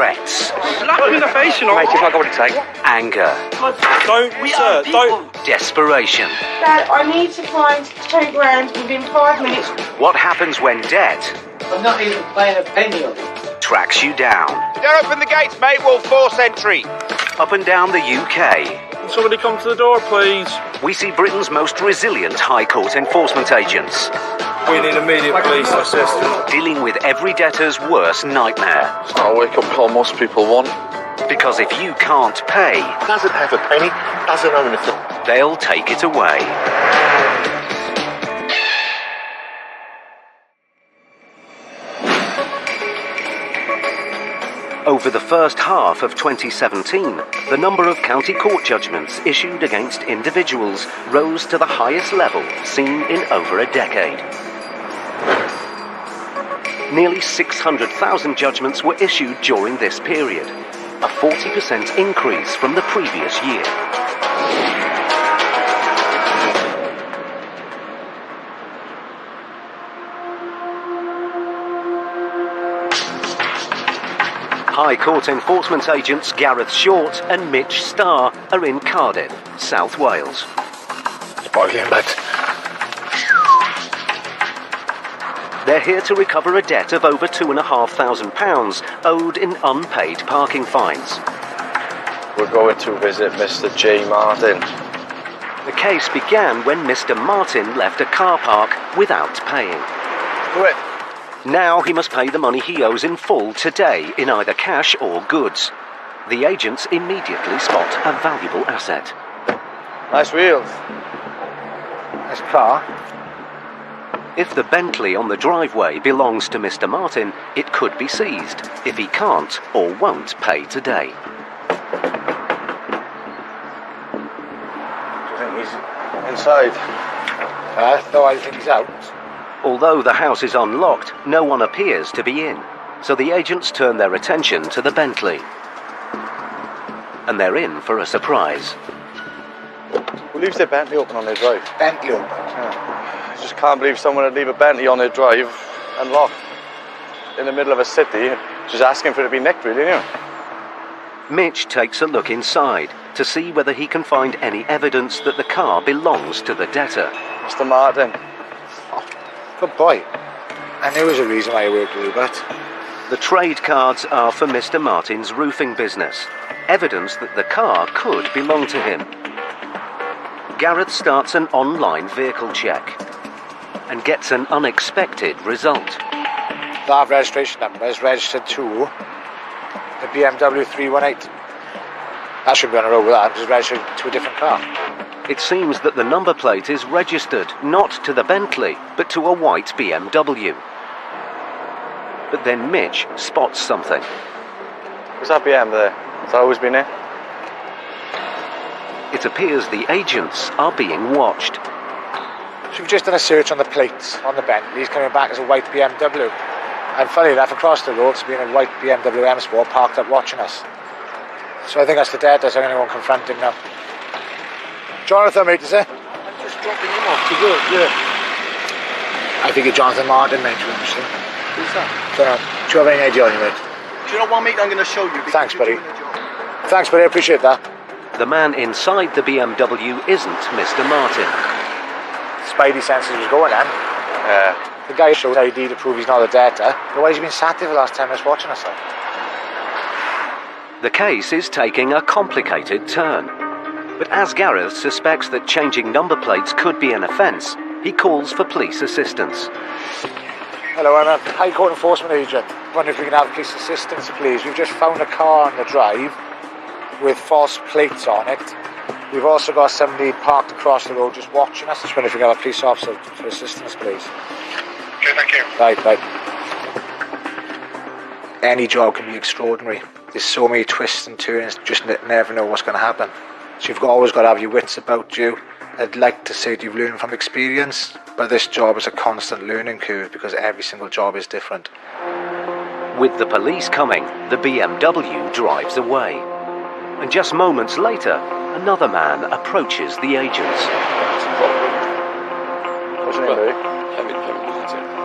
threats. Slap him in the face, you know. Mate, you've not got what it takes. Anger. Don't. Desperation. Dad, I need to find 2 grand within 5 minutes. What happens when debt I'm not even paying a penny of it. tracks you down? Don't open the gates, mate. We'll force entry. Up and down the UK, Can somebody come to the door, please? we see Britain's most resilient High Court enforcement agents We need immediate police assistance. dealing with every debtor's worst nightmare. It's not a wake-up call most people want. Because if you can't pay, Doesn't have a penny, doesn't own anything. they'll take it away. Over the first half of 2017, the number of county court judgments issued against individuals rose to the highest level seen in over a decade. Nearly 600,000 judgments were issued during this period, a 40% increase from the previous year. High Court enforcement agents Gareth Short and Mitch Starr are in Cardiff, South Wales. Spoiling, but They're here to recover a debt of over £2,500 owed in unpaid parking fines. We're going to visit Mr. J. Martin. The case began when Mr. Martin left a car park without paying. Do it. Now he must pay the money he owes in full today in either cash or goods. The agents immediately spot a valuable asset. Nice wheels. this car, If the Bentley on the driveway belongs to Mr. Martin, it could be seized if he can't or won't pay today. Do you think he's inside? no, I think he's out. Although the house is unlocked, no one appears to be in, so the agents turn their attention to the Bentley. And they're in for a surprise. Who leaves their Bentley open on their drive? Bentley open. I just can't believe someone would leave a Bentley on their drive unlocked in the middle of a city, just asking for it to be nicked, really, you know? Mitch takes a look inside to see whether he can find any evidence that the car belongs to the debtor. Mr. Martin. Good boy. I knew there was a reason why he worked with Hubert. The trade cards are for Mr. Martin's roofing business, evidence that the car could belong to him. Gareth starts an online vehicle check and gets an unexpected result. That registration number is registered to the BMW 318. That should be on a road with that. It's registered to a different car. It seems that the number plate is registered not to the Bentley, but to a white BMW. But then Mitch spots something. Was that BM there? Has that always been there? It appears the agents are being watched. So we've just done a search on the plates on the Bentley. He's coming back as a white BMW. And funny enough, across the road, it's been a white BMW M Sport parked up watching us. So I think that's the dad. So I'm going to go and confront him now. Jonathan, mate, is it? I'm just dropping him off to work, yeah. I think it's Jonathan Martin, mate, to be honest. Who's that? Don't know. Do you have any idea on you, mate? Do you know what, mate? I'm going to show you. because Thanks, you're buddy. doing a job. Thanks, buddy. I appreciate that. The man inside the BMW isn't Mr. Martin. Spidey senses was going then. The guy showed ID to prove he's not a debtor. Otherwise, he's been sat there for the last 10 minutes watching us. The case is taking a complicated turn. But as Gareth suspects that changing number plates could be an offence, he calls for police assistance. Hello, I'm a High Court enforcement agent. Wonder if we can have police assistance, please. We've just found a car on the drive with false plates on it. We've also got somebody parked across the road just watching us. Just wonder if we can have a police officer for assistance, please. Okay, thank you. Right. Any job can be extraordinary. There's so many twists and turns, just never know what's going to happen. So you've always got to have your wits about you. I'd like to say that you've learned from experience, but this job is a constant learning curve because every single job is different. With the police coming, the BMW drives away. And just moments later, another man approaches the agents. What's your name, Louis?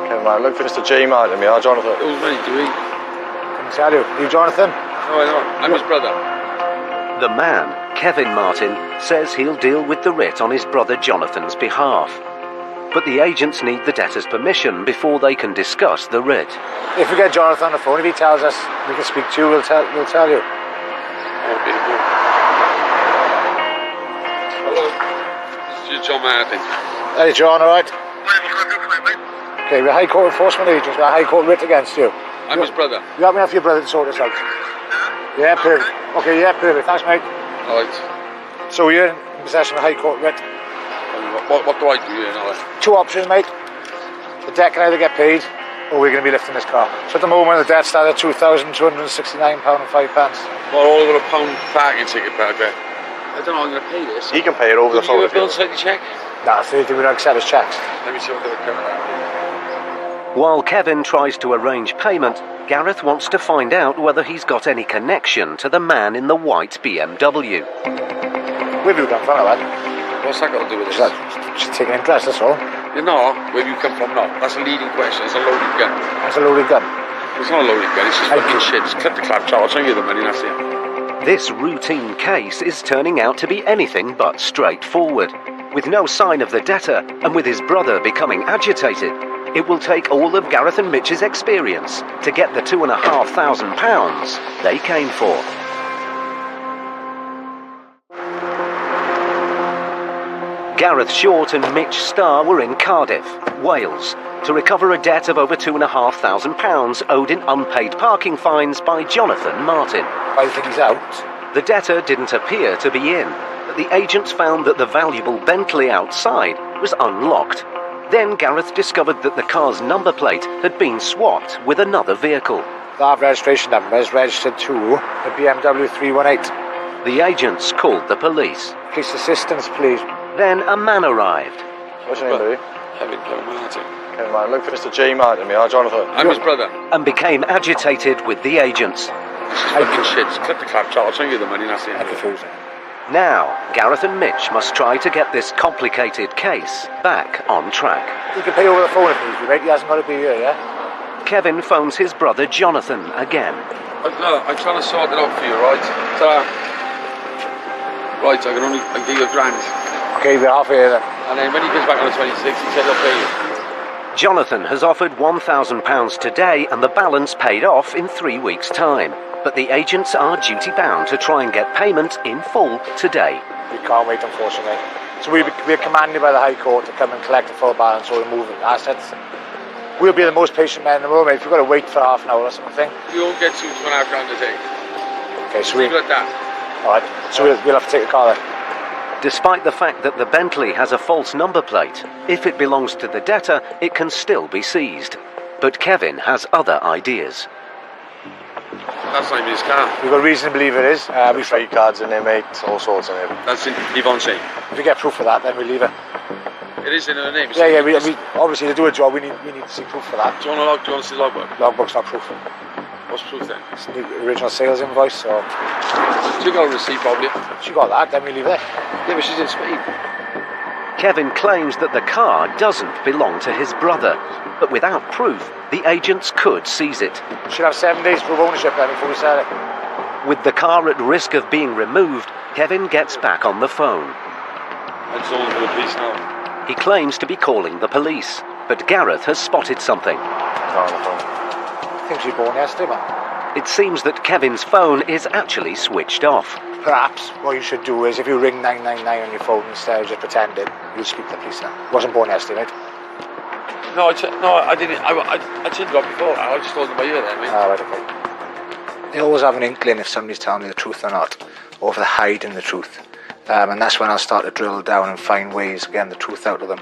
Kevin, man. Look for Mr. J. Martin, me, Jonathan. Who's ready to eat? I'll tell you. Are you Jonathan? No, I know. I'm his brother. The man, Kevin Martin, says he'll deal with the writ on his brother Jonathan's behalf. But the agents need the debtor's permission before they can discuss the writ. If we get Jonathan on the phone, if he tells us we can speak to you, we'll tell you. Hello. This is John Martin. Hey, John, all right? Okay, we're High Court enforcement agents. We're a High Court writ against you. I'm his brother. You have enough for your brother to sort this out? Yeah, perfect. Okay, yeah, perfect. Thanks, mate. All right. So you're in possession of a High Court writ. What do I do here now? Two options, mate. The debt can either get paid, or we're going to be lifting this car. So at the moment, the debt stands at £2,269.05. Well, all over a £1 parking ticket per day. I don't know how I'm going to pay this. He can pay it over the phone. Did you give a bill slightly check? Nah, so we don't accept his checks. Let me see what they're coming at. While Kevin tries to arrange payment, Gareth wants to find out whether he's got any connection to the man in the white BMW. Where have you come from, lad? What's that got to do with this? Just taking interest, that's all. You know, where you come from now? That's a leading question. It's a loaded gun. That's a loaded gun. It's not a loaded gun, it's just fucking shit. Just clip the clap, Charles. I'll show you the money, that's it. This routine case is turning out to be anything but straightforward. With no sign of the debtor, and with his brother becoming agitated, it will take all of Gareth and Mitch's experience to get the £2,500 they came for. Gareth Short and Mitch Starr were in Cardiff, Wales, to recover a debt of over £2,500 owed in unpaid parking fines by Jonathan Martin. I think he's out. The debtor didn't appear to be in, but the agents found that the valuable Bentley outside was unlocked. Then Gareth discovered that the car's number plate had been swapped with another vehicle. The registration number is registered to the BMW 318. The agents called the police. Police assistance, please. Then a man arrived. What's your name, buddy? Kevin Martin. Okay, man, look for Mr. J. Martin, me, Jonathan. I'm his brother. And became agitated with the agents. This is fucking shit. Just clip the clap, Charles. I'll show you the money, that's it. Confusing. Now, Gareth and Mitch must try to get this complicated case back on track. You can pay over the phone if needs be, mate. He hasn't got to be here, yeah? Kevin phones his brother Jonathan again. No, I'm trying to sort it out for you, right? Right, I can give you £1,000. Okay, we're halfway here then. And then when he comes back on the 26th, he said he'll pay you. Jonathan has offered £1,000 today and the balance paid off in 3 weeks' time. But the agents are duty-bound to try and get payment in full today. We can't wait, unfortunately. So we're commanded by the High Court to come and collect the full balance or remove assets. We'll be the most patient men in the world, mate. If we've got to wait for half an hour or something. You won't get £2,500 a day. Okay, so Leave it at that. Alright, so we'll have to take the car then. Despite the fact that the Bentley has a false number plate, if it belongs to the debtor, it can still be seized. But Kevin has other ideas. That's not even his car. We've got reason to believe it is. We've free cards in there, mate, all sorts in there. That's in Yvonne's name. If we get proof of that, then we leave it. It is in her name. Yeah, we obviously to do a job, we need to see proof for that. Do you want to see the logbook? Logbook's not proof. What's proof then? It's the original sales invoice, so... She got a receipt, probably. She got that, then we leave it. Yeah, but she's in Spain. Kevin claims that the car doesn't belong to his brother, but without proof, the agents could seize it. She'll have 7 days proof of ownership then before we sell it. With the car at risk of being removed, Kevin gets back on the phone. I'm calling for the police now. He claims to be calling the police, but Gareth has spotted something. I think she was born yesterday, man. It seems that Kevin's phone is actually switched off. Perhaps what you should do is if you ring 999 on your phone instead of just pretending, you'll speak to the police now. Wasn't born yesterday, mate. No, I didn't. I turned it off before. I just told them my ear then, mate. Ah, right, okay. They always have an inkling if somebody's telling me the truth or not, or if they're hiding the truth. And that's when I'll start to drill down and find ways of getting the truth out of them.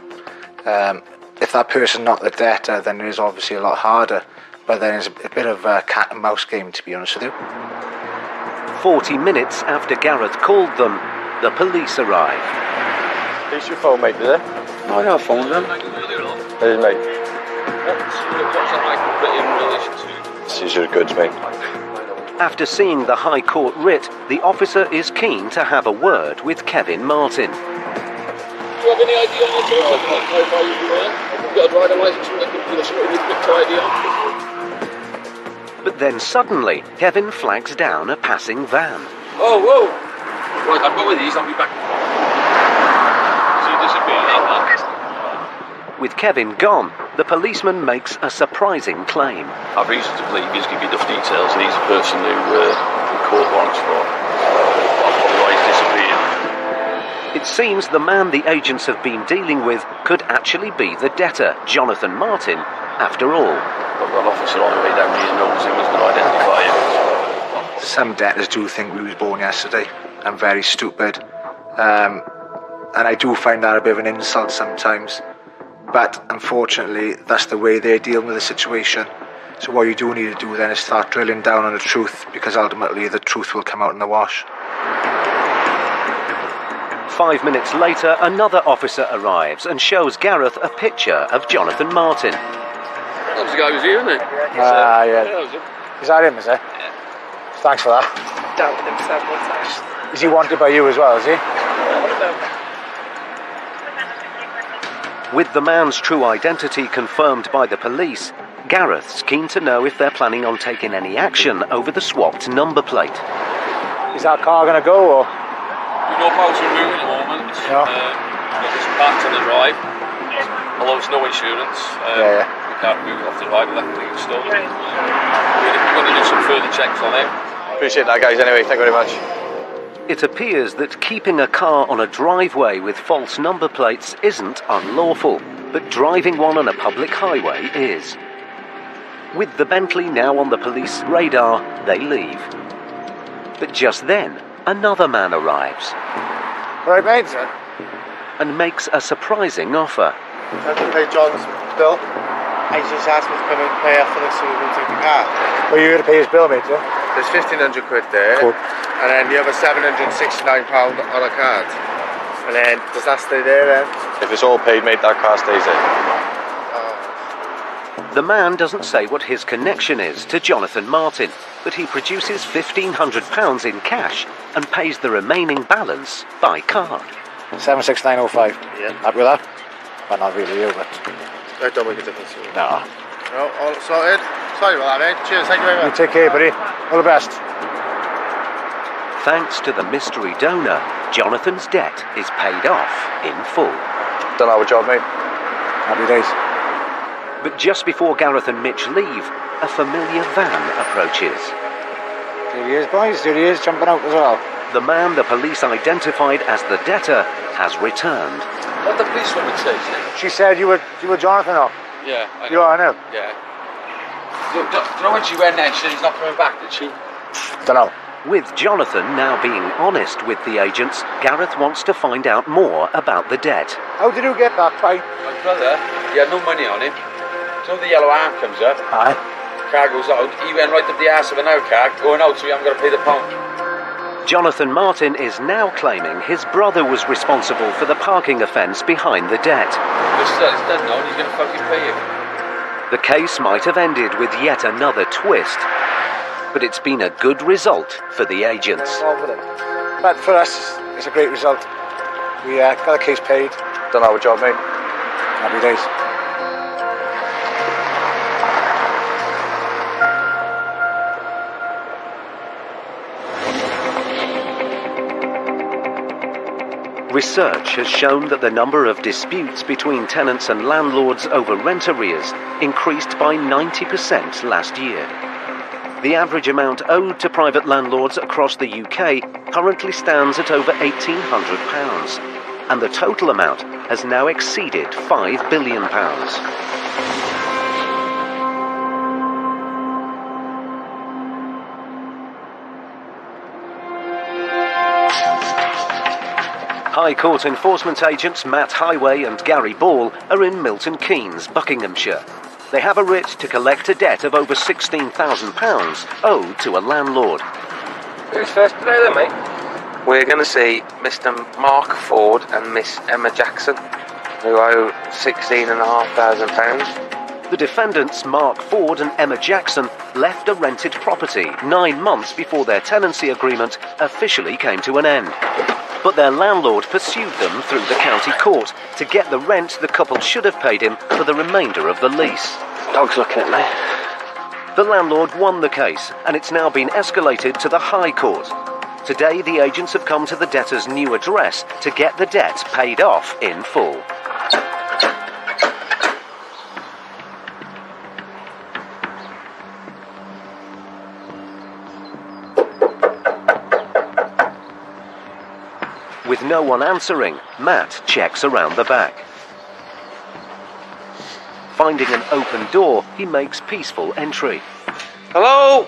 If that person's not the debtor, then it is obviously a lot harder. But then it's a bit of a cat and mouse game, to be honest with you. 40 minutes after Gareth called them, the police arrived. Is your phone, mate, is it? No, I have phoned them. It is, mate. This is your goods, mate. After seeing the High Court writ, the officer is keen to have a word with Kevin Martin. Do you have any idea on your I can clarify you were? You've got a driver license with a quick ID on. But then suddenly, Kevin flags down a passing van. Oh, whoa! Right, I'll go with these, I'll be back. So you disappeared, With Kevin gone, the policeman makes a surprising claim. I've reason to believe he's given me enough details and he's the person who court warrants for. That's probably why he's disappeared. It seems the man the agents have been dealing with could actually be the debtor, Jonathan Martin, after all. I've got an officer on the way down here knows him, was going to identify him. Some debtors do think we was born yesterday. I'm very stupid. And I do find that a bit of an insult sometimes. But unfortunately, that's the way they're dealing with the situation. So what you do need to do then is start drilling down on the truth, because ultimately the truth will come out in the wash. 5 minutes later, another officer arrives and shows Gareth a picture of Jonathan Martin. That was the guy who was here, isn't it? Ah, yeah. That was him. Is that him, is it? Yeah. Thanks for that. Dealt with him several times. Is he wanted by you as well, is he? With the man's true identity confirmed by the police, Gareth's keen to know if they're planning on taking any action over the swapped number plate. Is that car going to go, or? We've no power to remove at the moment. No. We've got this parked on the drive. Although it's no insurance, we can't move it off the drive without being stolen. We're going to do some further checks on it. Appreciate that, guys, anyway. Thank you very much. It appears that keeping a car on a driveway with false number plates isn't unlawful, but driving one on a public highway is. With the Bentley now on the police radar, they leave. But just then, another man arrives Right, mate, sir. and makes a surprising offer. I have to pay John's bill. I just asked me to come and pay off for this so we can take the car. Well, you're going to pay his bill, mate, yeah? There's 1,500 quid there, Cool. and then you have a £769 on a card. And then, does that stay there then? If it's all paid, mate, that car stays there. The man doesn't say what his connection is to Jonathan Martin, but he produces £1,500 in cash and pays the remaining balance by card. 76905. Yeah. Happy with that? Well, not really you, but... That don't make a difference to me. No. No, all sorted. Sorry about that, mate. Cheers, thank you very You much. take care, buddy. All the best. Thanks to the mystery donor, Jonathan's debt is paid off in full. Done our job, mate. Happy days. But just before Gareth and Mitch leave, a familiar van approaches. There he is, boys. There he is, jumping out as well. The man the police identified as the debtor has returned. What the policewoman says, She said you were Jonathan, though. yeah, I know. You are, I know. Yeah. Do you know when she went there and she said he's not coming back, did she? Don't know. With Jonathan now being honest with the agents, Gareth wants to find out more about the debt. How did you get that fight? My brother, he had no money on him. So the yellow arm comes up, Aye. car goes out, he went right up the arse of an out car, going out so he hasn't got to pay the pound. Jonathan Martin is now claiming his brother was responsible for the parking offence behind the debt. But still, it's done now and he's going to fucking pay him. The case might have ended with yet another twist, but it's been a good result for the agents. But for us, it's a great result. We got the case paid. Done our job, mate. Happy days. Research has shown that the number of disputes between tenants and landlords over rent arrears increased by 90% last year. The average amount owed to private landlords across the UK currently stands at over £1,800, and the total amount has now exceeded £5 billion. High Court enforcement agents Matt Highway and Gary Ball are in Milton Keynes, Buckinghamshire. They have a writ to collect a debt of over £16,000 owed to a landlord. Who's first today then, mate? We're going to see Mr. Mark Ford and Miss Emma Jackson, who owe £16,500. The defendants, Mark Ford and Emma Jackson, left a rented property 9 months before their tenancy agreement officially came to an end. But their landlord pursued them through the county court to get the rent the couple should have paid him for the remainder of the lease. Dog's looking at me. The landlord won the case, and it's now been escalated to the High Court. Today, the agents have come to the debtor's new address to get the debt paid off in full. With no one answering, Matt checks around the back. Finding an open door, he makes peaceful entry. Hello?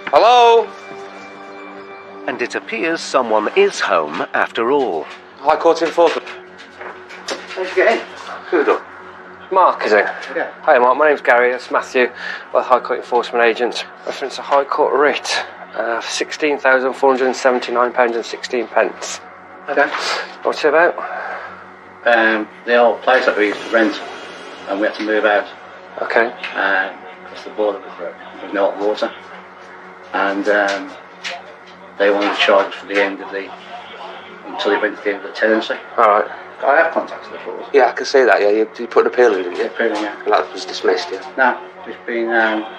Hello? And it appears someone is home after all. High Court enforcement. How'd you get in? Good. Mark, is it? Yeah. Hi, Mark. My name's Gary. That's Matthew. We're High Court enforcement agents. Reference a High Court writ for £16,479.16. Okay. What's it about? The old place that we used to rent, and we had to move out. Okay. Because the boiler was broken. There was no hot water. And they wanted to charge for the end of until it went to the end of the tenancy. Alright. I have contacted the force. Yeah, I can see that, yeah. You put an appeal in, didn't you? Appeal in, yeah. And that was dismissed, yeah. No, it's been,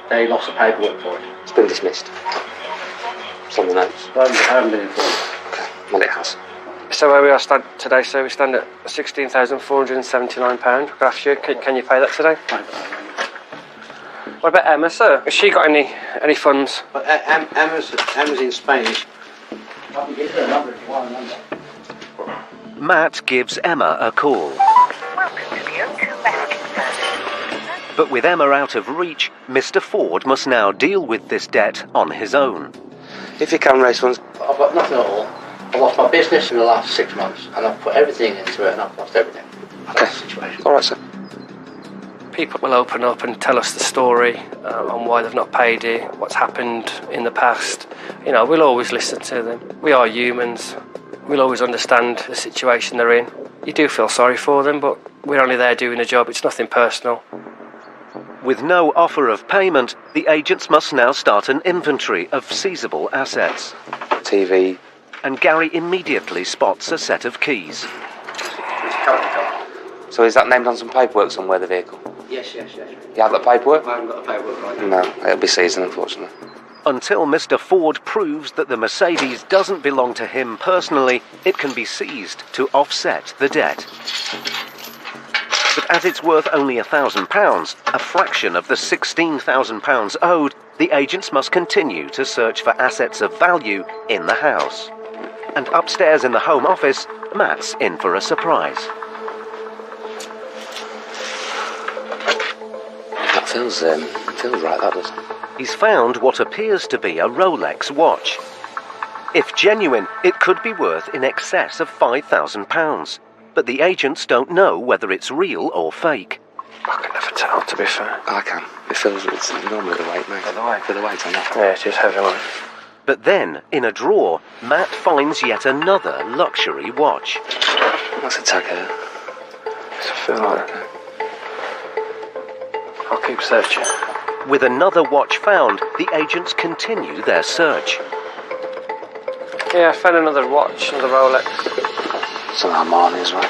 they lost the paperwork for it. It's been dismissed. It's on the notes. I haven't been informed. Okay, well it has. So where we are today, so we stand at £16,479. Graph you. Can you pay that today? What about Emma, sir? Has she got any funds? But Emma's in Spanish. I can give her a number if you want a number. Matt gives Emma a call. But with Emma out of reach, Mr. Ford must now deal with this debt on his own. If you can raise funds. I've got nothing at all. I lost my business in the last 6 months, and I've put everything into it, and I've lost everything. Okay. That's the situation. All right, sir. People will open up and tell us the story on why they've not paid it, what's happened in the past. You know, we'll always listen to them. We are humans. We'll always understand the situation they're in. You do feel sorry for them, but we're only there doing a job. It's nothing personal. With no offer of payment, the agents must now start an inventory of seizable assets. TV. And Gary immediately spots a set of keys. So is that named on some paperwork somewhere, the vehicle? Yes. You have that paperwork? I haven't got the paperwork right now. No, it'll be seized, unfortunately. Until Mr. Ford proves that the Mercedes doesn't belong to him personally, it can be seized to offset the debt. But as it's worth only £1,000, a fraction of the £16,000 owed, the agents must continue to search for assets of value in the house. And upstairs in the Home Office, Matt's in for a surprise. That feels right, that does. He's found what appears to be a Rolex watch. If genuine, it could be worth in excess of £5,000. But the agents don't know whether it's real or fake. I can never tell, to be fair. I can. It's normally the weight, mate. The weight? For the weight on that. Yeah, it is heavy one. But then, in a drawer, Matt finds yet another luxury watch. That's a tag here. It's a feel like it. I'll keep searching. With another watch found, the agents continue their search. Yeah, I found another watch, another Rolex. It's an Armani as well.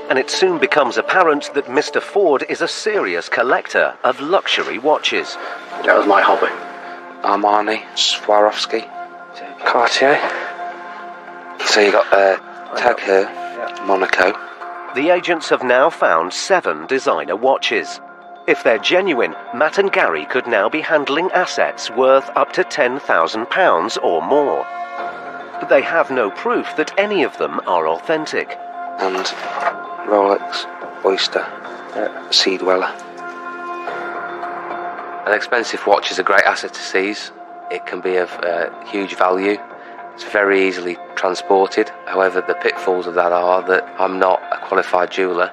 And it soon becomes apparent that Mr. Ford is a serious collector of luxury watches. That was my hobby. Armani, Swarovski, Cartier. So you got Tag Heuer, Monaco. The agents have now found 7 designer watches. If they're genuine, Matt and Gary could now be handling assets worth up to £10,000 or more. But they have no proof that any of them are authentic. And Rolex, Oyster, Sea Dweller. An expensive watch is a great asset to seize. It can be of huge value. It's very easily transported. However, the pitfalls of that are that I'm not a qualified jeweller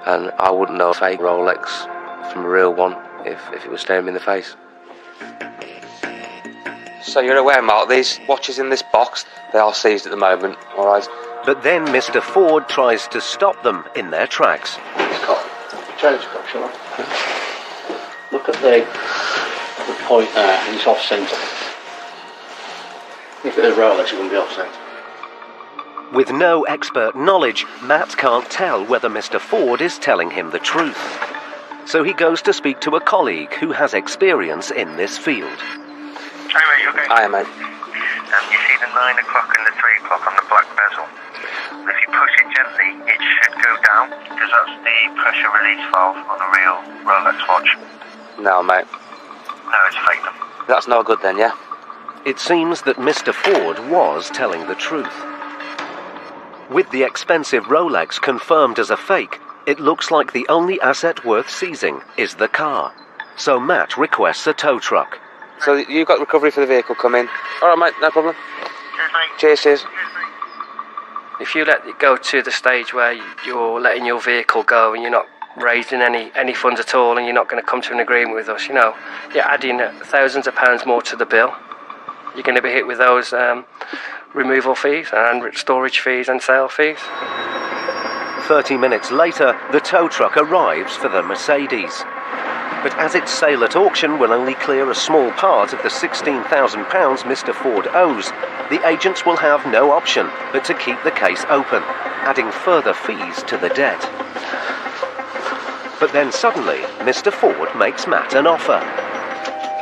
and I wouldn't know a fake Rolex from a real one if it was staring me in the face. So you're aware, Mark, these watches in this box, they are seized at the moment, alright? But then Mr. Ford tries to stop them in their tracks. Change the cop, shall I? Look at the point there, and it's off centre. If it was Rolex, it wouldn't be off centre. With no expert knowledge, Matt can't tell whether Mr. Ford is telling him the truth. so he goes to speak to a colleague who has experience in this field. Hey mate, you okay? Hiya, mate. You see the 9 o'clock and the 3 o'clock on the black bezel? If you push it gently, it should go down, because that's the pressure release valve on a real Rolex watch. No, mate. No, it's fake then. That's no good then, yeah? It seems that Mr. Ford was telling the truth. With the expensive Rolex confirmed as a fake, it looks like the only asset worth seizing is the car. So Matt requests a tow truck. So you've got recovery for the vehicle coming. All right, mate, no problem. Cheers, mate. Cheers. If you let it go to the stage where you're letting your vehicle go and you're not raising any funds at all and you're not going to come to an agreement with us, you're adding thousands of pounds more to the bill. You're going to be hit with those removal fees and storage fees and sale fees. 30 minutes later, the tow truck arrives for the Mercedes. But as its sale at auction will only clear a small part of the £16,000 Mr. Ford owes, the agents will have no option but to keep the case open, adding further fees to the debt. But then suddenly, Mr. Ford makes Matt an offer.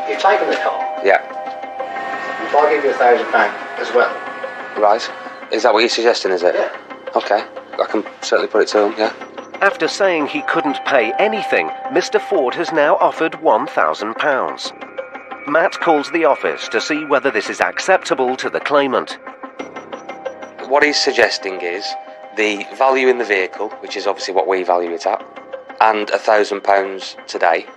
You're taking the car. Yeah. If I give you £1,000 as well. Right. Is that what you're suggesting, is it? Yeah. Okay. I can certainly put it to him, yeah. After saying he couldn't pay anything, Mr. Ford has now offered £1,000. Matt calls the office to see whether this is acceptable to the claimant. What he's suggesting is the value in the vehicle, which is obviously what we value it at, and £1,000 today,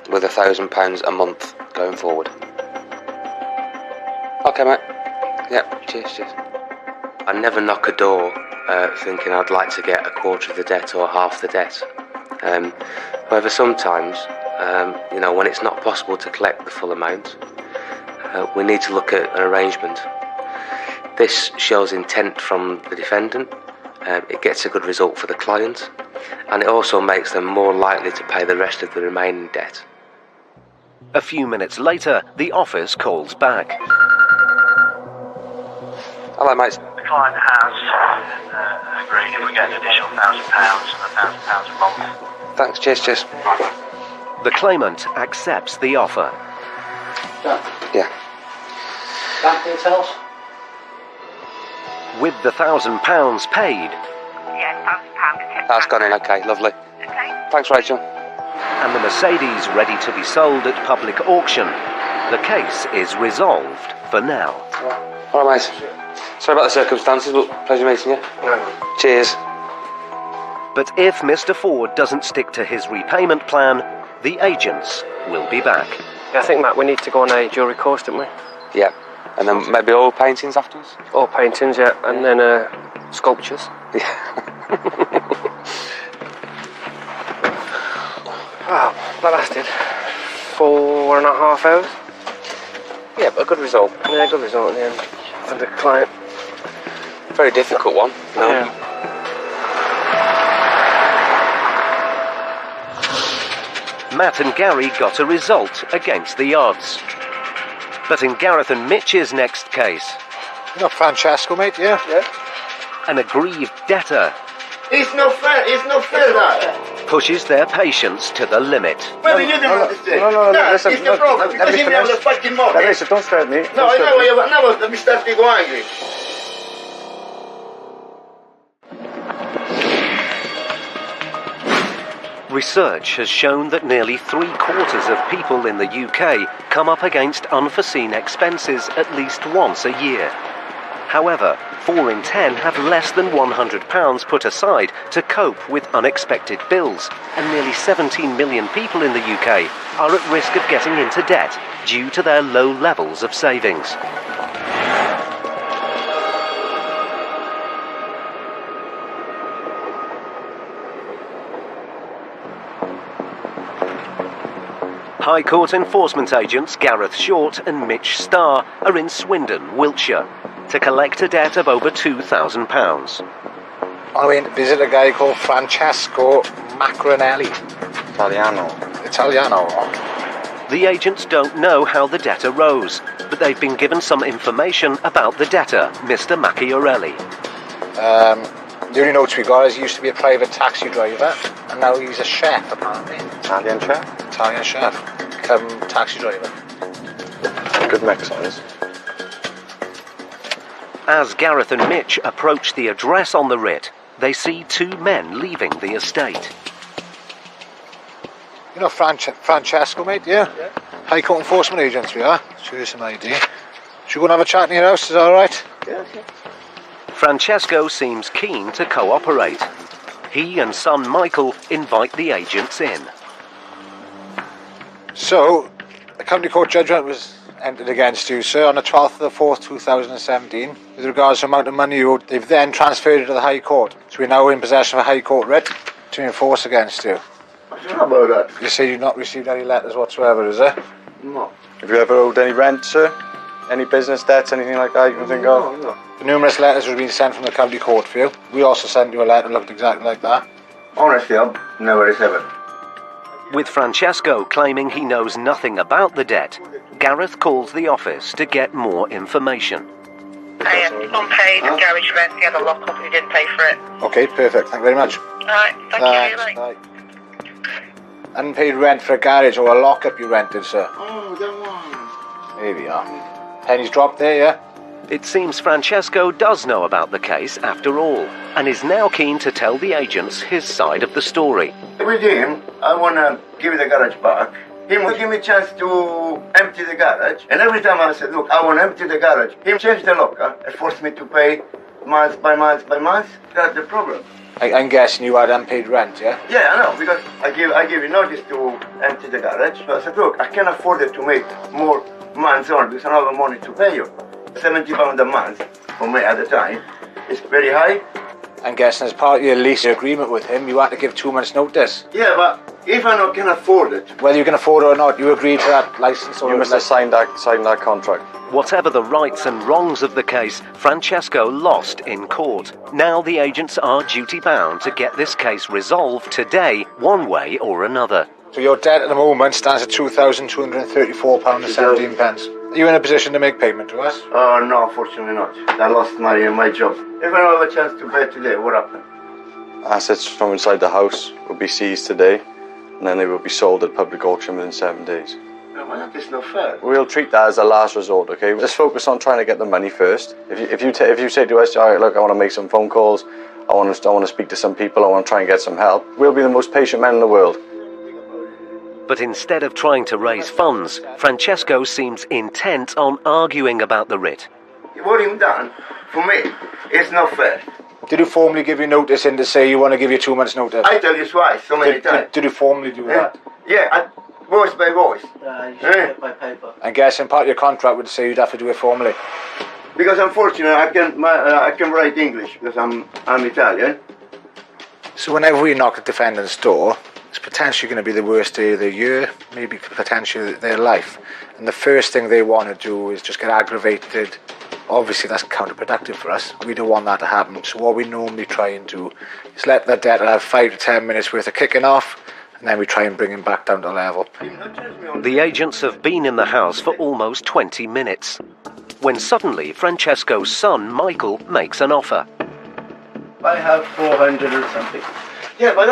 with £1,000 a month going forward. Okay, mate. Yep, cheers. I never knock a door thinking I'd like to get a quarter of the debt or half the debt. However, sometimes, when it's not possible to collect the full amount, we need to look at an arrangement. This shows intent from the defendant, it gets a good result for the client, and it also makes them more likely to pay the rest of the remaining debt. A few minutes later, the office calls back. Hello, mate. The client has agreed if we get an additional £1,000 and £1,000 a month. Thanks, cheers. The claimant accepts the offer. Done. Yeah. Bank details? With the £1,000 paid, That's gone in, okay, lovely. Thanks, Rachel. and the Mercedes ready to be sold at public auction, the case is resolved for now. All right, mate. Sorry about the circumstances, but pleasure meeting you. Cheers. But if Mr. Ford doesn't stick to his repayment plan, the agents will be back. I think, Matt, we need to go on a jewellery course, don't we? Yeah. And then maybe oil paintings afterwards? Or paintings, yeah, and then sculptures. Yeah. Wow, that lasted 4.5 hours. Yeah, but a good result. Yeah, good result in the end. And the client. Very difficult one. No? Yeah. Matt and Gary got a result against the odds. But in Gareth and Mitch's next case, You know Francesco, mate, yeah? an aggrieved debtor It's not fair, that. pushes their patience to the limit. Well, you don't understand. No, listen, it's the problem, because you have the fucking money. Listen, don't start me. No, I know, now let me start to go angry. Research has shown that nearly 3/4 of people in the UK come up against unforeseen expenses at least once a year. However, 4 in 10 have less than £100 put aside to cope with unexpected bills, and nearly 17 million people in the UK are at risk of getting into debt due to their low levels of savings. High Court enforcement agents Gareth Short and Mitch Starr are in Swindon, Wiltshire, to collect a debt of over £2,000. I went to visit a guy called Francesco Macronelli. Italiano. The agents don't know how the debt arose, but they've been given some information about the debtor, Mr. Macchiarelli. The only notes we got is he used to be a private taxi driver, and now he's a chef, apparently. Italian chef? Italian chef. Taxi driver. Good mix, that is. As Gareth and Mitch approach the address on the writ, they see two men leaving the estate. You know Francesco, mate, yeah? High Court Enforcement Agents we are. Show you some ID. Should we go and have a chat in your house, is that alright? Yeah. Francesco seems keen to cooperate. He and son Michael invite the agents in. So, the county court judgment was entered against you, sir, on the 12th of the 4th, 2017. With regards to the amount of money you owed, they've then transferred it to the High Court. So we're now in possession of a High Court writ to enforce against you. What's wrong about that? You say you've not received any letters whatsoever, is there? No. Have you ever owed any rent, sir? Any business debts, anything like that you can think of? No. The numerous letters have been sent from the county court for you. We also sent you a letter that looked exactly like that. Honestly, I've never received it. With Francesco claiming he knows nothing about the debt, Gareth calls the office to get more information. It's unpaid garage rent. He had a lock-up and he didn't pay for it. Okay, perfect. Thank you very much. Alright, thank you. Bye. Unpaid rent for a garage or a lock-up you rented, sir. Oh, that one. Here we are. Pennies dropped there, yeah? It seems Francesco does know about the case after all, and is now keen to tell the agents his side of the story. With him, I want to give the garage back. He will give me a chance to empty the garage. And every time I said, look, I want to empty the garage, he changed the locker and forced me to pay month by month by month. That's the problem. I'm guessing you had unpaid rent, yeah? Yeah, I know, because I give you notice to empty the garage. So I said, look, I can't afford it to make more months on because I don't have money to pay you. £70 a month for me at the time is very high. I'm guessing as part of your lease agreement with him, you had to give 2 months' notice. Yeah, but if I not can afford it... Whether you can afford it or not, you agreed to that license or... You must have signed that contract. Whatever the rights and wrongs of the case, Francesco lost in court. Now the agents are duty-bound to get this case resolved today, one way or another. So your debt at the moment stands at £2,234.17. Are you in a position to make payment to us? Oh, no, unfortunately not. I lost my job. If I don't have a chance to pay today, what happened? Assets from inside the house will be seized today, and then they will be sold at public auction within 7 days. No, well, that is not fair. We'll treat that as a last resort, okay? Let's focus on trying to get the money first. If you say to us, all right, look, I want to make some phone calls, I want to speak to some people, I want to try and get some help, we'll be the most patient men in the world. But instead of trying to raise funds, Francesco seems intent on arguing about the writ. What you've done, for me, is not fair. Did you formally give you notice in to say you want to give you 2 months' notice? I tell you twice, so many times. Did you formally do that? Yeah, voice by voice. By paper. I guess in part of your contract would say you'd have to do it formally. Because unfortunately, I can write English because I'm Italian. So whenever we knock at the defendant's door, it's potentially going to be the worst day of the year, maybe potentially their life. And the first thing they want to do is just get aggravated. Obviously, that's counterproductive for us. We don't want that to happen. So what we normally try and do is let the debtor have 5 to 10 minutes worth of kicking off, and then we try and bring him back down to level. The agents have been in the house for almost 20 minutes, when suddenly Francesco's son, Michael, makes an offer. I have 400 or something. Yeah, but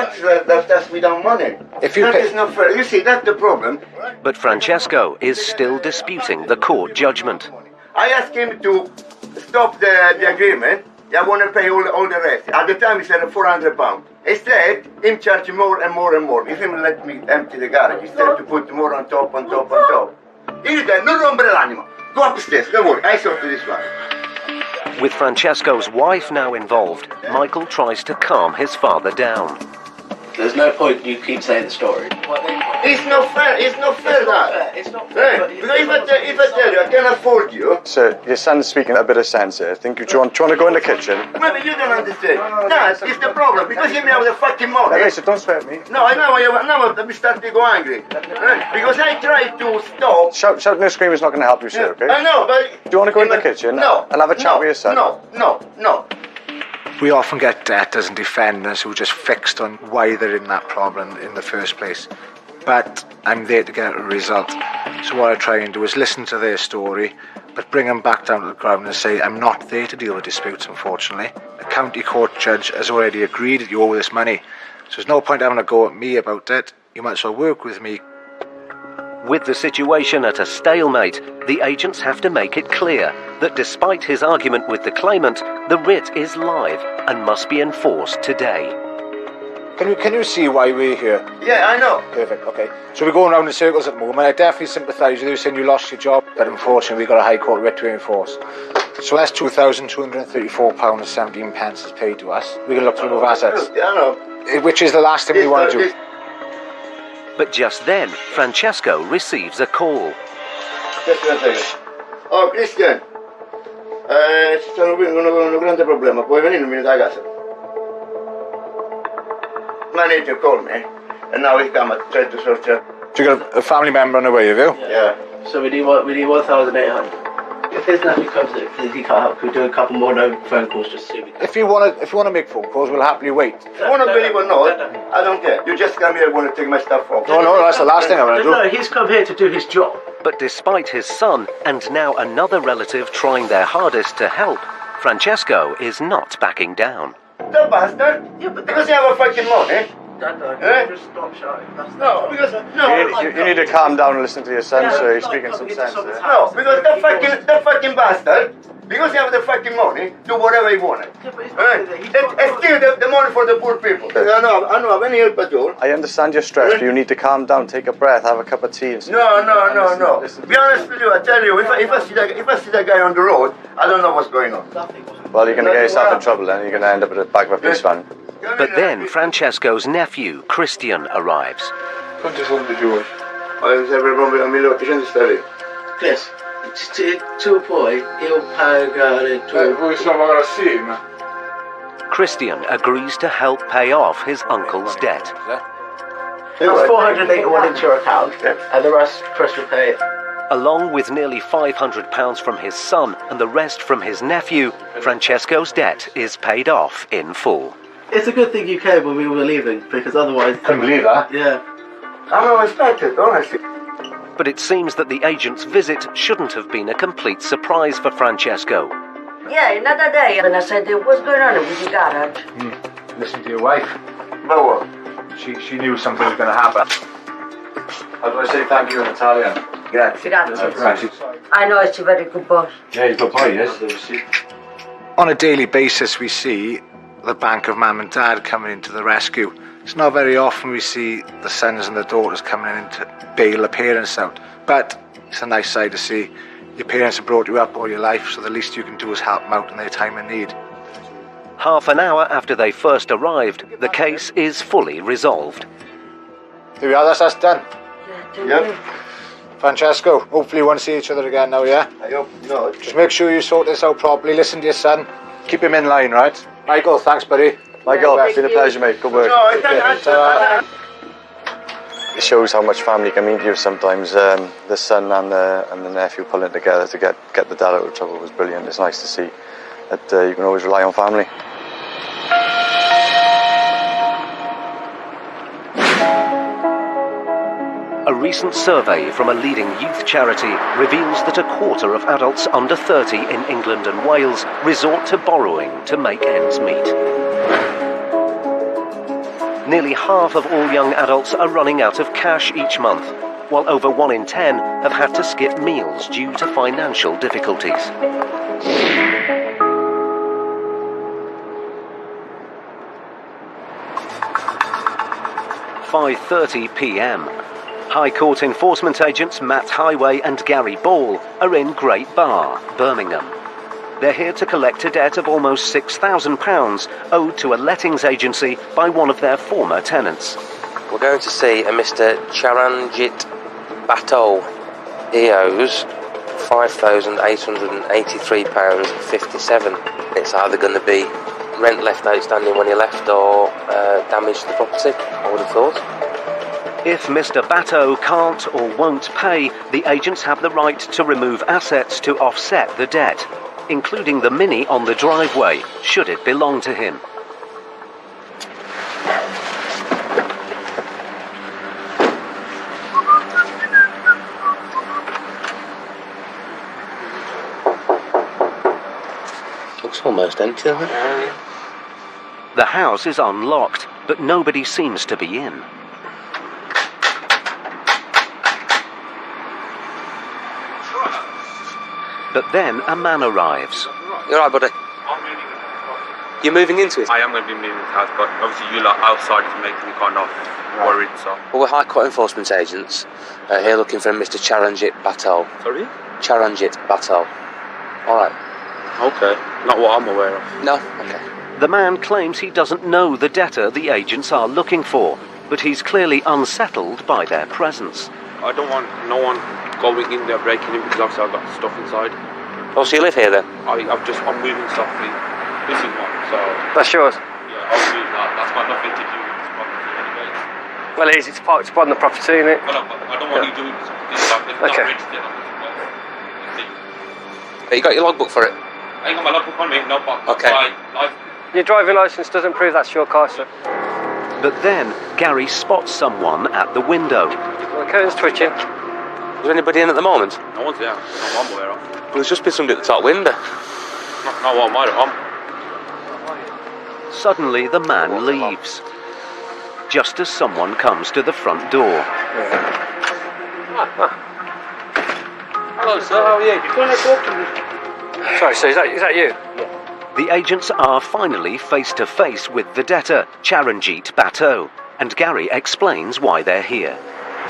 that's without money. That is not fair. You see, that's the problem. But Francesco is still disputing the court judgment. I asked him to stop the agreement. I want to pay all the rest. At the time, he said £400. Instead, him charge more and more and more. He didn't let me empty the garage. Instead, to put more on top. He said, no romper l'anima. Go upstairs, don't worry. I sort this one. With Francesco's wife now involved, Michael tries to calm his father down. There's no point you keep saying the story. It's not fair. It's not fair that. It's not fair. Because if I tell you I can afford you. Sir, your son's speaking a bit of sense here. Do you want to go in the kitchen? Maybe you don't understand. No, it's the problem. Because you have the fucking money. Okay, so don't sweat me. No, I know. Now I'm starting to go angry. Because I tried to stop. Shouting and screaming is not going to help you, sir, okay? I know, but... Do you want to go in the kitchen? No. And have a chat with your son? No. We often get debtors and defendants who are just fixed on why they're in that problem in the first place. but I'm there to get a result. So what I try and do is listen to their story, but bring them back down to the ground and say, I'm not there to deal with disputes, unfortunately. The county court judge has already agreed that you owe this money. So there's no point having a go at me about it. You might as well work with me. With the situation at a stalemate, the agents have to make it clear that despite his argument with the claimant, the writ is live and must be enforced today. Can you see why we're here? Yeah, I know. Perfect, okay. So we're going around in circles at the moment. I definitely sympathise with you saying you lost your job, but unfortunately we've got a High Court writ to enforce. So that's £2,234.17 is paid to us. We can look to remove assets. Yeah, I know. Which is the last thing we want to do. But just then, Francesco receives a call. Just one second. Oh, Christian. Ci stanno un grande problema. Puoi venire un minuto a casa? Manager called me, and now he come and try to sort out. So you got a family member on the way, have you? Yeah. So we need 1,800. If his nephew comes in, because he can't help, could we do a couple more phone calls just to see? If you want to make phone calls, we'll happily wait. You want to believe or not, I don't care. You just come here and want to take my stuff off. No, that's the last thing I want to do. No, he's come here to do his job. But despite his son and now another relative trying their hardest to help, Francesco is not backing down. The bastard? Yeah, but because you have a fucking money. Just stop shouting. No, because You need to calm down and listen to your son, so he's speaking some sense there. No, because the fucking bastard, because you have the fucking money, do whatever he wanted. And steal the money for the poor people. I don't have any help at all. I understand your stress, but you need to calm down, take a breath, have a cup of tea. And No. Be honest with you, I tell you, if I see that guy on the road, I don't know what's going on. Well, you're going to get yourself in trouble then. You're going to end up at the back of a police van. But then Francesco's nephew, Christian, arrives. Quanti soldi ci vuoi? Serve proprio 1.800 sterline. Chris, to a point, he'll pagare to... Christian agrees to help pay off his uncle's debt. That's 481 into your account, and the rest Chris will pay it. Along with nearly £500 from his son and the rest from his nephew, Francesco's debt is paid off in full. It's a good thing you came when we were leaving, because otherwise... Couldn't believe that. Yeah. I don't expect it, honestly. But it seems that the agent's visit shouldn't have been a complete surprise for Francesco. Yeah, another day, and I said, what's going on with your garage? Listen to your wife. But what? She knew something was going to happen. How do I say thank you in Italian? Grazie. Grazie. I know it's a very good boss. Yeah, he's a good boy, yes. On a daily basis, we see the bank of mum and dad coming into the rescue. It's not very often we see the sons and the daughters coming in to bail the parents out, but it's a nice sight to see. Your parents have brought you up all your life, so the least you can do is help them out in their time of need. Half an hour after they first arrived, the case is fully resolved. There we are, that's us done. Yep. Francesco, hopefully you won't see each other again now, yeah? I hope not. Just make sure you sort this out properly, listen to your son, keep him in line, right? Michael, thanks buddy. Michael, it's been a pleasure, mate. Good work. It shows how much family can mean to you sometimes. The son and the nephew pulling together to get the dad out of trouble was brilliant. It's nice to see that you can always rely on family. A recent survey from a leading youth charity reveals that a quarter of adults under 30 in England and Wales resort to borrowing to make ends meet. Nearly half of all young adults are running out of cash each month, while over 1 in 10 have had to skip meals due to financial difficulties. 5:30 p.m. High Court enforcement agents Matt Highway and Gary Ball are in Great Bar, Birmingham. They're here to collect a debt of almost £6,000 owed to a lettings agency by one of their former tenants. We're going to see a Mr. Charanjit Batal. He owes £5,883.57. It's either going to be rent left outstanding when he left or damage to the property, I would have thought. If Mr. Bato can't or won't pay, the agents have the right to remove assets to offset the debt, including the Mini on the driveway, should it belong to him. Looks almost empty, doesn't it? The house is unlocked, but nobody seems to be in. But then a man arrives. You're right, buddy. You're moving into it? I am going to be moving the house, but obviously you lot outside is making me kind of worried, so... Well, we're High Court enforcement agents here looking for Mr. Charanjit Patel. Sorry? Charanjit Patel. Alright. Okay, not what I'm aware of. No? Okay. The man claims he doesn't know the debtor the agents are looking for, but he's clearly unsettled by their presence. I don't want no one going in there breaking in because obviously I've got stuff inside. Oh, so you live here then? I'm moving softly. This is one, so... That's yours? Yeah, I'll move that. That's got nothing to do with this property anyway. Well, it is. It's part of the property, isn't it? Well, I don't want you doing this. It's not registered on this. You got your logbook for it? I ain't got my logbook on me, no, but okay. Your driving licence doesn't prove that's your car, sir. But then Gary spots someone at the window. Well, the curtain's twitching. Is there anybody in at the moment? No one's there. No one I'm aware of. Well, there's just been somebody at the top window. No one I'm aware of. Suddenly the man leaves, just as someone comes to the front door. Hello, sir. How are you? You're going to talk to me. Sorry, sir. Is that you? The agents are finally face to face with the debtor, Charanjit Patel, and Gary explains why they're here.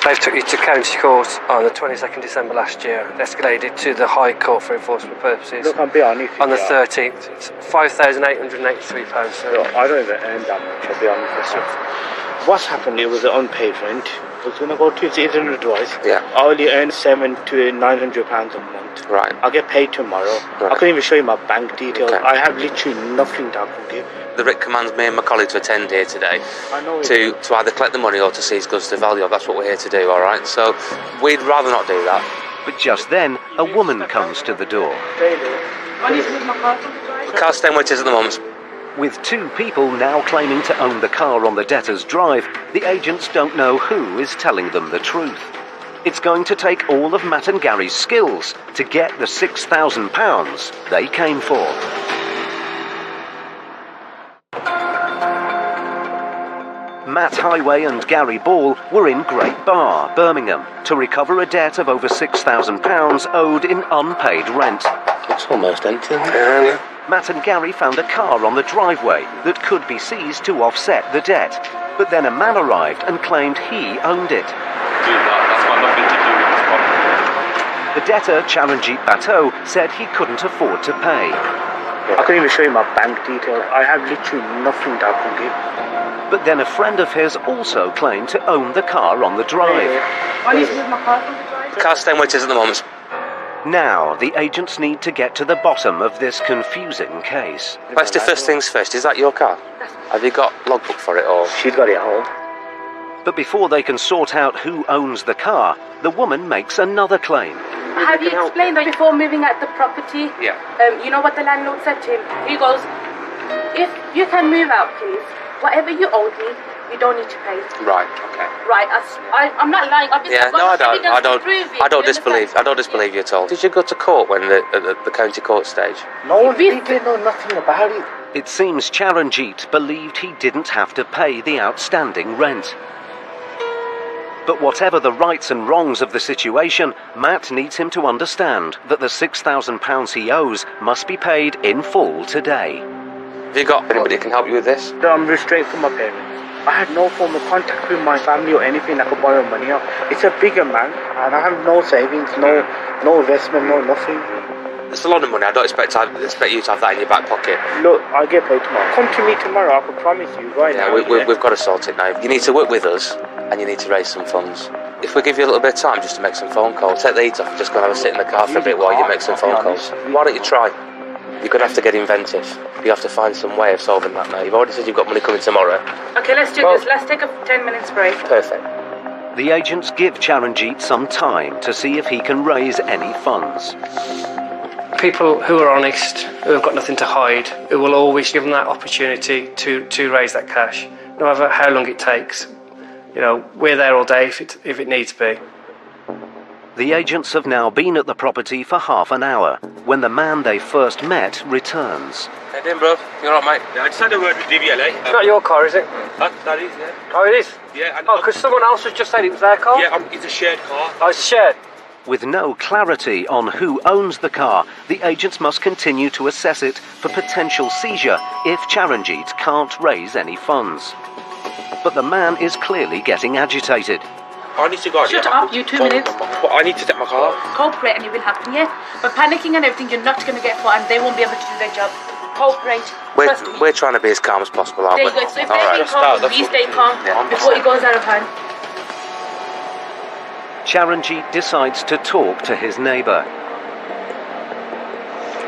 They took you to county court on the 22nd December last year. Escalated to the High Court for enforcement purposes. Look, I'll be honest. On the 13th, it's £5,883, sir. Look, I don't even earn that much, I'll be honest with you. What's happened, it was an unpaid rent. I was going to go to the advice. Yeah. I only earn £700 to £900 a month. Right. I'll get paid tomorrow. Right. I couldn't even show you my bank details. Okay. I have literally nothing that I can give. The writ commands me and my colleague to attend here today I know to either collect the money or to seize goods to value of. That's what we're here to do, alright? So we'd rather not do that. But just then, a woman comes to the door. I need to move my car from the drive. The car's staying where it is at the moment. With two people now claiming to own the car on the debtor's drive, the agents don't know who is telling them the truth. It's going to take all of Matt and Gary's skills to get the £6,000 they came for. Matt Highway and Gary Ball were in Great Bar, Birmingham, to recover a debt of over £6,000 owed in unpaid rent. Looks almost empty, isn't it? Matt and Gary found a car on the driveway that could be seized to offset the debt, but then a man arrived and claimed he owned it. That's got nothing to do with this property. The debtor, Charanjit Patel, said he couldn't afford to pay. I couldn't even show you my bank details. I have literally nothing that I can give. But then a friend of his also claimed to own the car on the drive. I need to move my car from the drive. The car's staying where it is at the moment. Now, the agents need to get to the bottom of this confusing case. Let's do first things first. Is that your car? Have you got logbook for it, or...? She's got it at home. But before they can sort out who owns the car, the woman makes another claim. Have you explained that before moving out the property? Yeah. You know what the landlord said to him? He goes, if you can move out, please, whatever you owed me, you don't need to pay. Right, okay. Right, I'm not lying. Obviously, Yeah, I've got no, I evidence to prove it, don't you disbelieve. understand? I don't disbelieve you at all. Did you go to court when the county court stage? No one didn't know nothing about it. It seems Charanjit believed he didn't have to pay the outstanding rent. But whatever the rights and wrongs of the situation, Matt needs him to understand that the £6,000 he owes must be paid in full today. Have you got anybody who can help you with this? I'm restrained from my parents. I had no form of contact with my family or anything I could borrow money off. It's a bigger man, and I have no savings, no investment, no nothing. It's a lot of money. I don't expect you to have that in your back pocket. Look, I'll get paid tomorrow. Come to me tomorrow, I can promise you right now. We've got to sort it now. You need to work with us, and you need to raise some funds. If we give you a little bit of time just to make some phone calls, take the heat off, just go and have a sit in the car for a bit while you make some phone calls. Why don't you try? You're going to have to get inventive. You have to find some way of solving that now. You've already said you've got money coming tomorrow. Okay, let's do this. Let's take a 10-minute break. Perfect. The agents give Charanjit some time to see if he can raise any funds. People who are honest, who have got nothing to hide, who will always give them that opportunity to raise that cash, no matter how long it takes. You know, we're there all day if it needs to be. The agents have now been at the property for half an hour when the man they first met returns. How you doing, bro? You alright, mate? Yeah, I just had a word with DVLA. It's not your car, is it? That is, yeah. Oh, it is? Yeah. Oh, because someone else has just said it was their car? Yeah, it's a shared car. Oh, it's shared. With no clarity on who owns the car, the agents must continue to assess it for potential seizure if Charanjit can't raise any funds. But the man is clearly getting agitated. I need to go. Shut up, you 2 minutes. But I need to take my car. Cooperate and it will happen, yeah? But panicking and everything, you're not going to get caught and they won't be able to do their job. Cooperate. Trust me. We're trying to be as calm as possible, aren't There we? you go. So if All they right. get calm, we stay calm before it goes out of hand. Charanjit decides to talk to his neighbour.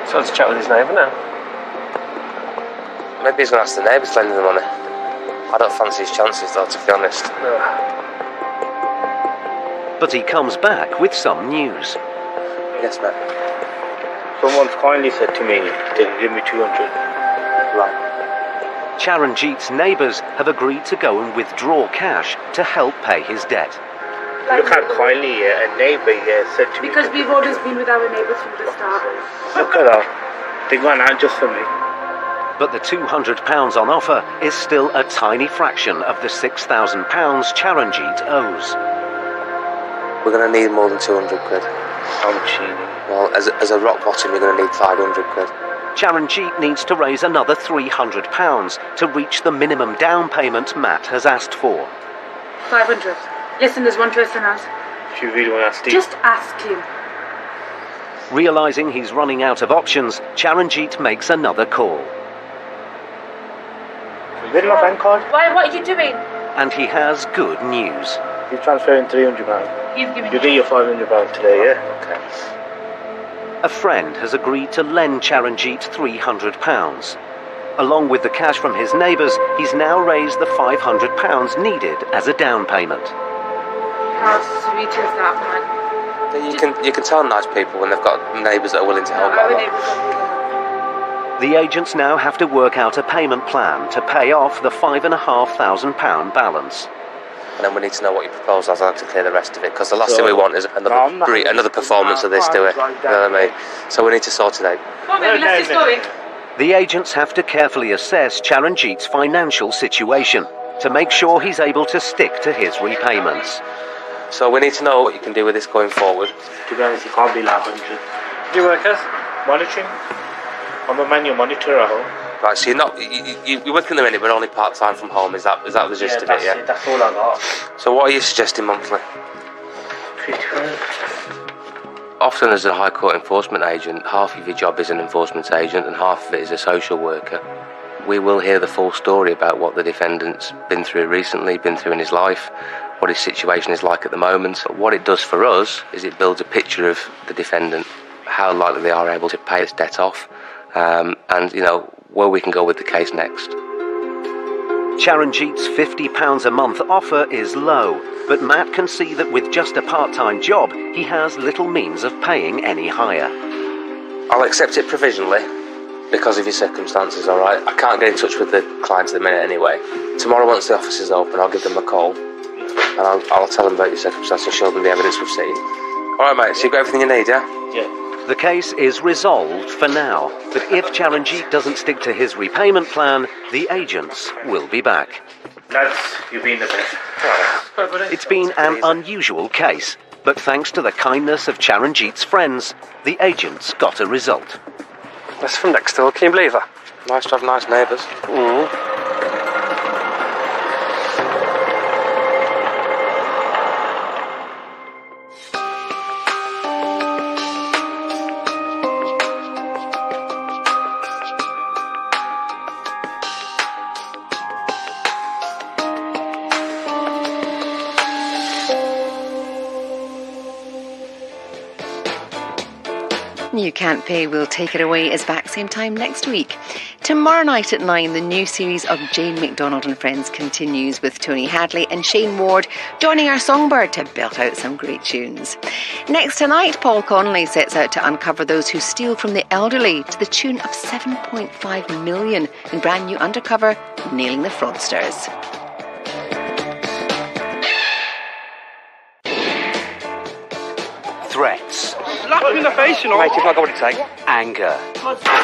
So let's chat with his neighbour now. Maybe he's going to ask the neighbours to lend him the money. I don't fancy his chances, though, to be honest. But he comes back with some news. Yes, mate. Someone's kindly said to me they can give me 200. Right. Charanjit's neighbours have agreed to go and withdraw cash to help pay his debt. Look how kindly a neighbour here said to me. Because we've always been with our neighbours from the start. Look at her. They gone out just for me. But the £200 on offer is still a tiny fraction of the £6,000 Charanjit owes. We're going to need more than 200 quid. How much do you need? Well, as a rock bottom, you're going to need 500 quid. Charanjit needs to raise another £300 to reach the minimum down payment Matt has asked for. 500. Listen, there's one person else. If you really want to ask Steve. Just ask him. Realising he's running out of options, Charanjit makes another call. Where's my bank card? Why? What are you doing? And he has good news. You're transferring £300. He's giving You do your £500 today, yeah? Okay. A friend has agreed to lend Charanjit £300. Along with the cash from his neighbours, he's now raised the £500 needed as a down payment. How sweet is that, man? You can tell nice people when they've got neighbours that are willing to help Our out. neighbours are The agents now have to work out a payment plan to pay off the £5,500 balance. And then we need to know what your proposal is. I'd like to clear the rest of it, because the last thing we want is another performance of this, do we? You know what I mean? So we need to sort it out. Come on, baby, let's just go in. The agents have to carefully assess Charanjit's financial situation to make sure he's able to stick to his repayments. So we need to know what you can do with this going forward. To be honest, it can't be like 100. Do you work as? Monitoring. I'm a manual monitor at home. Right, so you're not you're working the minute, but only part time from home. Is that the gist of it? Yeah. That's all I got. So what are you suggesting monthly? 55. Often as a High Court enforcement agent, half of your job is an enforcement agent and half of it is a social worker. We will hear the full story about what the defendant's been through recently, been through in his life, what his situation is like at the moment. But what it does for us is it builds a picture of the defendant, how likely they are able to pay this debt off, and, you know, where we can go with the case next. Charanjit's £50 a month offer is low, but Matt can see that with just a part-time job, he has little means of paying any higher. I'll accept it provisionally because of your circumstances, alright? I can't get in touch with the clients at the minute anyway. Tomorrow, once the office is open, I'll give them a call and I'll tell them about your circumstances and show them the evidence we've seen. Alright, mate, so you've got everything you need, yeah? Yeah. The case is resolved for now, but if Charanjit doesn't stick to his repayment plan, the agents will be back. Lads, you've been the best. It's been an unusual case, but thanks to the kindness of Charanjit's friends, the agents got a result. That's from next door, can you believe that? Nice to have nice neighbours. You Can't Pay Will Take It Away is back same time next week. Tomorrow night at 9, the new series of Jane McDonald and Friends continues with Tony Hadley and Shane Ward joining our songbird to belt out some great tunes. Next tonight, Paul Connolly sets out to uncover those who steal from the elderly to the tune of $7.5 million in brand new Undercover, Nailing the Fraudsters. threats. Slap him in the face, you know. Mate, if I got what it takes. Anger.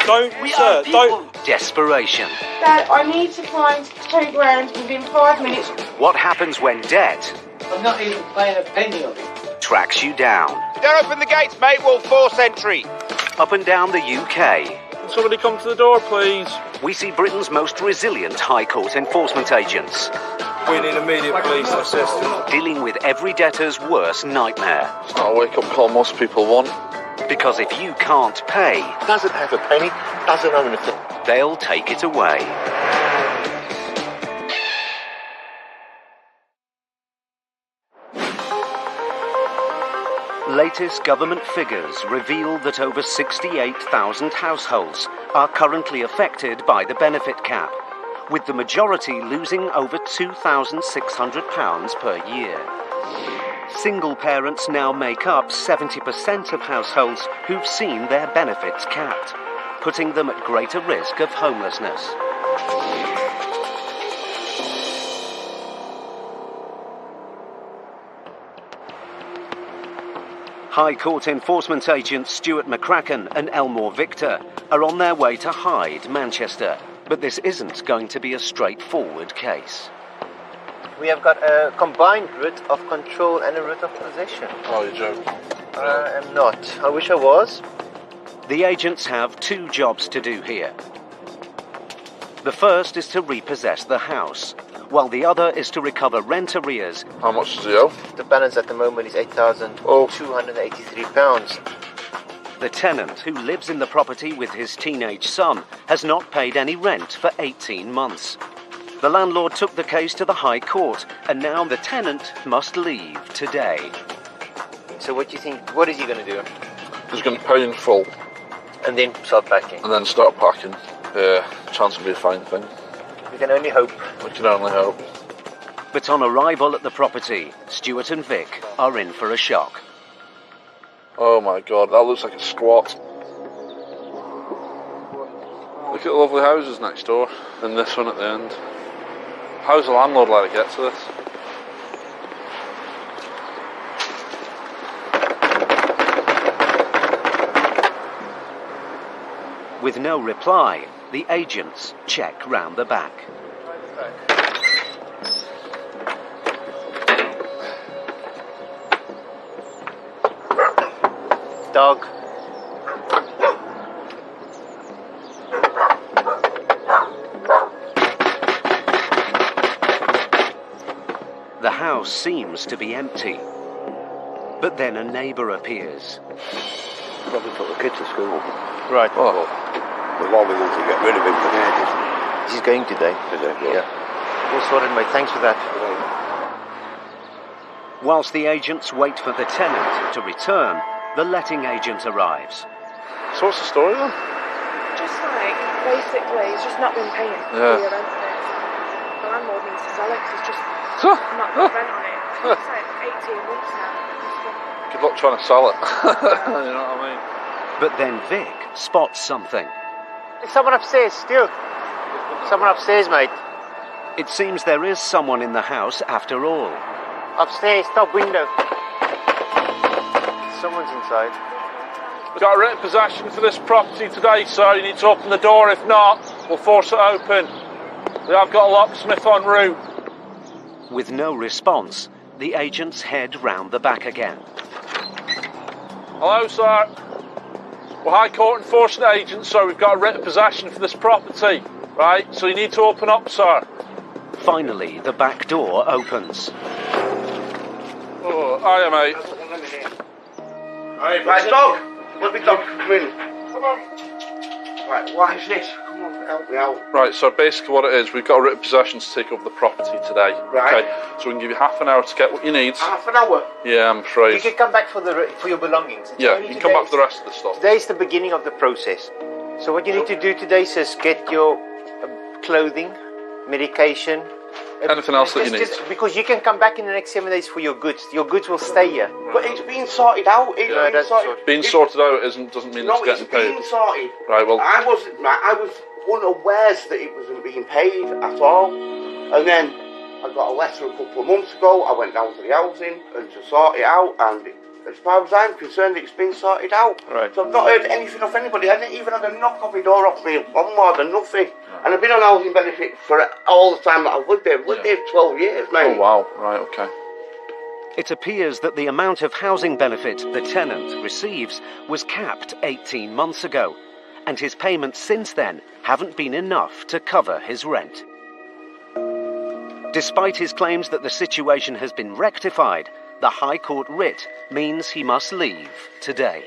Don't, sir, don't. Desperation. Dad, I need to find £2,000 within 5 minutes. What happens when debt I'm not even paying a penny of it. tracks you down? Don't open the gates, mate. We'll force entry. Up and down the UK. Can somebody come to the door, please? We see Britain's most resilient High Court enforcement agents. We need immediate police assistance. Dealing with every debtor's worst nightmare. It's not a wake-up call most people want. Because if you can't pay, Doesn't have a penny, doesn't own a thing. they'll take it away. Latest government figures reveal that over 68,000 households are currently affected by the benefit cap, with the majority losing over £2,600 per year. Single parents now make up 70% of households who've seen their benefits capped, putting them at greater risk of homelessness. High Court enforcement agents Stuart McCracken and Elmore Victor are on their way to Hyde, Manchester, but this isn't going to be a straightforward case. We have got a combined writ of control and a writ of possession. Oh, you're joking. I am not. I wish I was. The agents have two jobs to do here. The first is to repossess the house, while the other is to recover rent arrears. How much does he owe? The balance at the moment is £8,283. The tenant, who lives in the property with his teenage son, has not paid any rent for 18 months. The landlord took the case to the High Court, and now the tenant must leave today. So what do you think? What is he going to do? He's going to pay in full. And then start packing. And then start packing. Chance will be a fine thing. We can only hope. We can only hope. But on arrival at the property, Stuart and Vic are in for a shock. Oh my god, that looks like a squat. Look at the lovely houses next door, and this one at the end. How's the landlord let it get to this? With no reply, the agents check round the back. Dog. The house seems to be empty. But then a neighbour appears. Probably took the kids to school. Right. Oh. The one we want to get rid of him today. He's going today. Yeah. All sorted, mate. Thanks for that. Whilst the agents wait for the tenant to return, the letting agent arrives. So what's the story then? Just like, basically, he's just not been paying for your rent on it. The landlord needs to sell it because he's just not got rent on it. It's like 18 months now. Good luck trying to sell it. You know what I mean? But then Vic spots something. There's someone upstairs still. Someone upstairs, mate. It seems there is someone in the house after all. Upstairs, top window. Someone's inside. We've got a written possession for this property today, sir. You need to open the door. If not, we'll force it open. We have got a locksmith en route. With no response, the agents head round the back again. Hello, sir. We're High Court enforcement agents, so we've got a written possession for this property, right? So you need to open up, sir. Finally, the back door opens. Oh, hiya, mate. Right, dog. Let me dog come in. Come on. Right, why is this? Come on, help me out. Right, so basically what it is, we've got a written possession to take over the property today. Right. Okay, so we can give you half an hour to get what you need. Half an hour? Yeah, I'm afraid. You can come back for your belongings. It's Yeah, only you can come back for today. the rest of the stuff. Today's the beginning of the process. So what you need to do today is get your clothing, medication. Anything else that you need. Because you can come back in the next 7 days for your goods. Your goods will stay here. But it's been sorted out. Being sorted out doesn't mean it's getting paid. Been sorted. Right, well. I was unawares that it wasn't being paid at all. And then I got a letter a couple of months ago. I went down to the housing and to sort it out, and as far as I'm concerned, it's been sorted out. Right. So I've not heard anything off anybody. I didn't even have a knock on my door off me one more than nothing. And I've been on housing benefit for all the time that I've lived there. I've lived there 12 years, mate. Oh, wow. Right, okay. It appears that the amount of housing benefit the tenant receives was capped 18 months ago, and his payments since then haven't been enough to cover his rent. Despite his claims that the situation has been rectified, the High Court writ means he must leave today.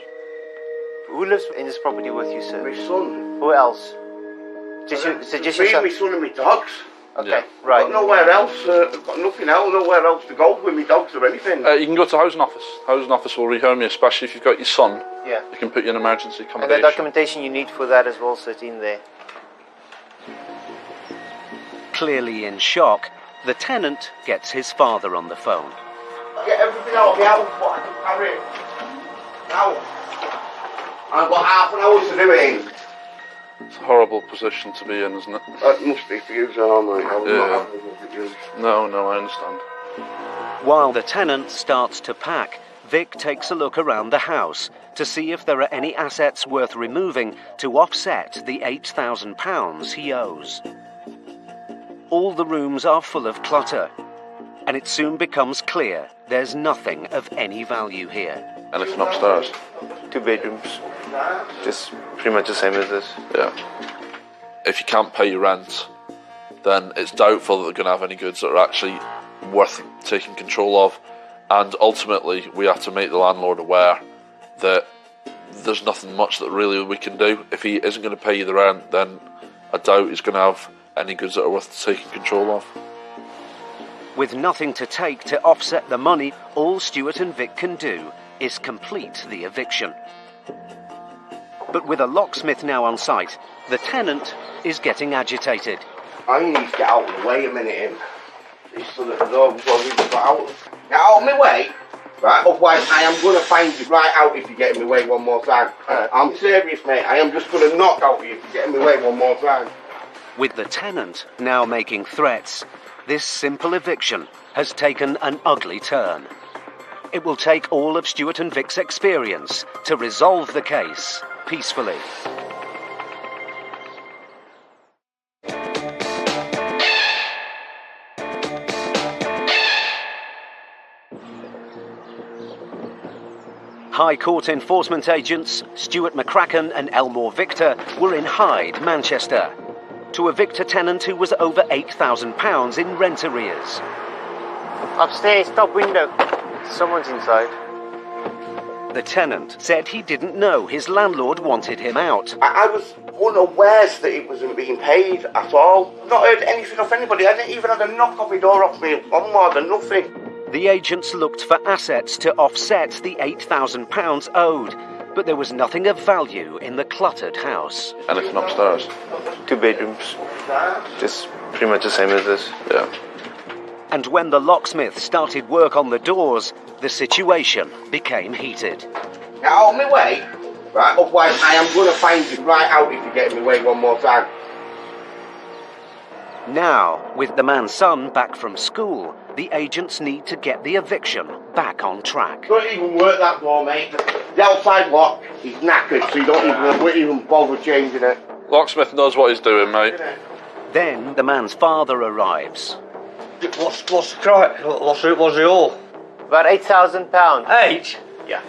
Who lives in this property with you, sir? My son. Who else? Just Me, yourself? my son and my dogs. Okay, right. Got nowhere else. I've got nothing else, nowhere else to go with my dogs or anything. You can go to housing office. Housing office will rehome you, especially if you've got your son. Yeah. They can put you in emergency And accommodation. the documentation you need for that as well, so it's in there. Clearly in shock, the tenant gets his father on the phone. Get everything out of the house, what I can carry. Now. I've got half an hour to do it in. It's a horrible position to be in, isn't it? That must be for you, mate. I was Yeah. not having it with you. No, I understand. While the tenant starts to pack, Vic takes a look around the house to see if there are any assets worth removing to offset the £8,000 he owes. All the rooms are full of clutter, and it soon becomes clear there's nothing of any value here. Anything upstairs? 2 bedrooms. Just pretty much the same as this. Yeah. If you can't pay your rent, then it's doubtful that they're going to have any goods that are actually worth taking control of. And ultimately, we have to make the landlord aware that there's nothing much that really we can do. If he isn't going to pay you the rent, then I doubt he's going to have any goods that are worth taking control of. With nothing to take to offset the money, all Stuart and Vic can do is complete the eviction. But with a locksmith now on site, the tenant is getting agitated. I need to get out of the way a minute, him. He's stood at the door before we got out. Get out of my way, right? Otherwise, I am going to find you right out if you get in my way one more time. I'm serious, mate. I am just going to knock out you if you get in my way one more time. With the tenant now making threats, this simple eviction has taken an ugly turn. It will take all of Stuart and Vic's experience to resolve the case peacefully. High Court enforcement agents Stuart McCracken and Elmore Victor were in Hyde, Manchester, to evict a tenant who was over £8,000 in rent arrears. Upstairs, top window. Someone's inside. The tenant said he didn't know his landlord wanted him out. I was unawares that it wasn't being paid at all. Not heard anything off anybody. I didn't even have a knock on my door off me one more than nothing. The agents looked for assets to offset the £8,000 owed, but there was nothing of value in the cluttered house. Anything upstairs? 2 bedrooms. Just pretty much the same as this. Yeah. And when the locksmith started work on the doors, the situation became heated. Get out of my way, right? Otherwise, I am going to find you right out if you get in my way one more time. Now, with the man's son back from school, the agents need to get the eviction back on track. Don't even work that door, mate. The outside lock is knackered, so you don't even bother changing it. Locksmith knows what he's doing, mate. Then the man's father arrives. What's the crack? What's it all? About £8,000. 8? Yeah.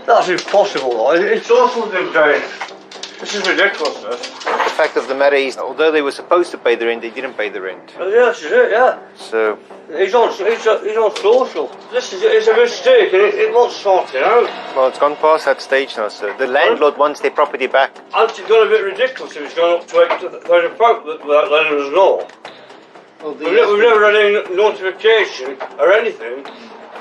That's impossible. It's awful they're doing. This is ridiculous, this. The fact of the matter is, although they were supposed to pay the rent, they didn't pay the rent. Oh, yes, is it, yeah. So... He's on social. It's a mistake, and it won't sort it out. Well, it's gone past that stage now, sir. The landlord wants their property back. It's got a bit ridiculous if it's gone up to £8,000 without letting us know. Well, we've never had any notification or anything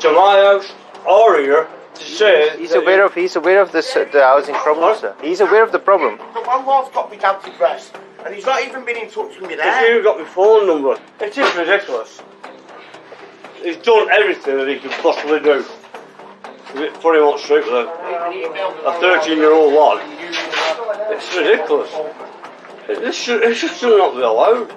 to my house or here to say... He's aware of the housing problem, sir. He's aware of the problem. The landlord's got me down to press, and he's not even been in touch with me there. He's even got my phone number. It is ridiculous. He's done everything that he could possibly do. Put him on street with a 13-year-old lad. It's ridiculous. It should not be allowed.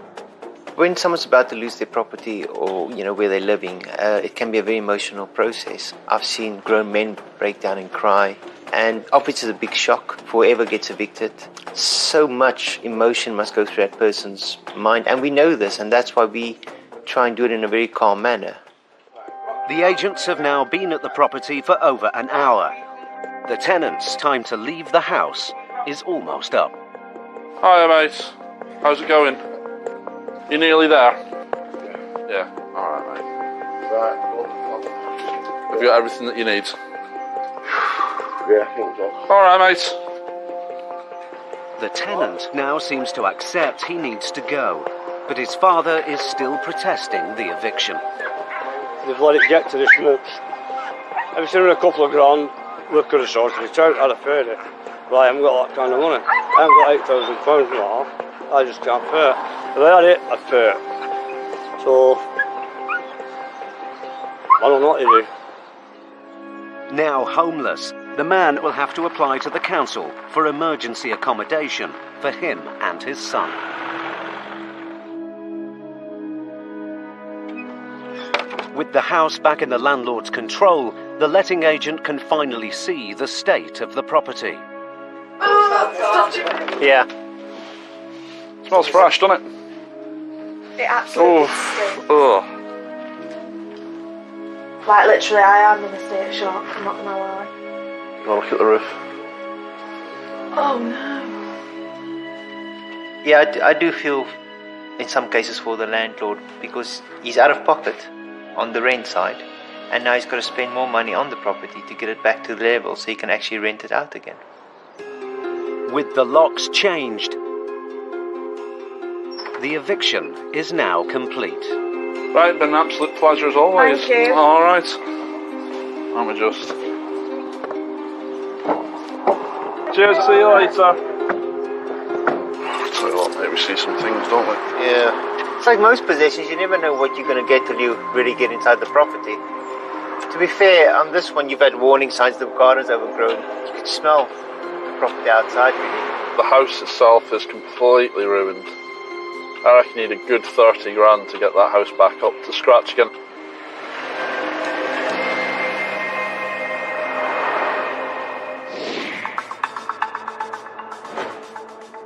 When someone's about to lose their property or, where they're living, it can be a very emotional process. I've seen grown men break down and cry. And obviously it's a big shock for whoever gets evicted. So much emotion must go through that person's mind. And we know this, and that's why we try and do it in a very calm manner. The agents have now been at the property for over an hour. The tenant's time to leave the house is almost up. Hiya, mate. How's it going? You nearly there? Yeah. Alright, mate. Right. Have you got everything that you need? Yeah, I think so. Alright, mate. The tenant now seems to accept he needs to go, but his father is still protesting the eviction. They've let it get to this much. Everything in a couple of grand, we could have sorted it out, I'd have paid it. But I haven't got that kind of money. I haven't got £8,000 now. I just can't pay it. If I had it, I'd pay it. So, I don't know what to do. Now homeless, the man will have to apply to the council for emergency accommodation for him and his son. With the house back in the landlord's control, the letting agent can finally see the state of the property. Yeah. Smells fresh, doesn't it? It absolutely stinks. Oh. Like, literally, I am in a state of shock, I'm not gonna lie. Go look at the roof. Oh no. Yeah, I do feel in some cases for the landlord, because he's out of pocket on the rent side, and now he's got to spend more money on the property to get it back to the level so he can actually rent it out again. With the locks changed, the eviction is now complete. Right, been an absolute pleasure as always. Thank you. Alright. I'm adjust. Cheers, see you later. Tell you what, mate, we see some things, don't we? Yeah. It's like most possessions, you never know what you're going to get till you really get inside the property. To be fair, on this one you've had warning signs, the garden's overgrown. You can smell the property outside, really. The house itself is completely ruined. I reckon you need a good 30 grand to get that house back up to scratch again.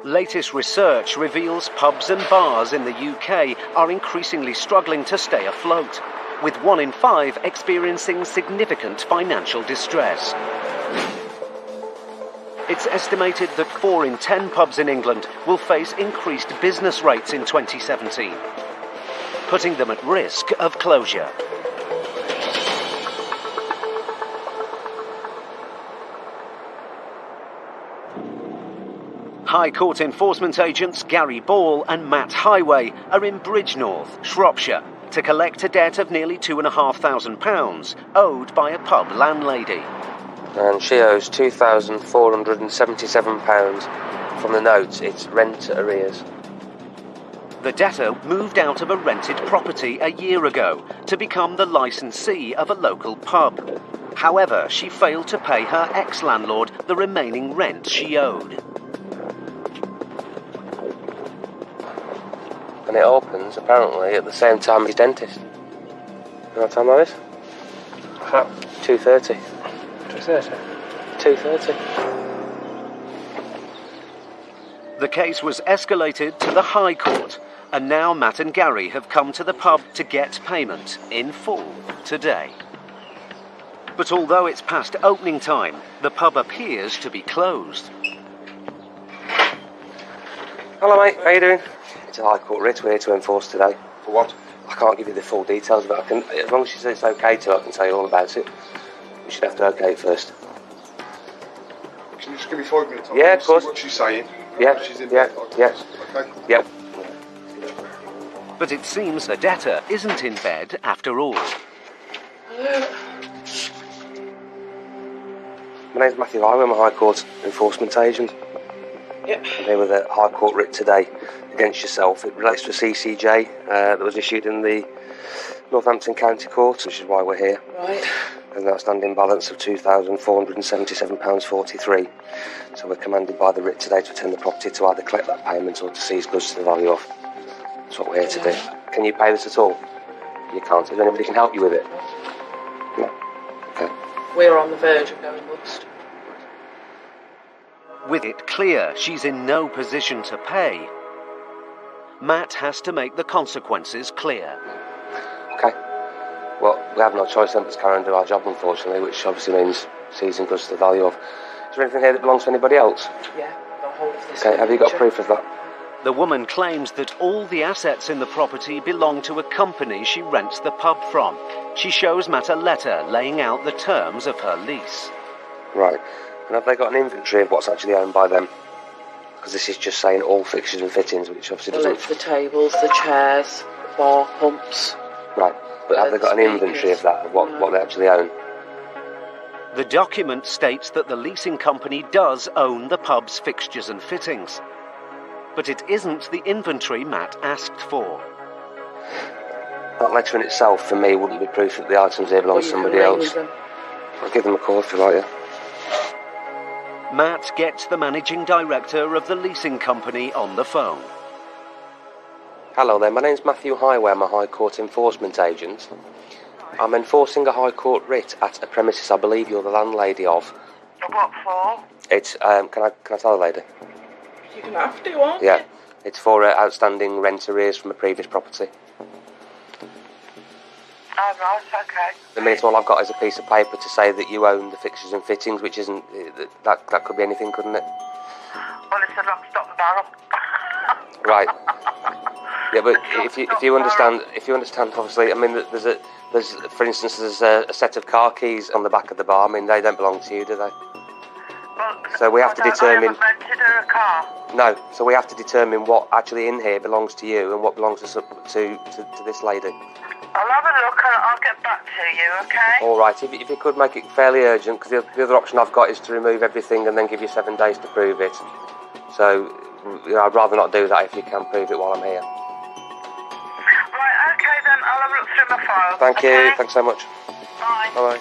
Latest research reveals pubs and bars in the UK are increasingly struggling to stay afloat, with 1 in 5 experiencing significant financial distress. It's estimated that 4 in 10 pubs in England will face increased business rates in 2017, putting them at risk of closure. High Court enforcement agents Gary Ball and Matt Highway are in Bridgnorth, Shropshire, to collect a debt of nearly £2,500 owed by a pub landlady. And she owes £2,477 from the notes. It's rent arrears. The debtor moved out of a rented property a year ago to become the licensee of a local pub. However, she failed to pay her ex-landlord the remaining rent she owed. And it opens, apparently, at the same time as his dentist. You know what time that is? 2:30. 2:30? 2:30. The case was escalated to the High Court, and now Matt and Gary have come to the pub to get payment in full today. But although it's past opening time, the pub appears to be closed. Hello, mate. How you doing? It's a High Court writ we're here to enforce today. For what? I can't give you the full details, but I can, as long as she says it's okay to, I can tell you all about it. We should have to okay it first. Can you just give me 5 minutes? Yeah, of course. See what she's saying. Yeah, She's in yeah, bed. yeah. Okay. Yep. But it seems the debtor isn't in bed after all. My name's Matthew Highway, I'm a High Court enforcement agent. Yep. I'm here with a High Court writ today against yourself. It relates to a CCJ that was issued in the Northampton County Court, which is why we're here. Right. An outstanding balance of £2,477.43. So we're commanded by the writ today to attend the property to either collect that payment or to seize goods to the value of. That's what we're here to do. Can you pay this at all? You can't. If anybody can help you with it? No. Okay. We're on the verge of going bust. With it clear she's in no position to pay, Matt has to make the consequences clear. Okay. Well, we have no choice then but to carry on do our job, unfortunately, which obviously means seizing goods to the value of. Is there anything here that belongs to anybody else? Yeah, the whole of this. Okay, have you got proof of that? The woman claims that all the assets in the property belong to a company she rents the pub from. She shows Matt a letter laying out the terms of her lease. Right. And have they got an inventory of what's actually owned by them? Because this is just saying all fixtures and fittings, which obviously Well, doesn't... it's the tables, the chairs, the bar pumps. Right, but have they got an inventory of that, of what they actually own? The document states that the leasing company does own the pub's fixtures and fittings. But it isn't the inventory Matt asked for. That letter in itself, for me, wouldn't be proof that the items here belong to somebody else. I'll give them a call if you like, yeah. Matt gets the managing director of the leasing company on the phone. Hello there, my name's Matthew Highway, I'm a High Court enforcement agent. I'm enforcing a High Court writ at a premises I believe you're the landlady of. What for? It's, can I tell the lady? You're going to have to, aren't Yeah, it's for outstanding rent arrears from a previous property. Oh, right, okay. The minute all I've got is a piece of paper to say that you own the fixtures and fittings, which isn't, that could be anything, couldn't it? Well, it's a lock, stock and barrel. Right. Yeah, but if you understand, obviously, I mean, there's for instance, there's a set of car keys on the back of the bar. I mean, they don't belong to you, do they? Well, so we have to determine. I haven't rented her a car. No, so we have to determine what actually in here belongs to you and what belongs to this lady. I'll have a look and I'll get back to you, okay? All right, if you could make it fairly urgent, because the other option I've got is to remove everything and then give you 7 days to prove it. So, you know, I'd rather not do that if you can prove it while I'm here. Right, okay then, I'll have a look through my files. Thank you, thanks so much. Bye. Bye-bye.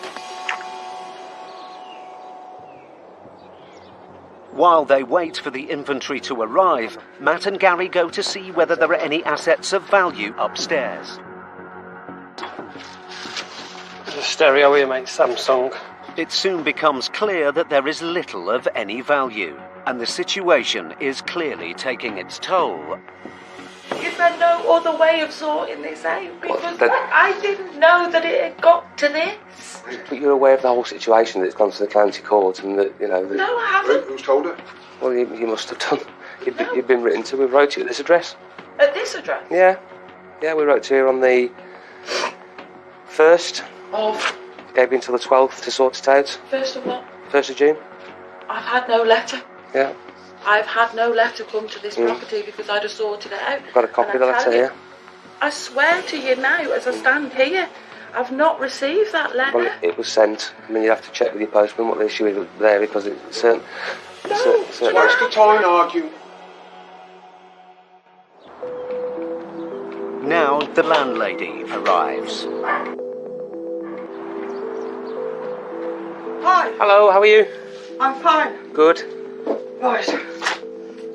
While they wait for the inventory to arrive, Matt and Gary go to see whether there are any assets of value upstairs. There's a stereo here, mate, Samsung. It soon becomes clear that there is little of any value, and the situation is clearly taking its toll. Is there no other way of sorting this out? Because I didn't know that it had got to this. But you're aware of the whole situation, that it's gone to the county court and that, you know... No, I haven't. Who's told her? Well, you must have done. You've been written to. We wrote to you at this address. At this address? Yeah. Yeah, we wrote to you on the 1st. Of? Gave you until the 12th to sort it out. 1st of what? 1st of June. I've had no letter. Yeah. I've had no letter come to this property because I'd have sorted it out. I've got a copy of the letter here. I swear to you now, as I stand here, I've not received that letter. Well, it was sent. I mean, you have to check with your postman what the issue is there because it's certain. No, waste of time arguing. Now the landlady arrives. Hi. Hello, how are you? I'm fine. Good. Right.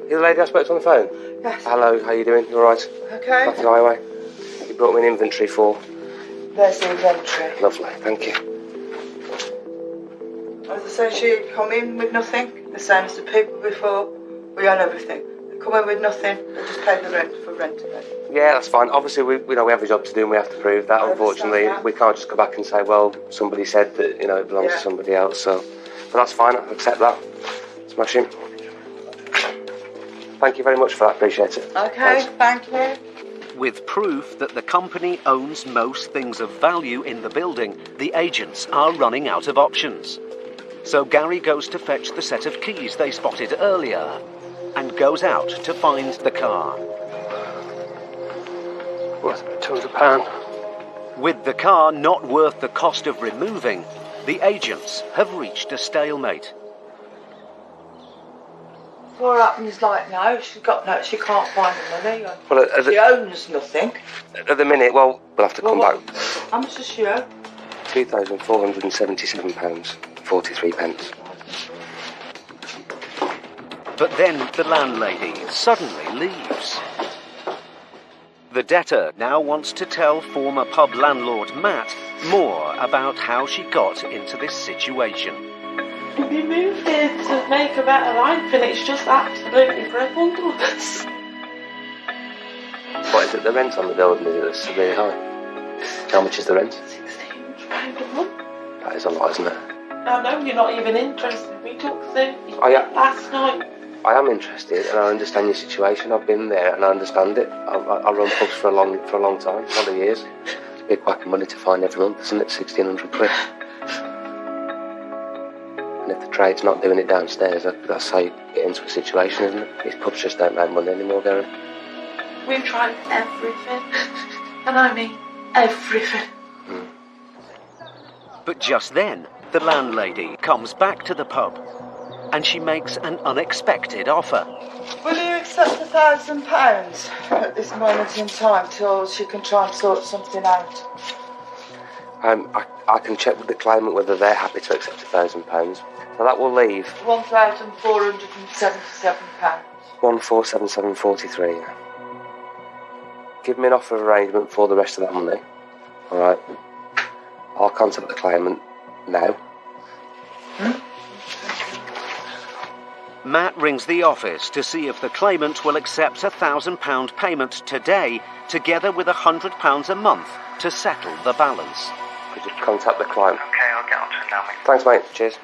You're the lady I spoke to on the phone? Yes. Hello, how are you doing? You alright? Okay. Matthew Highway. You brought me an inventory for. There's the inventory. Lovely, thank you. As I say, she come in with nothing, the same as the people before. We own everything. They come in with nothing, they just pay the rent for renting it. Yeah, that's fine. Obviously, we have a job to do and we have to prove that. Unfortunately, we can't just go back and say, well, somebody said that, you know, it belongs to somebody else. So, but that's fine. I accept that. Smashing. Thank you very much for that. Appreciate it. Okay, thank you. With proof that the company owns most things of value in the building, the agents are running out of options. So Gary goes to fetch the set of keys they spotted earlier and goes out to find the car. Worth about £200. With the car not worth the cost of removing, the agents have reached a stalemate. What happens like now? She can't find the money. Well, she owns nothing. At the minute, well, we'll have to come back. How much does she owe? £2,477.43. But then the landlady suddenly leaves. The debtor now wants to tell former pub landlord Matt more about how she got into this situation. We moved here to make a better life and it's just absolutely crippled us. What is it, the rent on the building? Is it really high? How much is the rent? £1,600 a month. That is a lot, isn't it? I know you're not even interested. We took 30 Oh, yeah. last night. I am interested and I understand your situation. I've been there and I understand it. I run pubs for a long time, a lot of years. It's a big whack of money to find every month, isn't it? 1,600 quid. And if the trade's not doing it downstairs, that's how you get into a situation, isn't it? These pubs just don't make money anymore, Gary. We've tried everything. And I mean everything. But just then, the landlady comes back to the pub and she makes an unexpected offer. Will you accept £1,000 at this moment in time till she can try and sort something out? I can check with the claimant whether they're happy to accept £1,000. So that will leave £1,477. 1,477.43. Give me an offer of arrangement for the rest of that money. Alright. I'll contact the claimant now. Matt rings the office to see if the claimant will accept a £1,000 payment today, together with £100 a month to settle the balance. Could you contact the client? Okay, I'll get on to it now, mate. Thanks, mate. Cheers.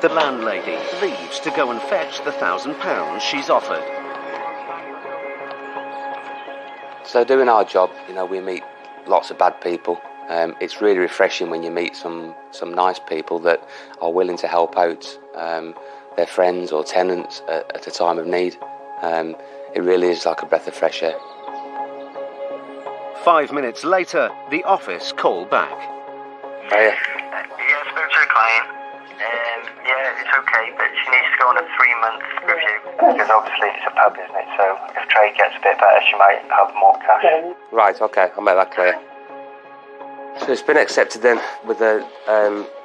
The landlady leaves to go and fetch the £1,000 she's offered. So doing our job, we meet lots of bad people. It's really refreshing when you meet some nice people that are willing to help out their friends or tenants at a time of need. It really is like a breath of fresh air. 5 minutes later, the office call back. Hiya. Yeah, I spoke to the client. Yeah, it's okay, but she needs to go on a 3-month review because obviously it's a pub, isn't it? So if trade gets a bit better, she might have more cash. Right, okay, I'll make that clear. So it's been accepted then with a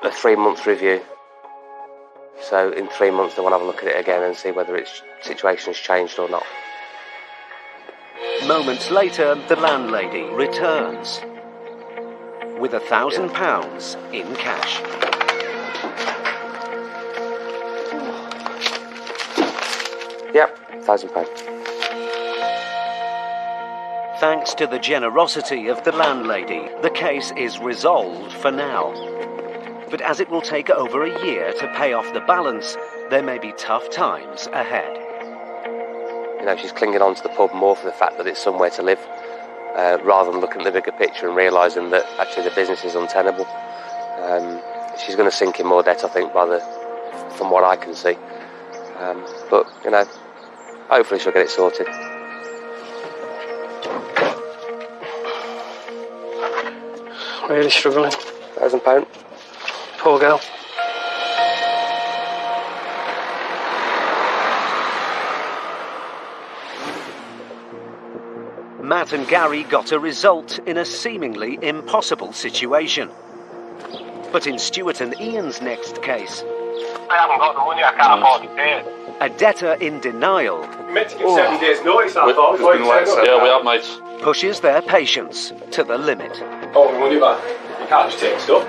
3-month review. So in 3 months they want to have a look at it again and see whether its situation's changed or not. Moments later, the landlady returns with £1,000 in cash. Yep, £1,000. Thanks to the generosity of the landlady, the case is resolved for now. But as it will take over a year to pay off the balance, there may be tough times ahead. She's clinging on to the pub more for the fact that it's somewhere to live, rather than looking at the bigger picture and realising that actually the business is untenable. She's going to sink in more debt, I think, from what I can see. But, hopefully she'll get it sorted. Really struggling. £1,000. Poor girl. Matt and Gary got a result in a seemingly impossible situation. But in Stuart and Ian's next case, I haven't got the money, I can't afford to pay it. a debtor in denial Meant to give 7 days notice, I thought. Yeah, we have, mate. pushes their patience to the limit. Oh, the money back. You can't just take stuff.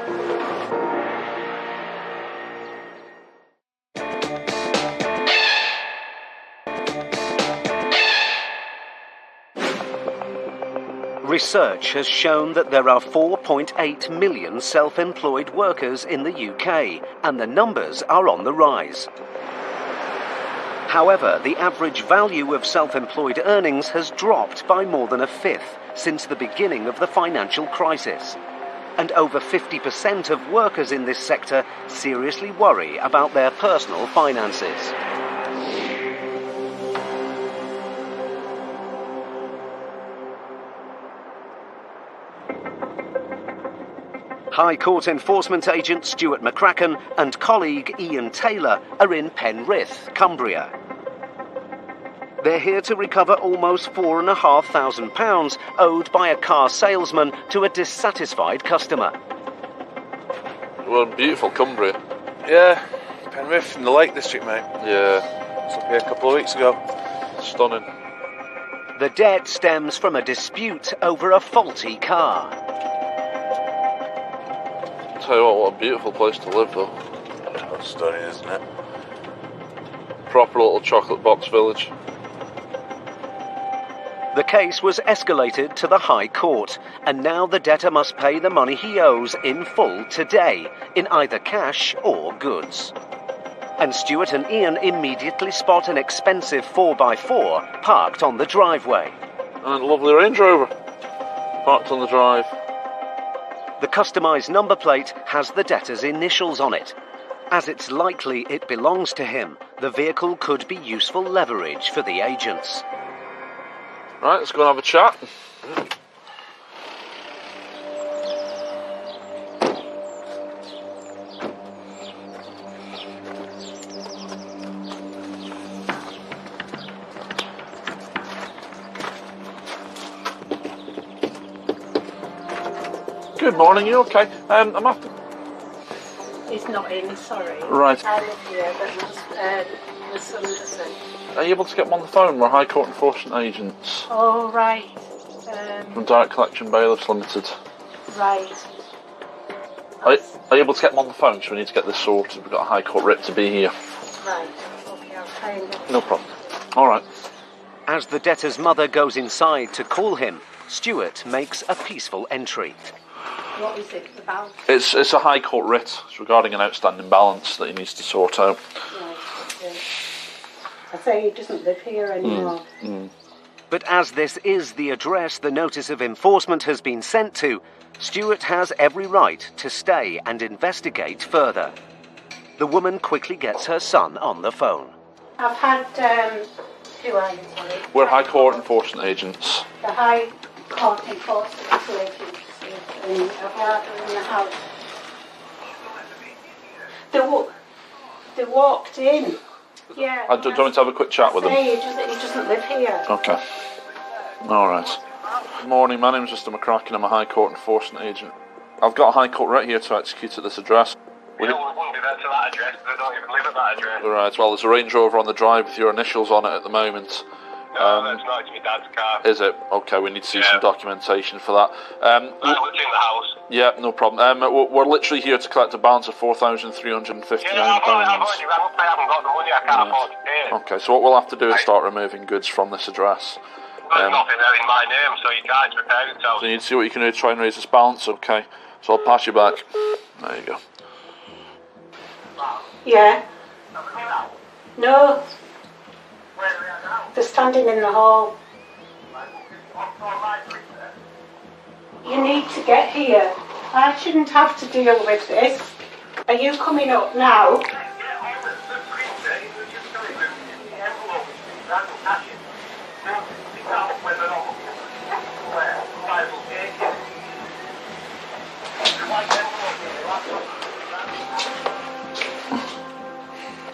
Research has shown that there are 4.8 million self-employed workers in the UK, and the numbers are on the rise. However, the average value of self-employed earnings has dropped by more than a fifth since the beginning of the financial crisis. And over 50% of workers in this sector seriously worry about their personal finances. High Court Enforcement Agent Stuart McCracken and colleague Ian Taylor are in Penrith, Cumbria. They're here to recover almost £4,500 owed by a car salesman to a dissatisfied customer. We're in beautiful Cumbria. Yeah, Penrith in the Lake District, mate. Yeah. I was up here a couple of weeks ago. Stunning. The debt stems from a dispute over a faulty car. Tell you what a beautiful place to live, though. That's stunning, isn't it? Proper little chocolate box village. The case was escalated to the High Court, and now the debtor must pay the money he owes in full today, in either cash or goods. And Stuart and Ian immediately spot an expensive 4x4 parked on the driveway. And a lovely Range Rover parked on the drive. The customised number plate has the debtor's initials on it. As it's likely it belongs to him, the vehicle could be useful leverage for the agents. Right, let's go and have a chat. Good morning, you okay? I'm after... He's not in, sorry. Right. I live here, but my son doesn't. Are you able to get them on the phone? We're High Court enforcement agents. Oh, right. From Direct Collection Bailiffs Limited. Right. Are you able to get them on the phone? So we need to get this sorted. We've got a High Court writ to be here. Right. Okay, I'll try and get... No problem. All right. As the debtor's mother goes inside to call him, Stuart makes a peaceful entry. What is it about? It's a High Court writ. It's regarding an outstanding balance that he needs to sort out. Right, okay. I say he doesn't live here anymore. But as this is the address the notice of enforcement has been sent to, Stuart has every right to stay and investigate further. The woman quickly gets her son on the phone. I've had, who are you, sorry? We're High Court enforcement agents. The High Court enforcement agents, and I've had her in the house. They walked in. Yeah. Do you want me to have a quick chat with him? He doesn't live here. Okay. All right. Good morning, my name's Mr McCracken. I'm a High Court enforcement agent. I've got a High Court right here to execute at this address. We wouldn't be there to that address, because I don't even live at that address. All right, well, there's a Range Rover on the drive with your initials on it at the moment. No, that's not. It's my dad's car. Is it? Okay, we need to see some documentation for that. I lived in the house. Yeah, no problem. We're literally here to collect a balance of £4,359. I've already rang up. I haven't got the money. I can't afford to pay it. Okay, so what we'll have to do is start removing goods from this address. There's nothing there in my name, so you can't repair it. So you need to see what you can do to try and raise this balance, okay? So I'll pass you back. There you go. Yeah. No. They're standing in the hall. You need to get here. I shouldn't have to deal with this. Are you coming up now?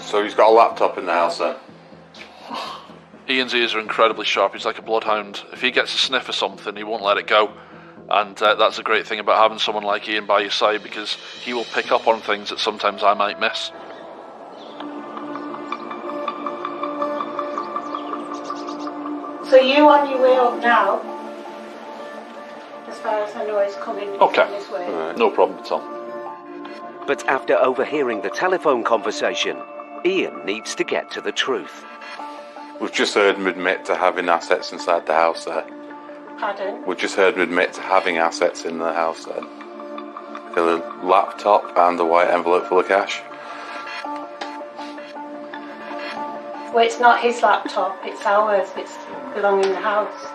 So he's got a laptop in the house then? Ian's ears are incredibly sharp. He's like a bloodhound. If he gets a sniff of something, he won't let it go. And that's a great thing about having someone like Ian by your side, because he will pick up on things that sometimes I might miss. So you on your way up now? As far as I know, he's coming this way. No problem at all. But after overhearing the telephone conversation, Ian needs to get to the truth. We've just heard him admit to having assets inside the house there. Pardon? We've just heard him admit to having assets in the house then. A laptop and a white envelope full of cash. Well, it's not his laptop, it's ours. It's belonging in the house.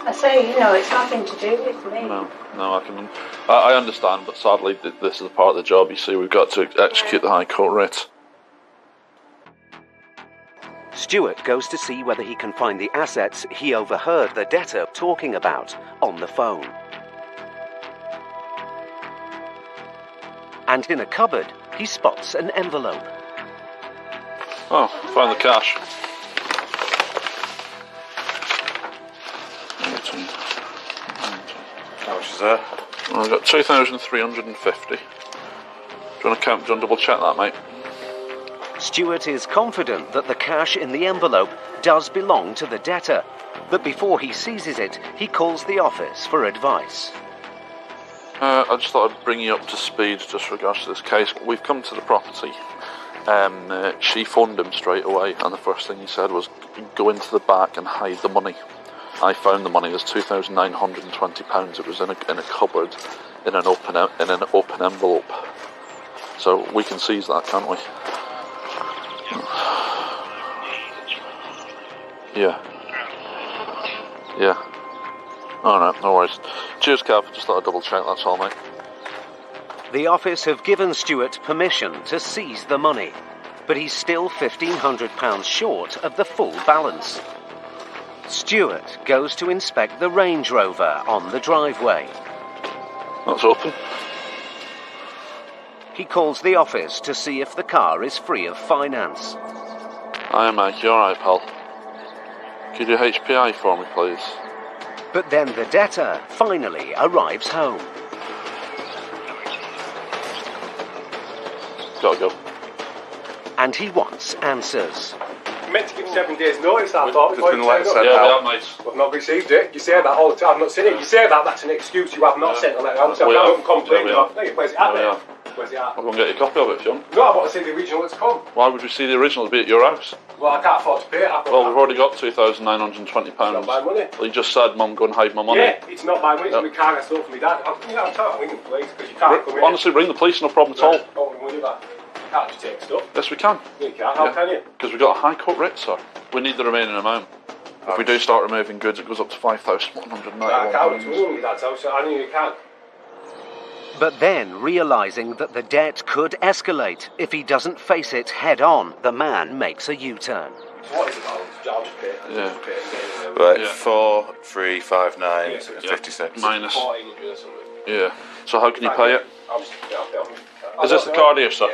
I say, it's nothing to do with me. No, I understand, but sadly, this is a part of the job. You see, we've got to execute the High Court writ. Stuart goes to see whether he can find the assets he overheard the debtor talking about on the phone. And in a cupboard, he spots an envelope. Oh, found the cash. How much is there? I've got 2,350. Do you want to double check that, mate? Stuart is confident that the cash in the envelope does belong to the debtor, but before he seizes it, he calls the office for advice. I just thought I'd bring you up to speed just regards to this case. We've come to the property. She phoned him straight away, and the first thing he said was, go into the back and hide the money. I found the money. It was £2,920. It was in a cupboard in an open envelope. So we can seize that, can't we? Yeah. Alright, no worries. Cheers, Kev. Just thought I'd double check, that's all, mate. The office have given Stuart permission to seize the money, but he's still £1,500 short of the full balance. Stuart goes to inspect the Range Rover on the driveway. That's open. He calls the office to see if the car is free of finance. Hi, Mike. You alright, pal? Could you HPI for me, please? But then the debtor finally arrives home. Gotta go. And he wants answers. You meant to give 7 days notice, I thought. Just been let send out. We've not received it. You say that all the time. I've not seen it. You say that's an excuse. You have not sent a letter out. So I haven't complained. Where's it at then? Where's it at? I'll go and get a copy of it if you want. No, I want to see the original that's come. Why would we see the original? It'd be at your house. Well, I can't afford to pay it. Well, we've already got £2,920. It's not my money. Well, you just said, Mum, go and hide my money. Yeah, it's not my money. It's my car I stole from my dad. I'm ringing the police because you can't come in. Honestly, ring the police, no problem at all. I want my money back. You can't just take stuff. Yes, we can. You can't. How can you? Because we've got a high court writ, sir. We need the remaining amount. If we do start removing goods, it goes up to £5,191. I can't. It's ringing my dad's house. I know you can't. But then, realising that the debt could escalate if he doesn't face it head-on, the man makes a U-turn. So what is it about? I'll just pay it. Yeah. Right, 4,359.56. Minus. 1,400 or something. Yeah. So how can you pay it? I'll just pay it. Is this the card here, sir?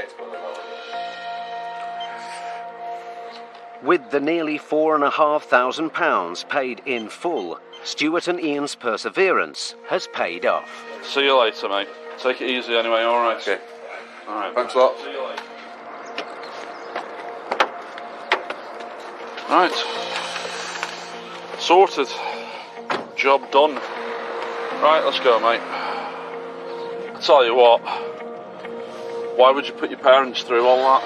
With the nearly £4,500 paid in full, Stuart and Ian's perseverance has paid off. See you later, mate. Take it easy anyway, alright? Okay. Alright. Thanks a lot. See you later. Right. Sorted. Job done. Right, let's go, mate. I tell you what. Why would you put your parents through all that?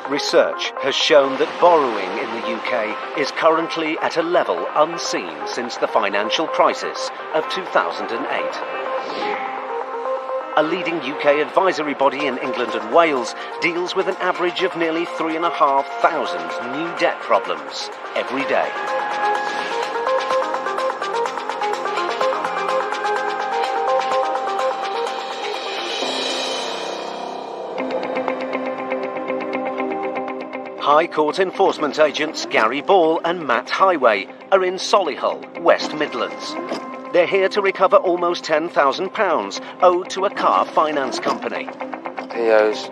Research has shown that borrowing in the UK is currently at a level unseen since the financial crisis of 2008. A leading UK advisory body in England and Wales deals with an average of nearly 3,500 new debt problems every day. High Court enforcement agents Gary Ball and Matt Highway are in Solihull, West Midlands. They're here to recover almost £10,000 owed to a car finance company. He owes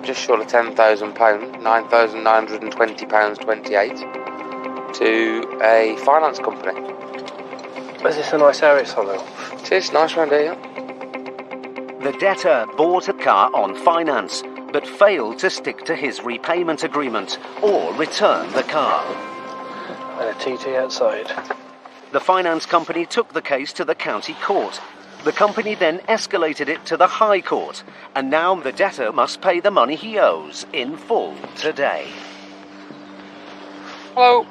just short of £10,000, £9,920.28 to a finance company. Is this a nice area, Solihull? It is nice round here. The debtor bought a car on finance, but failed to stick to his repayment agreement or return the car. And a TT outside. The finance company took the case to the county court. The company then escalated it to the High Court, and now the debtor must pay the money he owes in full today. Hello.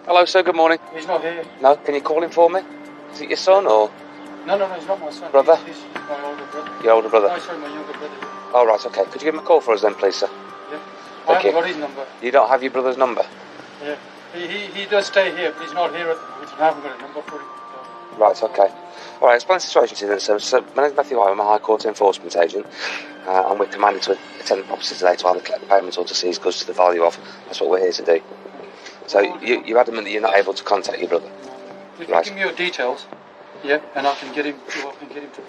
Hello, sir, good morning. He's not here. No, can you call him for me? Is it your son or? No, he's not my son. Brother? He's my older brother. Your older brother? No, sorry, my younger brother. Oh, right, okay. Could you give him a call for us then, please, sir? Yeah. Thank I haven't you. got his number. You don't have your brother's number? Yeah. He does stay here, but he's not here at the moment. I haven't got a number for him. So. Right, okay. All right, explain the situation to you then, sir. So, my name's Matthew White. I'm a High Court enforcement agent, and we're commanded to attend the property today to either collect the payments or to seize goods to the value of. That's what we're here to do. So, you're adamant that you're not able to contact your brother? If Right. you give me your details, yeah, and I can get him to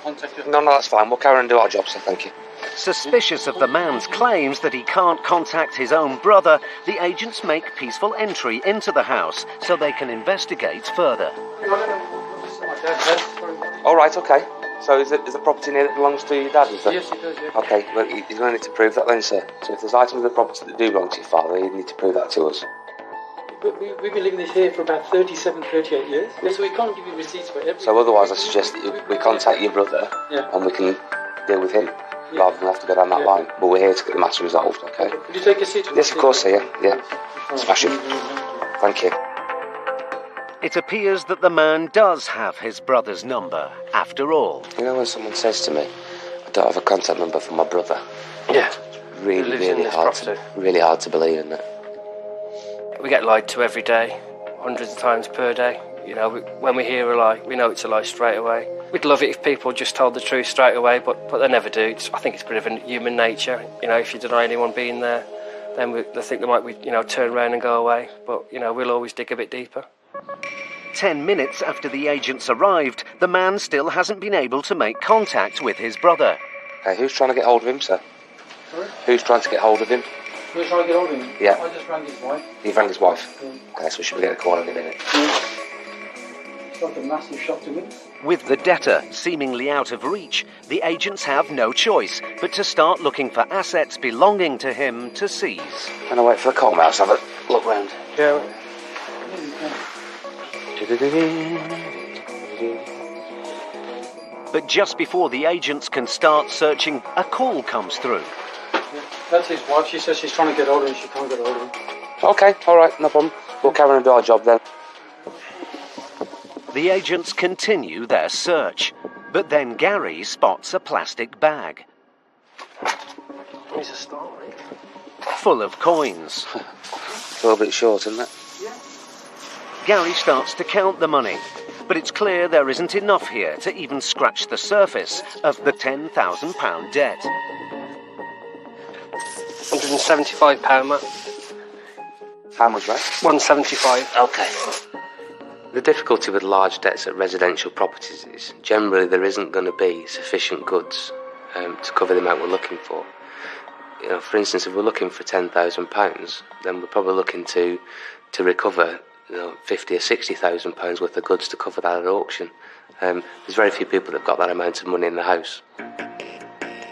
contact you. No, that's fine. We'll carry on and do our job, sir. Thank you. Suspicious of the man's claims that he can't contact his own brother, the agents make peaceful entry into the house so they can investigate further. My dad's dead. Sorry. All right, okay. So is the property near that belongs to your dad, is it? Yes, it does, yeah. Okay, well, he's going to need to prove that then, sir. So if there's items of the property that do belong to your father, you need to prove that to us. We've been living here for about 37, 38 years. So we can't give you receipts for everything. So otherwise, I suggest that we contact your brother and we can deal with him rather than have to go down that line. But we're here to get the matter resolved, okay? Will you take a seat? Yes, of course, sir, yeah. Smashing. Thank you. It appears that the man does have his brother's number, after all. You know when someone says to me, I don't have a contact number for my brother? Yeah. Really hard to believe, isn't it? We get lied to every day, hundreds of times per day. You know, when we hear a lie, we know it's a lie straight away. We'd love it if people just told the truth straight away, but they never do. I think it's a bit of a human nature. You know, if you deny anyone being there, then they think they might, turn around and go away. But, we'll always dig a bit deeper. 10 minutes after the agents arrived, the man still hasn't been able to make contact with his brother. Hey, who's trying to get hold of him, sir? Sorry? Who's trying to get hold of him? Who's trying to get hold of him? Yeah. I just rang his wife. You rang his wife? Yeah. Okay, so we should be getting a call any minute. Yeah. It's like a massive shock to me. With the debtor seemingly out of reach, the agents have no choice but to start looking for assets belonging to him to seize. Can I wait for the call mouse? Have a look round. Yeah. But just before the agents can start searching, a call comes through. Yeah. That's his wife. She says she's trying to get hold of him. She can't get hold of him. Okay, all right, no problem. We'll carry on and do our job then. The agents continue their search, but then Gary spots a plastic bag. It's a story. Full of coins. A little bit short, isn't it? Gary starts to count the money, but it's clear there isn't enough here to even scratch the surface of the £10,000 debt. £175, Matt. How much, mate? £175. Okay. The difficulty with large debts at residential properties is generally there isn't going to be sufficient goods to cover the amount we're looking for. For instance, if we're looking for £10,000, then we're probably looking to recover £50,000 or £60,000 worth of goods to cover that at auction. There's very few people that have got that amount of money in the house.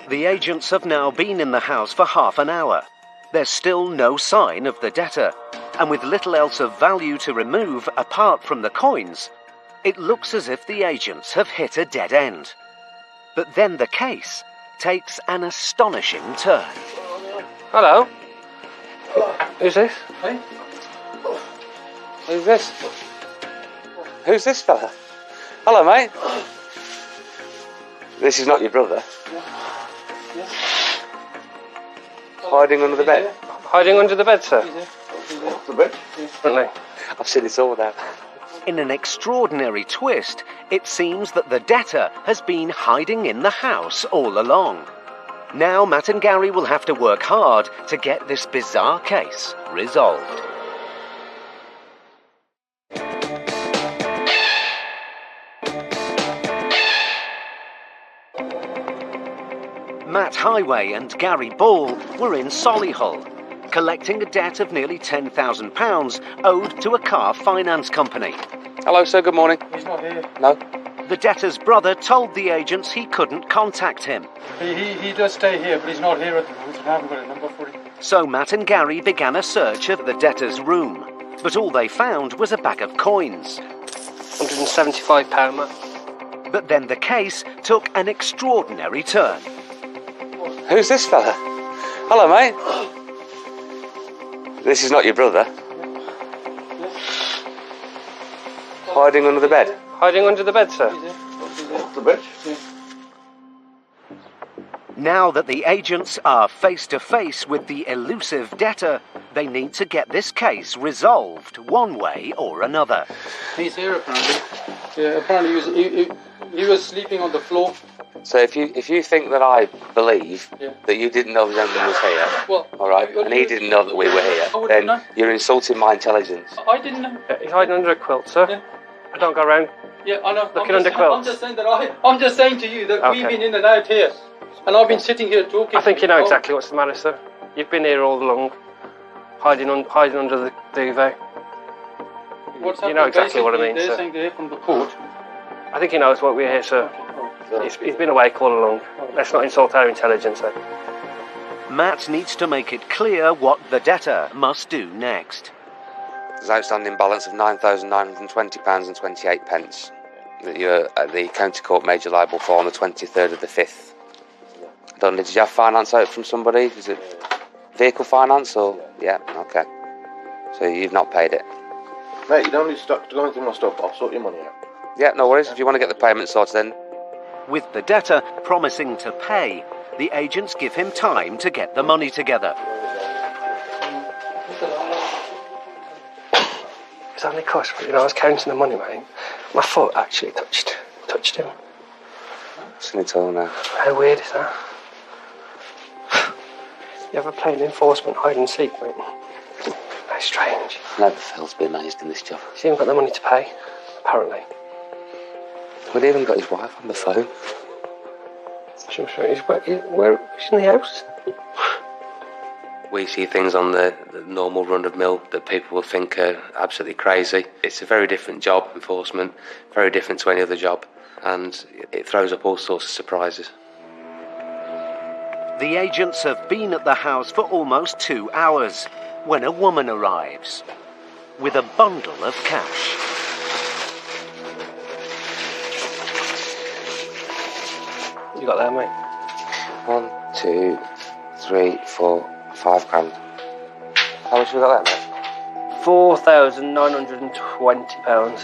The agents have now been in the house for half an hour. There's still no sign of the debtor, and with little else of value to remove apart from the coins, it looks as if the agents have hit a dead end. But then the case takes an astonishing turn. Hello? Who's this? Hey? Who's this? Who's this fella? Hello, mate. This is not your brother. Yeah. Hiding under the bed? Hiding under the bed, sir? The bed? Definitely. I've seen this all now. In an extraordinary twist, it seems that the debtor has been hiding in the house all along. Now Matt and Gary will have to work hard to get this bizarre case resolved. Matt Highway and Gary Ball were in Solihull, collecting a debt of nearly £10,000 owed to a car finance company. Hello, sir, good morning. He's not here. No? The debtor's brother told the agents he couldn't contact him. He does stay here, but he's not here at the moment, and I haven't got a number for him. So Matt and Gary began a search of the debtor's room, but all they found was a bag of coins. £175, Matt. But then the case took an extraordinary turn. Who's this fella? Hello, mate. This is not your brother. Hiding under the bed? Hiding under the bed, sir? The bed? Now that the agents are face to face with the elusive debtor, they need to get this case resolved one way or another. He's here apparently. Yeah, apparently he was sleeping on the floor. So if you think that I believe that you didn't know the gentleman was here, well, all right, and he didn't know that we were here, then you're insulting my intelligence. I didn't know. He's hiding under a quilt, sir. Yeah. I don't go around. Yeah, I know. Looking under quilts. I'm just saying that I'm just saying to you that we've been in and out here, and I've been sitting here talking. I think you know exactly what's the matter, sir. You've been here all along, hiding under the duvet. What's you know exactly what I mean, they're sir. saying they're from the court, I think he knows what we're here, sir. He's been awake all along. Let's not insult our intelligence, eh? Matt needs to make it clear what the debtor must do next. There's an outstanding balance of £9,920.28 that the County Court made you liable for on the 23rd of the 5th. I don't know, did you have finance out from somebody? Is it vehicle finance or... Yeah, okay. So you've not paid it? Mate, you don't need to go into my stuff. I'll sort your money out. Yeah, no worries. If you want to get the payment sorted then. With the debtor promising to pay, the agents give him time to get the money together. It's only because, I was counting the money, mate. My foot actually touched him. It's in all now. How weird is that? You ever played enforcement hide and seek, mate? How strange. Never fails to be amazed in this job. He's even got the money to pay, apparently. We've even got his wife on the phone. He's in the house. We see things on the normal run of mill that people will think are absolutely crazy. It's a very different job, enforcement, very different to any other job, and it throws up all sorts of surprises. The agents have been at the house for almost 2 hours when a woman arrives with a bundle of cash. You got that, mate? 1, 2, 3, 4, 5 grand. How much have you got there, mate? £4,920.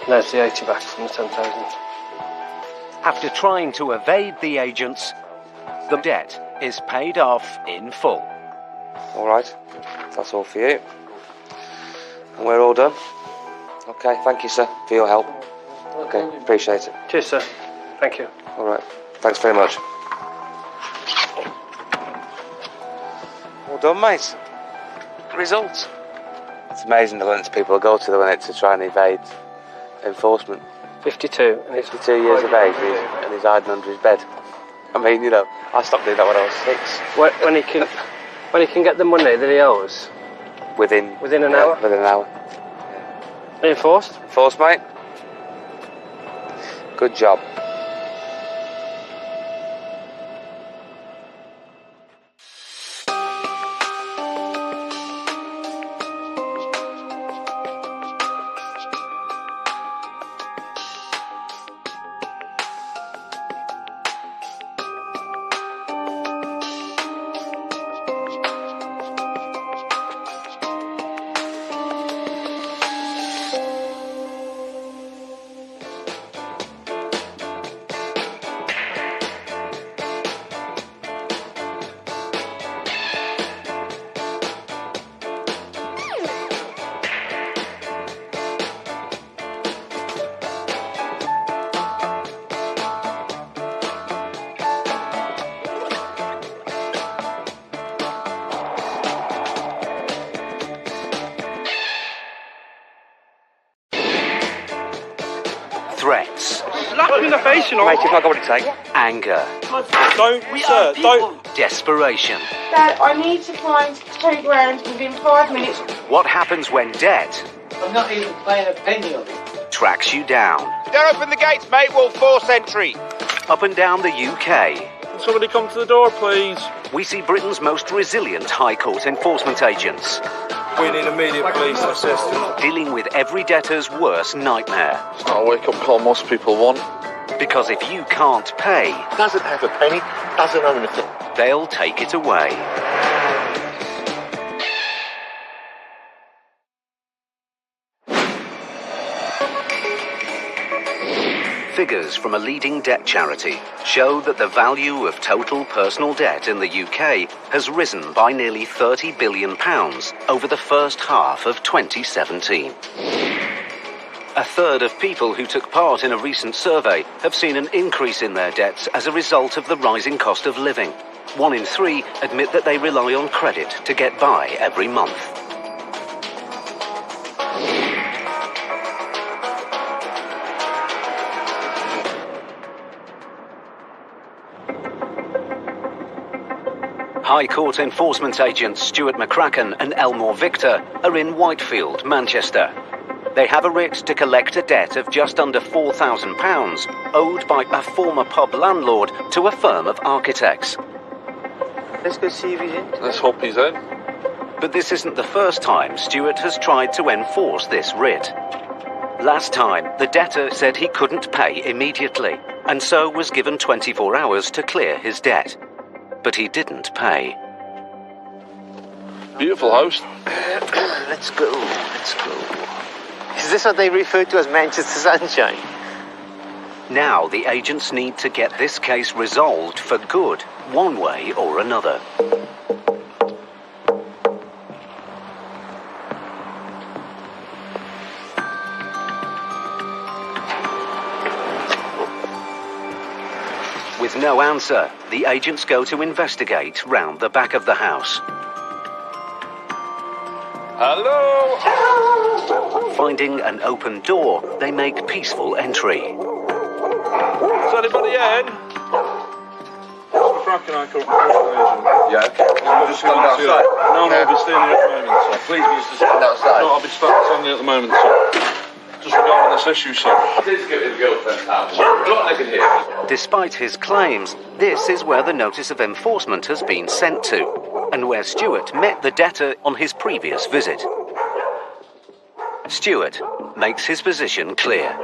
There's the 80 back from the 10,000. After trying to evade the agents, the debt is paid off in full. All right, that's all for you. And we're all done. Okay, thank you, sir, for your help. Okay, appreciate it. Cheers, sir. Thank you. All right, thanks very much. All done, mate. Results. It's amazing the lengths people go to when it's to try and evade enforcement. 52. And he's 52 years of age and he's hiding under his bed. I mean, I stopped doing that when I was 6. When he can get the money that he owes? Within an hour? Within an hour. Yeah. Enforced? Enforced, mate. Good job. Threats. Slap in the face, you know. Mate, you've not got what it takes. Anger. Don't. Desperation. Dad, I need to find 2 grand within 5 minutes. What happens when debt I'm not even paying a penny of it. tracks you down? Don't open the gates, mate. We'll force entry. Up and down the UK, Can somebody come to the door, please? we see Britain's most resilient High Court enforcement agents We need immediate police assistance. dealing with every debtor's worst nightmare. It's not a wake-up call most people want. Because if you can't pay, Doesn't have a penny, doesn't own anything. they'll take it away. Figures from a leading debt charity show that the value of total personal debt in the UK has risen by nearly £30 billion over the first half of 2017. A third of people who took part in a recent survey have seen an increase in their debts as a result of the rising cost of living. 1 in 3 admit that they rely on credit to get by every month. High Court enforcement agents Stuart McCracken and Elmore Victor are in Whitefield, Manchester. They have a writ to collect a debt of just under £4,000 owed by a former pub landlord to a firm of architects. Let's go see if he's in. Let's hope he's in. But this isn't the first time Stuart has tried to enforce this writ. Last time, the debtor said he couldn't pay immediately, and so was given 24 hours to clear his debt. But he didn't pay. Beautiful house. Let's go. Is this what they refer to as Manchester Sunshine? Now the agents need to get this case resolved for good, one way or another. With no answer, the agents go to investigate round the back of the house. Hello? Finding an open door, they make peaceful entry. Is anybody in? Frank and I currently Yeah, I'll just stand outside. No, I'll be staying here at the moment, sir. Please, Mr. Stand outside. No, I'll be standing here at the moment, sir. Just regarding this issue, sir. Please give it a girlfriend's house. Not living here. Despite his claims, this is where the notice of enforcement has been sent to, and where Stuart met the debtor on his previous visit. Stuart makes his position clear.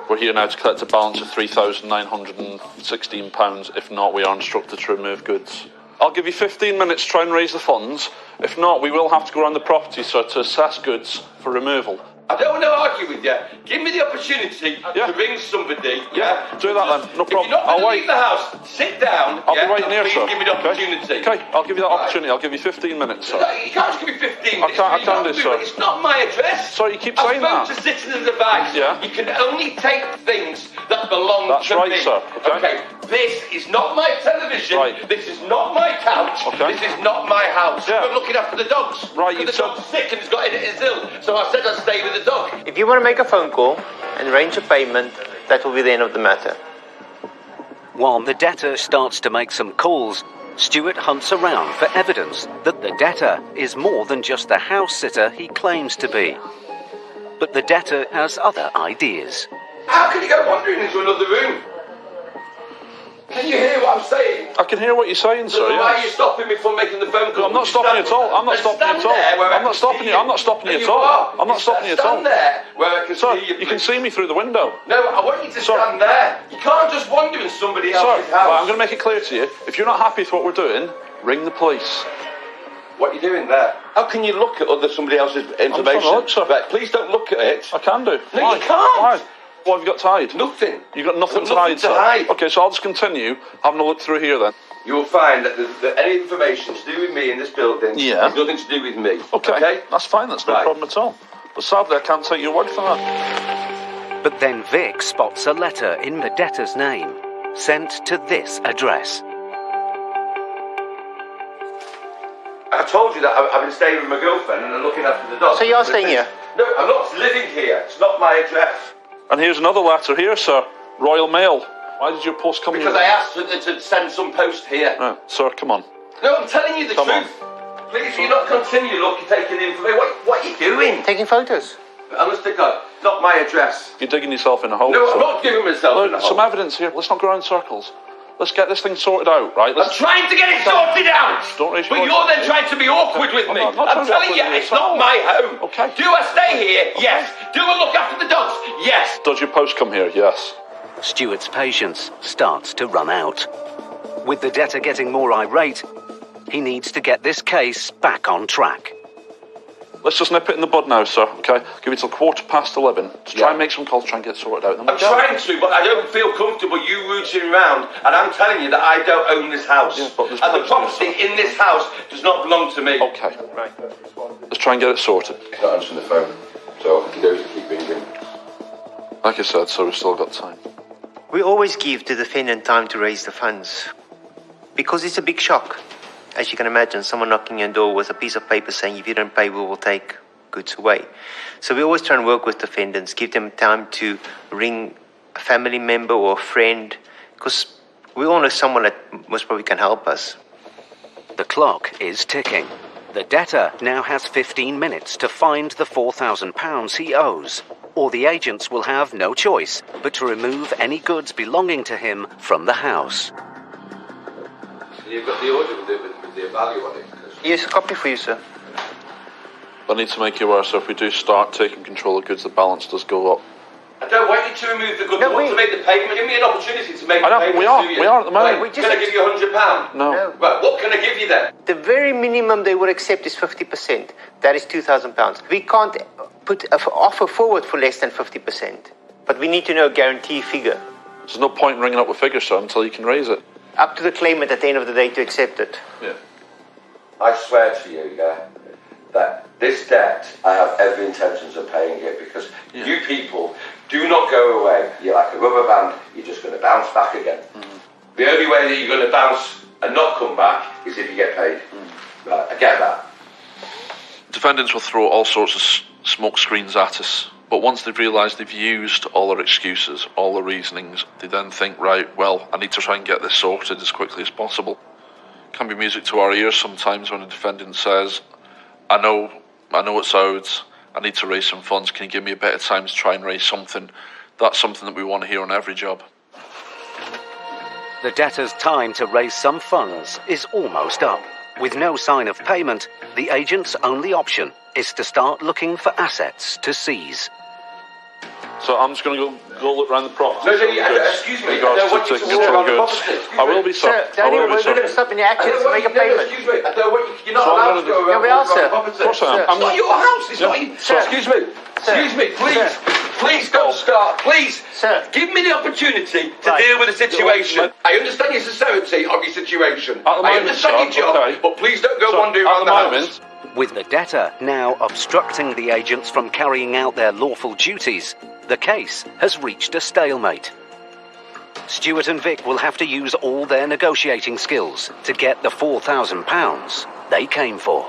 We're here now to collect a balance of £3,916. If not, we are instructed to remove goods. I'll give you 15 minutes to try and raise the funds. If not, we will have to go around the property, sir, to assess goods for removal. I don't want to argue with you. Give me the opportunity to ring somebody. Yeah, do that then. No problem. If you're not going to leave the house, sit down. I'll be waiting here, please sir. give me the opportunity. Okay, I'll give you that opportunity. I'll give you 15 minutes, sir. No, you can't just give me 15 minutes. I can do, sir. It's not my address. Sorry, you keep saying that. I spoke to citizens' advice. Yeah. You can only take things that belong That's to right, me. sir. Okay. This is not my television. Right. This is not my couch. Okay. This is not my house. Yeah. I'm looking after the dogs. Right, Because the dog's sick and is ill. So I said I'd stay with the dog. If you want to make a phone call and arrange a payment, that will be the end of the matter. While the debtor starts to make some calls, Stuart hunts around for evidence that the debtor is more than just the house sitter he claims to be. But the debtor has other ideas. How can you go wandering into another room? Can you hear what I'm saying? I can hear what you're saying, sir. So why are you stopping me from making the phone call? I'm not stopping you at all. I'm not stopping you at all. I'm not stopping you. I'm not stopping you at all. I'm not stopping you at all. Stand there where I can Sir, see you. you can see me through the window. No, I want you to stand there. You can't just wander in somebody else's Sir, house. right, I'm going to make it clear to you. If you're not happy with what we're doing, ring the police. What are you doing there? How can you look at somebody else's information? I'm trying to look, sir. Right, please don't look at it. I can do. No, Why? you can't. Why? What have you got to hide? Nothing. You've got nothing I've to got hide, nothing to sir. hide. Okay, so I'll just continue having a look through here then. You will find that any information to do with me in this building Yeah. has nothing to do with me. Okay, that's fine. That's no Right. problem at all. But sadly, I can't take your word for that. But then Vic spots a letter in the debtor's name, sent to this address. I told you that I've been staying with my girlfriend and I'm looking after the dog. So you're staying here? No, I'm not living here. It's not my address. And here's another letter here, sir. Royal Mail. Why did your post come Because here? I asked her to send some post here. Right, sir, come on. No, I'm telling you the Come on. truth. Please, will you not continue taking the information? What are you doing? Taking photos. Honest to God, not my address. You're digging yourself in a hole. No, sir. I'm not giving myself in a Look, hole. some evidence here. Let's not go around in circles. Let's get this thing sorted out, right? I'm trying to get it sorted out! Don't raise your But voice you're at then me. trying to be awkward with I'm me. not trying I'm to be telling awkward you, with you it's at not all. my home. Okay. Do I stay here? Yes. Do I look after the dogs? Yes. Does your post come here? Yes. Stuart's patience starts to run out. With the debtor getting more irate, he needs to get this case back on track. Let's just nip it in the bud now, sir, okay? Give it till 11:15 to try and make some calls, try and get it sorted out. Then I'm trying to, but I don't feel comfortable you rooting around, and I'm telling you that I don't own this house. Yeah, but there's and the property property in this house does not belong to me. Okay. Right. Let's try and get it sorted. He's not answering the phone, so I can go to keep ringing. Like I said, sir, we've still got time. We always give the defendant time to raise the funds. Because it's a big shock. As you can imagine, someone knocking your door with a piece of paper saying, if you don't pay, we will take goods away. So we always try and work with defendants, give them time to ring a family member or a friend, because we all know someone that most probably can help us. The clock is ticking. The debtor now has 15 minutes to find the £4,000 he owes, or the agents will have no choice but to remove any goods belonging to him from the house. You've got the order with the value on it. Here's a copy for you, sir. I need to make you aware, so if we do start taking control of goods, the balance does go up. I don't want you to remove the goods. I want to make the payment. Give me an opportunity to make the payment. We are at the moment. Right, can I give you £100? No. Right, what can I give you then? The very minimum they would accept is 50%. That is £2,000. We can't put an offer forward for less than 50%. But we need to know a guarantee figure. There's no point in ringing up with figures, sir, until you can raise it. Up to the claimant at the end of the day to accept it. Yeah. I swear to you, that this debt, I have every intentions of paying it because you people do not go away. You're like a rubber band. You're just going to bounce back again. The only way that you're going to bounce and not come back is if you get paid. Right, I get that. Defendants will throw all sorts of smoke screens at us, but once they've realised they've used all their excuses, all their reasonings, they then think, right, well, I need to try and get this sorted as quickly as possible. It can be music to our ears sometimes when a defendant says, I know it's owed, I need to raise some funds, can you give me a bit of time to try and raise something? That's something that we want to hear on every job. The debtor's time to raise some funds is almost up. With no sign of payment, the agent's only option is to start looking for assets to seize. So I'm just going to go look around the property. No, excuse me. I don't want you to walk around the property. I will be, sir. Daniel, we're going to stop in the action to make a payment. Excuse me. I don't want you. You're not allowed to go around the property. Of course I am. It's not your house. It's not your... Excuse me. Excuse me, please. Please don't start. Please. Give me the opportunity to deal with the situation. I understand your sincerity of your situation. I understand your job, but please don't go wandering around the house. With the debtor now obstructing the agents from carrying out their lawful duties, the case has reached a stalemate. Stuart and Vic will have to use all their negotiating skills to get the £4,000 they came for.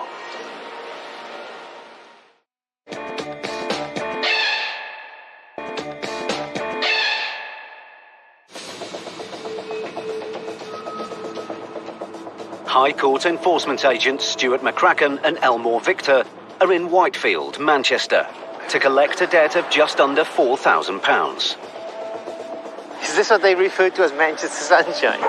High Court enforcement agents Stuart McCracken and Elmore Victor are in Whitefield, Manchester, to collect a debt of just under £4,000. Is this what they refer to as Manchester Sunshine?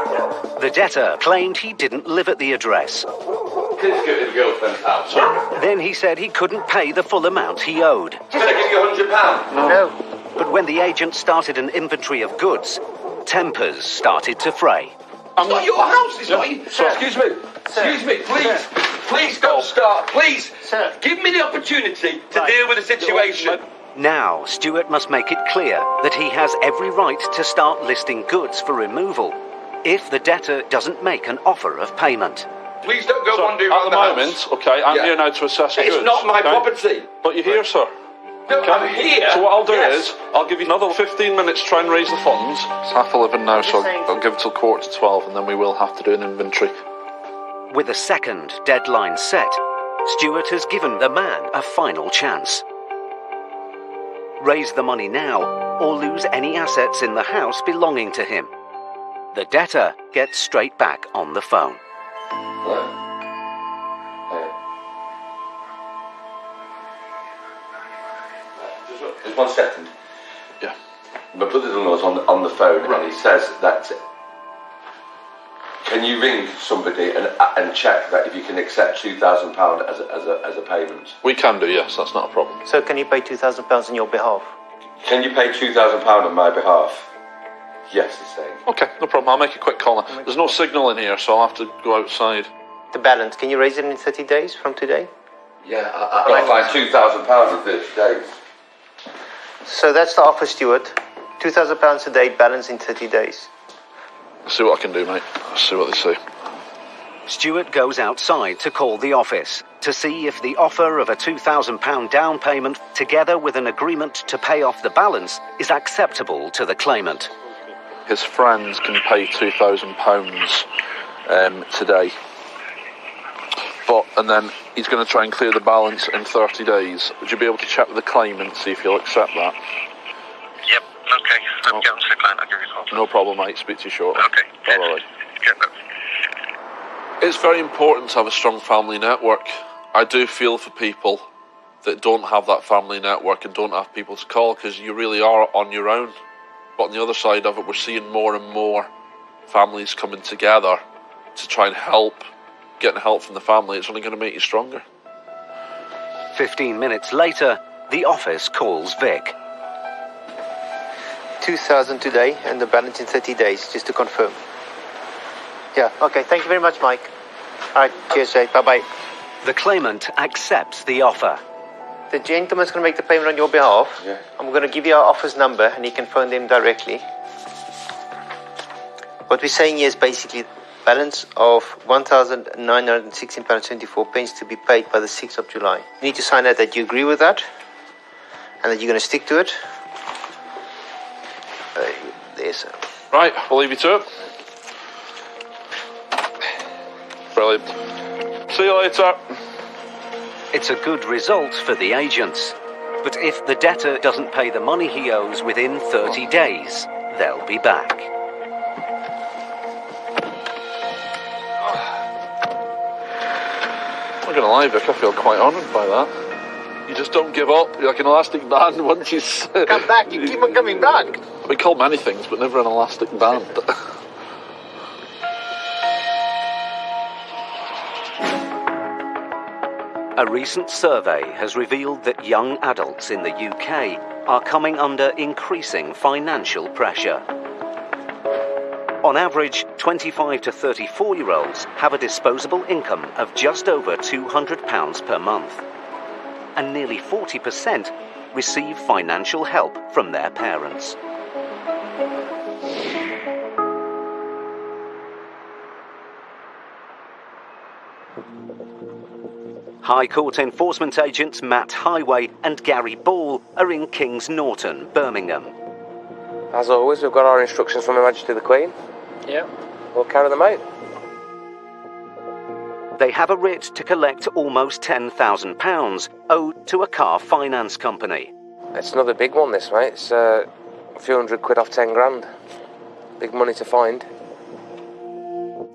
The debtor claimed he didn't live at the address. Please go to the girlfriend's house. Then he said he couldn't pay the full amount he owed. Can I give you £100? No. But when the agent started an inventory of goods, tempers started to fray. It's not your house. It's not your... Excuse me. Excuse me, please. Please don't start. Please. Give me the opportunity to deal with the situation. Now, Stuart must make it clear that he has every right to start listing goods for removal if the debtor doesn't make an offer of payment. Please don't go wandering around the house. At the moment, okay, I'm here now to assess the goods. It's not my property. But you're here, sir. No, I'm here. So what I'll do is, I'll give you another 15 minutes to try and raise the funds. It's 11:30 now, so I'll give it till 11:45, and then we will have to do an inventory. With a second deadline set, Stuart has given the man a final chance. Raise the money now, or lose any assets in the house belonging to him. The debtor gets straight back on the phone. Hello? Just 1 second. Yeah. My brother-in-law's on the phone, and he says that can you ring somebody and check that if you can accept £2,000 as a payment? We can do, yes, that's not a problem. So can you pay £2,000 on your behalf? Can you pay £2,000 on my behalf? Yes, he's saying. Okay, no problem. I'll make a quick call. There's no signal in here, so I'll have to go outside. The balance, can you raise it in 30 days from today? Yeah, I've got to find £2,000 in 30 days. So that's the offer, Stuart. £2,000 a day, balance in 30 days. See what I can do, mate. See what they say. Stuart goes outside to call the office to see if the offer of a £2,000 down payment, together with an agreement to pay off the balance, is acceptable to the claimant. His friends can pay £2,000 today. And then he's going to try and clear the balance in 30 days. Would you be able to check with the claimant, see if he'll accept that? Yep, okay. I'll get on to the client, I'll give you a call. No problem, mate. Speak to you shortly. Okay. Bye-bye. It's very important to have a strong family network. I do feel for people that don't have that family network and don't have people to call, because you really are on your own. But on the other side of it, we're seeing more and more families coming together to try and help, getting help from the family. It's only going to make you stronger. 15 minutes later, the office calls Vic. 2,000 today and the balance in 30 days, just to confirm. Yeah, okay, thank you very much, Mike. All right, cheers, Jay, bye-bye. The claimant accepts the offer. The gentleman's going to make the payment on your behalf. Yeah. I'm going to give you our office number and you can phone them directly. What we're saying here is basically balance of £1,916.74 to be paid by the 6th of July. You need to sign out that you agree with that and that you're going to stick to it. There, sir. Right, I'll leave you to it. Brilliant. See you later. It's a good result for the agents. But if the debtor doesn't pay the money he owes within 30 days, they'll be back. I'm not going to lie, Vic, I feel quite honoured by that. You just don't give up. You're like an elastic band once you... Come back, you keep on coming back. I've been called many things, but never an elastic band. A recent survey has revealed that young adults in the UK are coming under increasing financial pressure. On average, 25 to 34-year-olds have a disposable income of just over £200 per month. And nearly 40% receive financial help from their parents. High Court enforcement agents Matt Highway and Gary Ball are in Kings Norton, Birmingham. As always, we've got our instructions from Her Majesty the Queen. Yeah. We'll carry them out. They have a writ to collect almost £10,000 owed to a car finance company. It's another big one, this, mate. It's a few £100 off 10 grand. Big money to find.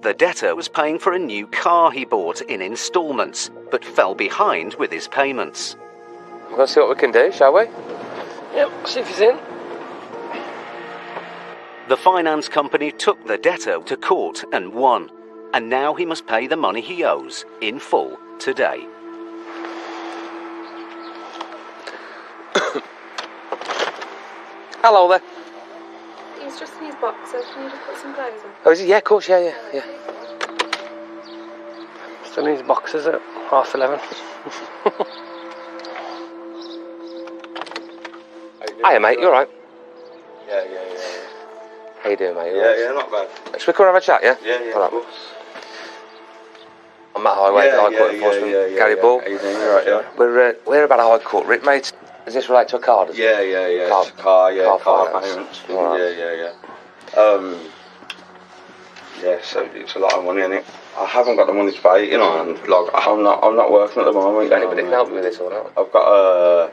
The debtor was paying for a new car he bought in instalments, but fell behind with his payments. We're going to see what we can do, shall we? Yep, see if he's in. The finance company took the debtor to court and won, and now he must pay the money he owes in full today. Hello there. He's just in his boxers. Can you just put some clothes on? Oh, is he? Yeah, of course, yeah. Still in his boxers at 11:30. Hiya, mate, you alright? Yeah. How you doing, mate? Yeah, not bad. Should we come and have a chat, yeah? Yeah, all right. of course. I'm Matt Highway, High Court Enforcement. Gary Ball. How you doing? You alright, yeah? We're about a High Court writ, mate. Does this relate to a car, does it? Yeah. It's a car finance. payments. Right. Yeah, so it's a lot of money, innit? I haven't got the money to pay, you know, and like I'm not working at the moment. Anybody can help you with this or not? I've got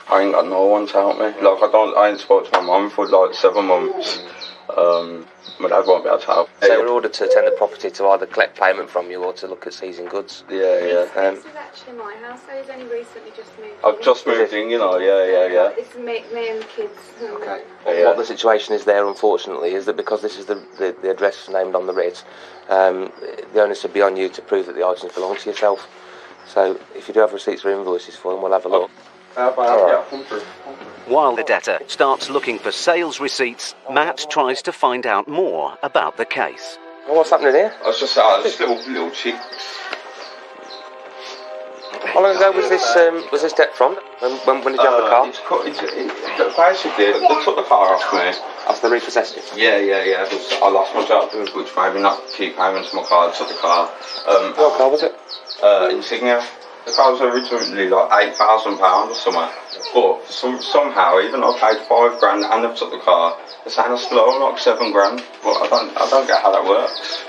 I ain't got no one to help me. Like I ain't spoke to my mum for like 7 months. My dad won't be able to help. So we're ordered to attend the property to either collect payment from you or to look at seizing goods. Yeah. This is actually my house. So he's only recently just moved. I've just moved in, you know. Yeah. This is me and the kids. Okay. What the situation is there, unfortunately, is that because this is the address named on the writ, the onus would be on you to prove that the items belong to yourself. So if you do have receipts or invoices for them, we'll have a look. While the debtor starts looking for sales receipts, Matt tries to find out more about the case. Well, what's happening here? I was just this little chick. How long ago was this debt from? When did you have the car? Basically, they took the car off me. After they repossessed it? Yeah. I lost my job, which made me not keep payments for my car. They took the car. What car was it? Insignia. The car was originally like £8,000 or something. But somehow, even though I paid £5 grand and they've took the car, they're saying I still owe like £7 grand. But I don't get how that works.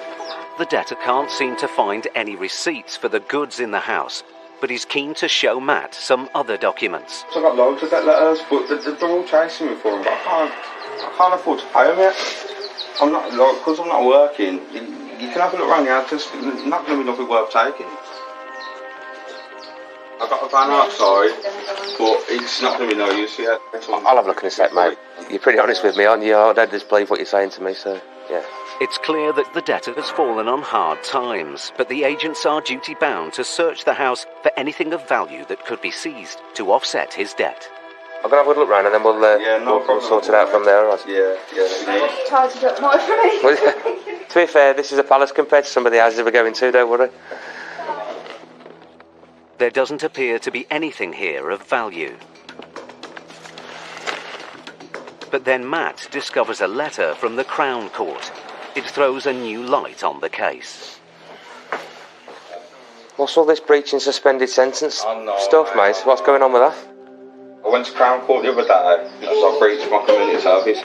The debtor can't seem to find any receipts for the goods in the house, but he's keen to show Matt some other documents. So I've got loads of debt letters, but they're all chasing me for them. But I can't afford to pay them yet. I'm not, because I'm not working. You can have a look around the house. There's not going to be nothing worth taking. I've got a van outside, but it's not going to be no use yet. I'll have a look in a sec, mate. You're pretty honest with me, aren't you? I don't disbelieve what you're saying to me, so yeah. It's clear that the debtor has fallen on hard times, but the agents are duty-bound to search the house for anything of value that could be seized to offset his debt. I'm going to have a good look round and then we'll sort it out from there, all right? Yeah. Charge it up more for me. To be fair, this is a palace compared to some of the houses we're going to, don't worry. There doesn't appear to be anything here of value. But then Matt discovers a letter from the Crown Court. It throws a new light on the case. What's all this breach and suspended sentence stuff, mate? What's going on with that? I went to Crown Court the other day because I breached my community service.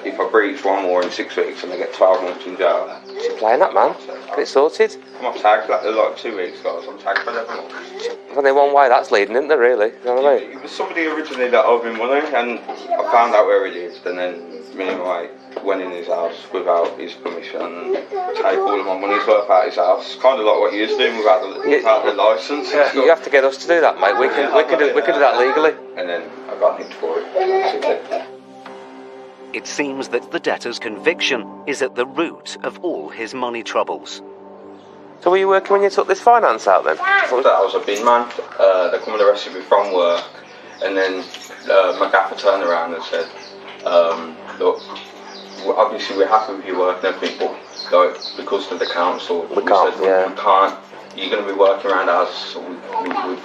If I breach one more in 6 weeks, and I get 12 months in jail. What's you playing that, man? Get it sorted. I'm off tag for like 2 weeks, guys. I'm tagged for 11 months. There's only one way that's leading, isn't there, really? You know what I mean? It was somebody originally that owed me money, and I found out where he lived, and then me and my mate went in his house without his permission and take all of my money's worth out of his house. Kind of like what you're doing without the licence. Yeah, you have to get us to do that, mate. We can do that legally. And then I got nicked for it. It seems that the debtor's conviction is at the root of all his money troubles. So were you working when you took this finance out then? I thought that I was a bin man. They come and arrested me from work, and then my gaffer turned around and said, look, obviously we're happy with your work and everything, but like, because of the council, we can't, you're going to be working around us, so we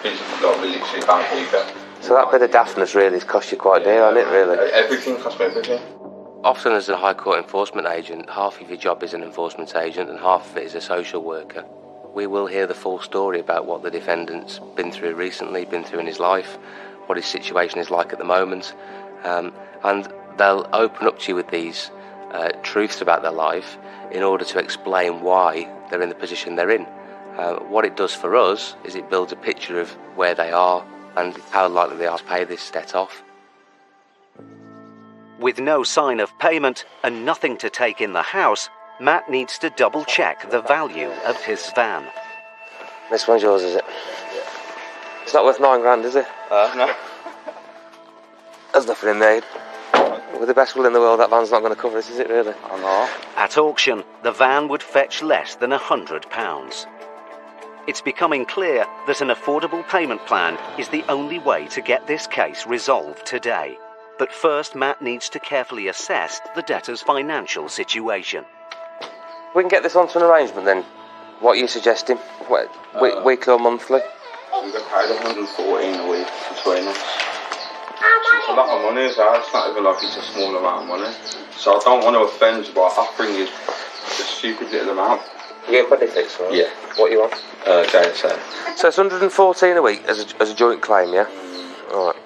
physically got really literally can't keep it. So that bit of daftness really has cost you quite dear, hasn't it, really? Everything cost me everything. Often as a High Court enforcement agent, half of your job is an enforcement agent and half of it is a social worker. We will hear the full story about what the defendant's been through recently, been through in his life, what his situation is like at the moment, and they'll open up to you with these truths about their life in order to explain why they're in the position they're in. What it does for us is it builds a picture of where they are and how likely they are to pay this debt off. With no sign of payment and nothing to take in the house, Matt needs to double-check the value of his van. This one's yours, is it? It's not worth £9,000, is it? No. There's nothing in there. With the best will in the world, that van's not going to cover it, is it really? I know. At auction, the van would fetch less than £100. It's becoming clear that an affordable payment plan is the only way to get this case resolved today. But first, Matt needs to carefully assess the debtor's financial situation. We can get this onto an arrangement then. What are you suggesting? Weekly or monthly? We got paid 114 a week between us. It's a lot of money as well. It's not even like it's a small amount of money. So I don't want to offend you by offering you a stupid little amount. You get benefits, right? Yeah. What you want? JSA. So it's 114 a week as a joint claim, yeah? Alright.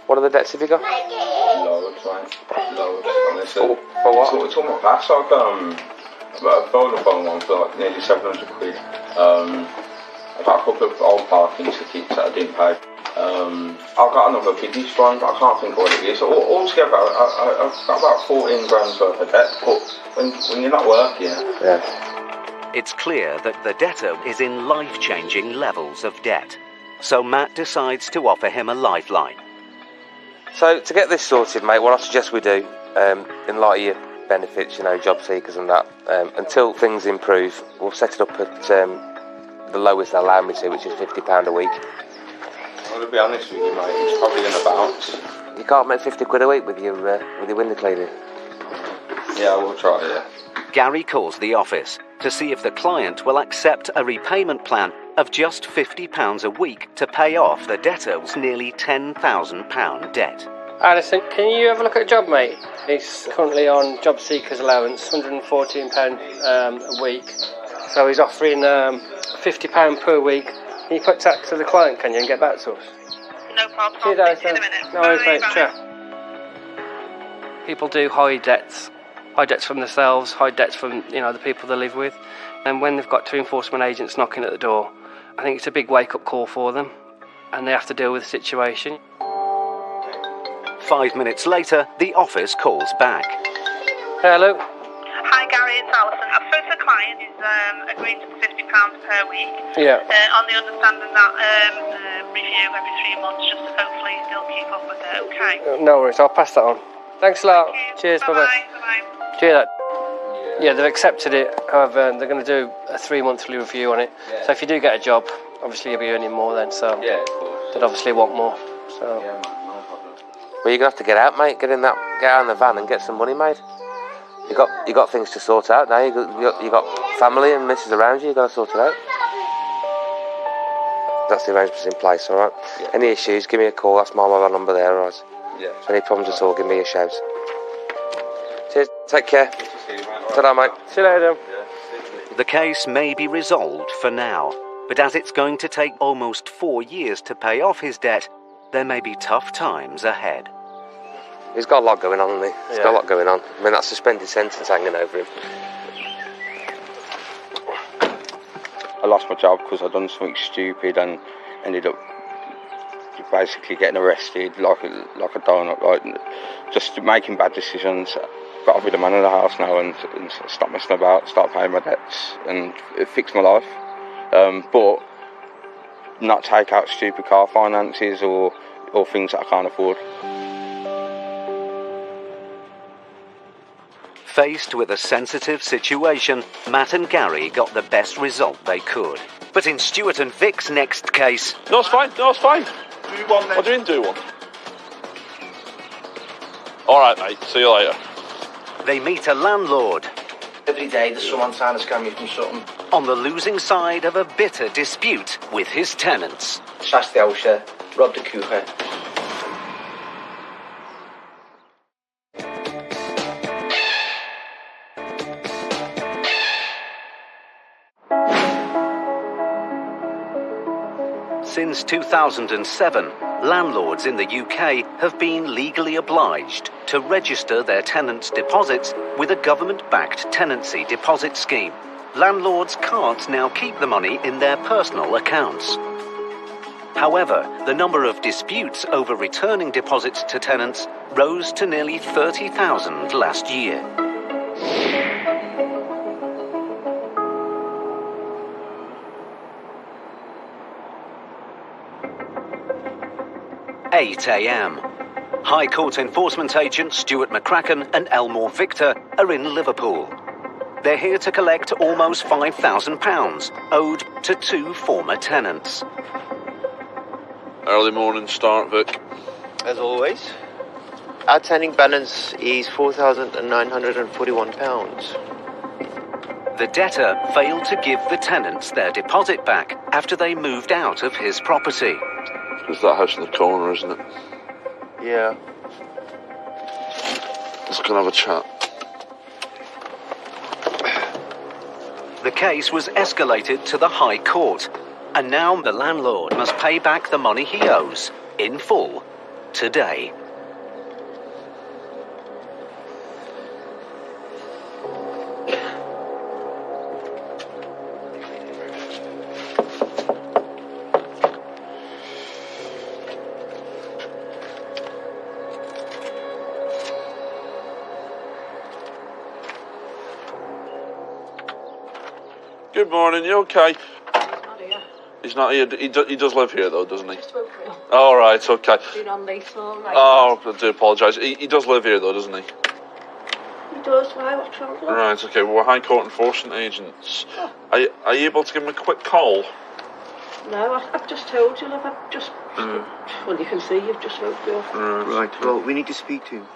What other debts have you got? Loads, mate. Loads, honestly. For what? It's all my past. I've got a Vodafone one for like nearly 700 quid. I've got a couple of old parking tickets that I didn't pay. I've got another kiddies one, but I can't think of what it is. Altogether, I've got about 14 grand's worth of debt, but when you're not working... Yeah. It's clear that the debtor is in life-changing levels of debt. So Matt decides to offer him a lifeline. So to get this sorted, mate, what I suggest we do, in light of your benefits, you know, job seekers and that, until things improve, we'll set it up at the lowest they'll allow me to, which is £50 a week. I'm going to be honest with you, mate, it's probably going to bounce. You can't make 50 quid a week with your window cleaning. Yeah, I will try, yeah. Gary calls the office to see if the client will accept a repayment plan of just £50 a week to pay off the debtor's nearly £10,000 debt. Alison, can you have a look at a job, mate? He's currently on job seekers allowance, £114 a week. So he's offering £50 per week. Can you put that to the client, can you, and get back to us? No problem. See you I'll speak to you in a minute. No worries, mate. Bye. Ciao. People do high debts from themselves, high debts from the people they live with, and when they've got two enforcement agents knocking at the door, I think it's a big wake-up call for them, and they have to deal with the situation. 5 minutes later, the office calls back. Hello. Hi Gary, it's Alison. I've spoken to the client. He's agreed to the £50 per week. Yeah. On the understanding that review every 3 months, just to hopefully still keep up with it. Okay. No worries, I'll pass that on. Thanks a lot. Cheers, bye-bye. Bye-bye. Cheers. Yeah, they've accepted it. However, they're going to do a 3-monthly review on it. Yeah. So if you do get a job, obviously you'll be earning more then. So yeah, of course. they'd obviously want more. So. Yeah, man, no problem. Well, you're gonna have to get out, mate. Get out in the van and get some money, mate. You got things to sort out now. You got family and missus around you. You got to sort it out. That's the arrangements in place, all right. Yeah. Any issues? Give me a call. That's my mobile number there, all right. Yeah. So any problems at all? Give me a shout. Cheers. Take care. Ta-da, mate. See you later. The case may be resolved for now, but as it's going to take almost 4 years to pay off his debt, there may be tough times ahead. He's got a lot going on, hasn't he? He's got a lot going on. I mean, that suspended sentence hanging over him. I lost my job because I'd done something stupid and ended up basically getting arrested like a donut, like just making bad decisions. Got to be the man of the house now and stop messing about, start paying my debts and fix my life. But not take out stupid car finances or things that I can't afford. Faced with a sensitive situation, Matt and Gary got the best result they could. But in Stuart and Vic's next case... No, it's fine. No, it's fine. Do one then. What do you mean, do one? All right, mate. See you later. They meet a landlord. Every day there's someone trying to scam me from something. On the losing side of a bitter dispute with his tenants. Sashed the house, robbed the cooker. Since 2007, landlords in the UK have been legally obliged to register their tenants' deposits with a government-backed tenancy deposit scheme. Landlords can't now keep the money in their personal accounts. However, the number of disputes over returning deposits to tenants rose to nearly 30,000 last year. 8 a.m. High Court enforcement agent Stuart McCracken and Elmore Victor are in Liverpool. They're here to collect almost £5,000 owed to 2 former tenants. Early morning start, Vic. As always. Outstanding balance is £4,941. The debtor failed to give the tenants their deposit back after they moved out of his property. It's that house in the corner, isn't it? Yeah. Let's go and have a chat. The case was escalated to the High Court, and now the landlord must pay back the money he owes in full today. Good morning, you okay? Not here. He's not here. He does live here, though, doesn't he? Just woke up. All right, okay. Been on lease all night. Oh, I do apologise. He does live here, though, doesn't he? He does. Why? What's wrong with him? Right, okay. Well, we're High Court enforcement agents. Oh. Are you able to give him a quick call? No, I've just told you, love. I've just... Well, you can see you've just woke me up. Right, well, we need to speak to him.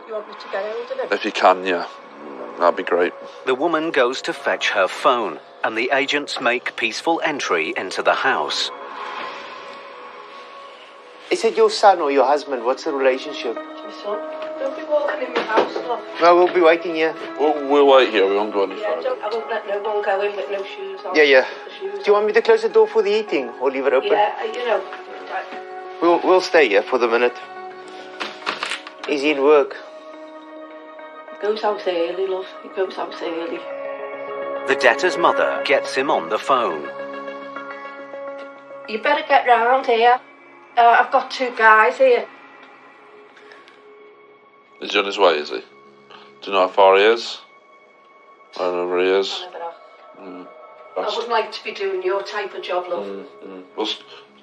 You want me to get hold of him? If you can, yeah. That'd be great. The woman goes to fetch her phone, and the agents make peaceful entry into the house. Is it your son or your husband? What's the relationship? My son. Don't be walking in my house, love. No, we'll be waiting here. We'll wait here. We won't go any further. I won't let no one go in with no shoes on. Yeah. Do you want me to close the door for the eating or leave it open? Yeah, you know. We'll stay here for the minute. Is he in work? He goes out early, love. He goes out early. The debtor's mother gets him on the phone. You better get round here. I've got 2 guys here. Is he on his way, is he? Do you know how far he is? I don't know where he is. I wouldn't like to be doing your type of job, love. Well,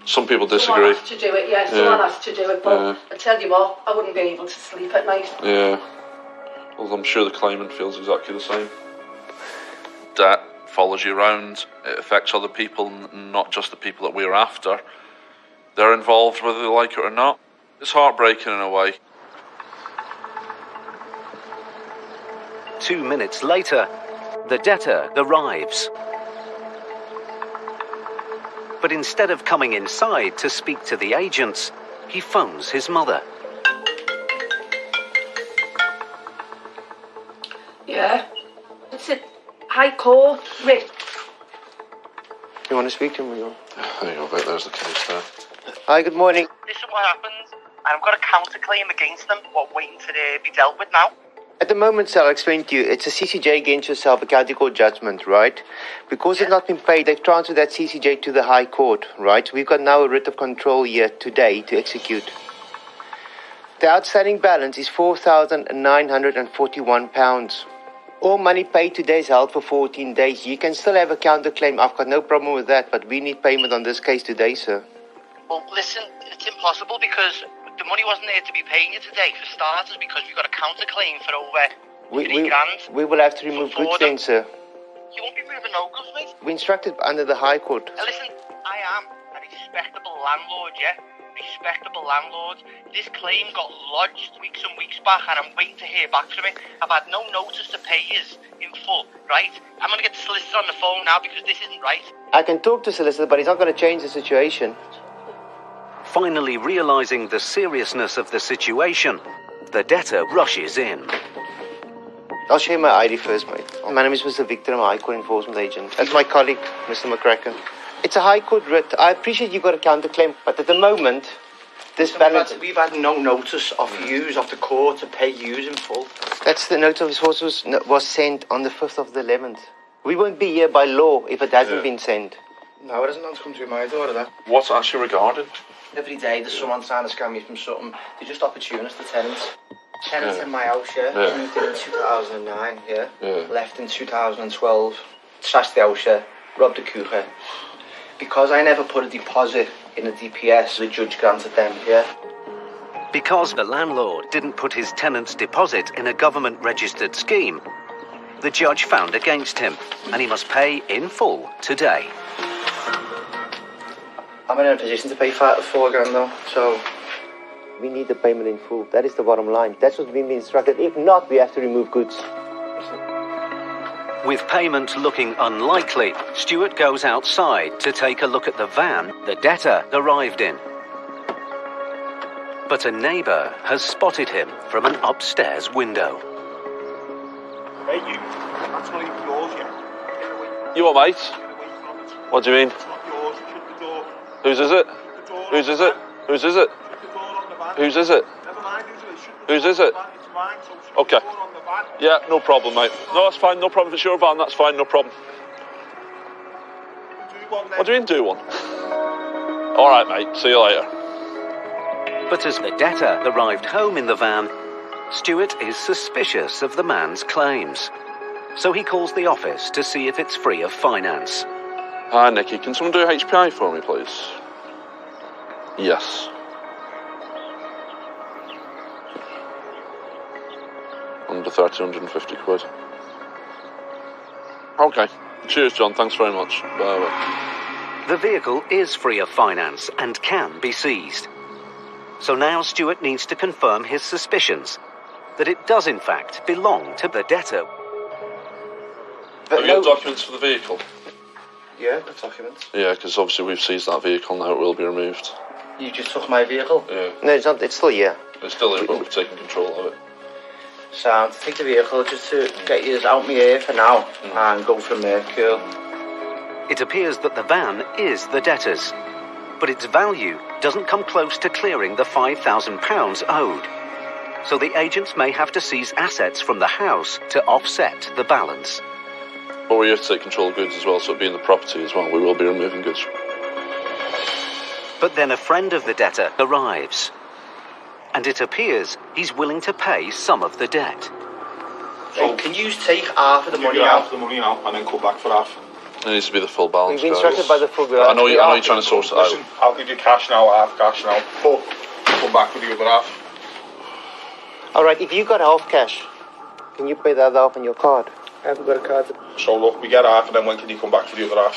some people disagree. Someone has to do it, yeah, someone has to do it, but I tell you what, I wouldn't be able to sleep at night. Yeah. Well, I'm sure the claimant feels exactly the same. Debt follows you around. It affects other people, not just the people that we're after. They're involved whether they like it or not. It's heartbreaking in a way. 2 minutes later, the debtor arrives. But instead of coming inside to speak to the agents, he phones his mother. Yeah? It's a High Court writ. You want to speak to me? There you go, mate. There's the case there. Hi, good morning. This is what happened, and I've got a counterclaim against them, waiting to be dealt with now. At the moment, sir, I'll explain to you. It's a CCJ against yourself, a county court judgment, right? Because it's not been paid, they've transferred that CCJ to the High Court, right? We've got now a writ of control here today to execute. The outstanding balance is £4,941. All money paid today is held for 14 days. You can still have a counterclaim. I've got no problem with that, but we need payment on this case today, sir. Well, listen, it's impossible because the money wasn't there to be paying you today, for starters, because we've got a counterclaim for over £3 grand. We will have to remove goods then, sir. You won't be moving no goods, mate. We instructed under the High Court. Now listen, I am a respectable landlord, yeah? Respectable landlord. This claim got lodged weeks and weeks back, and I'm waiting to hear back from it. I've had no notice to pay you in full, right? I'm going to get the solicitor on the phone now because this isn't right. I can talk to the solicitor, but he's not going to change the situation. Finally realising the seriousness of the situation, the debtor rushes in. I'll show you my ID first, mate. My name is Mr. Victor, I'm a High Court enforcement agent. That's my colleague, Mr. McCracken. It's a High Court writ. I appreciate you got a counterclaim, but at the moment, this balance... We've had no notice of the court to pay yous in full. That's the notice of force was sent on the 5th of the 11th. We won't be here by law if it hasn't been sent. No, it hasn't come through my door, that. What's actually regarding? Every day there's someone trying to scam me from something. They're just opportunists, the tenants. Tenants in my house, moved in 2009, left in 2012, trashed the house, robbed the kuchen. Because I never put a deposit in a DPS, the judge granted them, Because the landlord didn't put his tenant's deposit in a government-registered scheme, the judge found against him, and he must pay in full today. I'm in a position to pay £4 grand though, so... We need the payment in full. That is the bottom line. That's what we've been instructed. If not, we have to remove goods. With payment looking unlikely, Stuart goes outside to take a look at the van the debtor arrived in. But a neighbour has spotted him from an upstairs window. Hey, you. That's not even yours yet. You what, mate? What do you mean? It's not yours. Shut the door. Whose is it? Whose is it? Whose is it? Whose is it? Never mind whose is it? It's mine, so shut Okay. the door on the van. Yeah, no problem, mate. No, that's fine. No problem. If it's your van, that's fine. No problem. What do you mean, do one? All right, mate. See you later. But as the debtor arrived home in the van, Stuart is suspicious of the man's claims. So he calls the office to see if it's free of finance. Hi, Nicky. Can someone do HPI for me, please? Yes. Under 1,350 quid. Okay. Cheers, John. Thanks very much. Bye. The vehicle is free of finance and can be seized. So now Stuart needs to confirm his suspicions that it does in fact belong to the debtor. Have you got documents for the vehicle? Yeah, the documents. Yeah, because obviously we've seized that vehicle now. It will be removed. You just took my vehicle? Yeah. No, it's not. It's still here. It's still here, but we've taken control of it. So, to take the vehicle just to get you out my ear for now and go from there, cool. It appears that the van is the debtor's, but its value doesn't come close to clearing the £5,000 owed. So the agents may have to seize assets from the house to offset the balance. But we have to take control of goods as well, so it'll be in the property as well. We will be removing goods. But then a friend of the debtor arrives, and it appears he's willing to pay some of the debt. So, can you take half of the money out? Half the money out and then cut back for half. It needs to be the full balance. We've been instructed by the full balance. I know you're trying to source it out. Listen, I'll give you cash now, half cash now. But come back with the other half. All right, if you got half cash, can you pay the other half on your card? I haven't got a card. So look, we get half, and then when can you come back for the other half?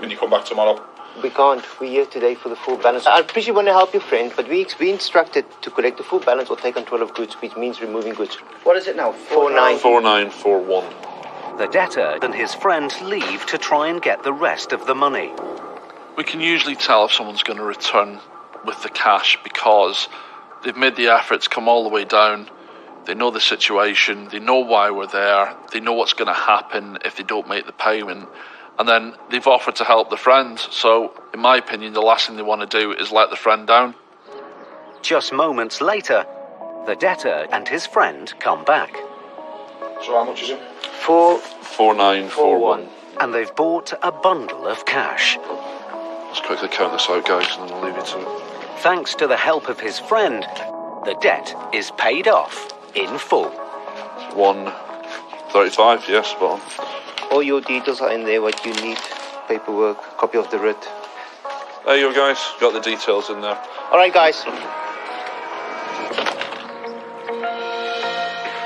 When you come back tomorrow? We can't. We're here today for the full balance. I appreciate you want to help your friend, but we instructed to collect the full balance or take control of goods, which means removing goods. What is it now? 4941. The debtor and his friend leave to try and get the rest of the money. We can usually tell if someone's going to return with the cash because they've made the effort to come all the way down. They know the situation, they know why we're there, they know what's going to happen if they don't make the payment, and then they've offered to help the friend. So, in my opinion, the last thing they want to do is let the friend down. Just moments later, the debtor and his friend come back. So how much is it? 4941. And they've bought a bundle of cash. Let's quickly count this out, guys, and then we'll leave you to it. Thanks to the help of his friend, the debt is paid off in full. 135, yes, spot on. All your details are in there, what you need, paperwork, copy of the writ. There you go, guys. Got the details in there. All right, guys.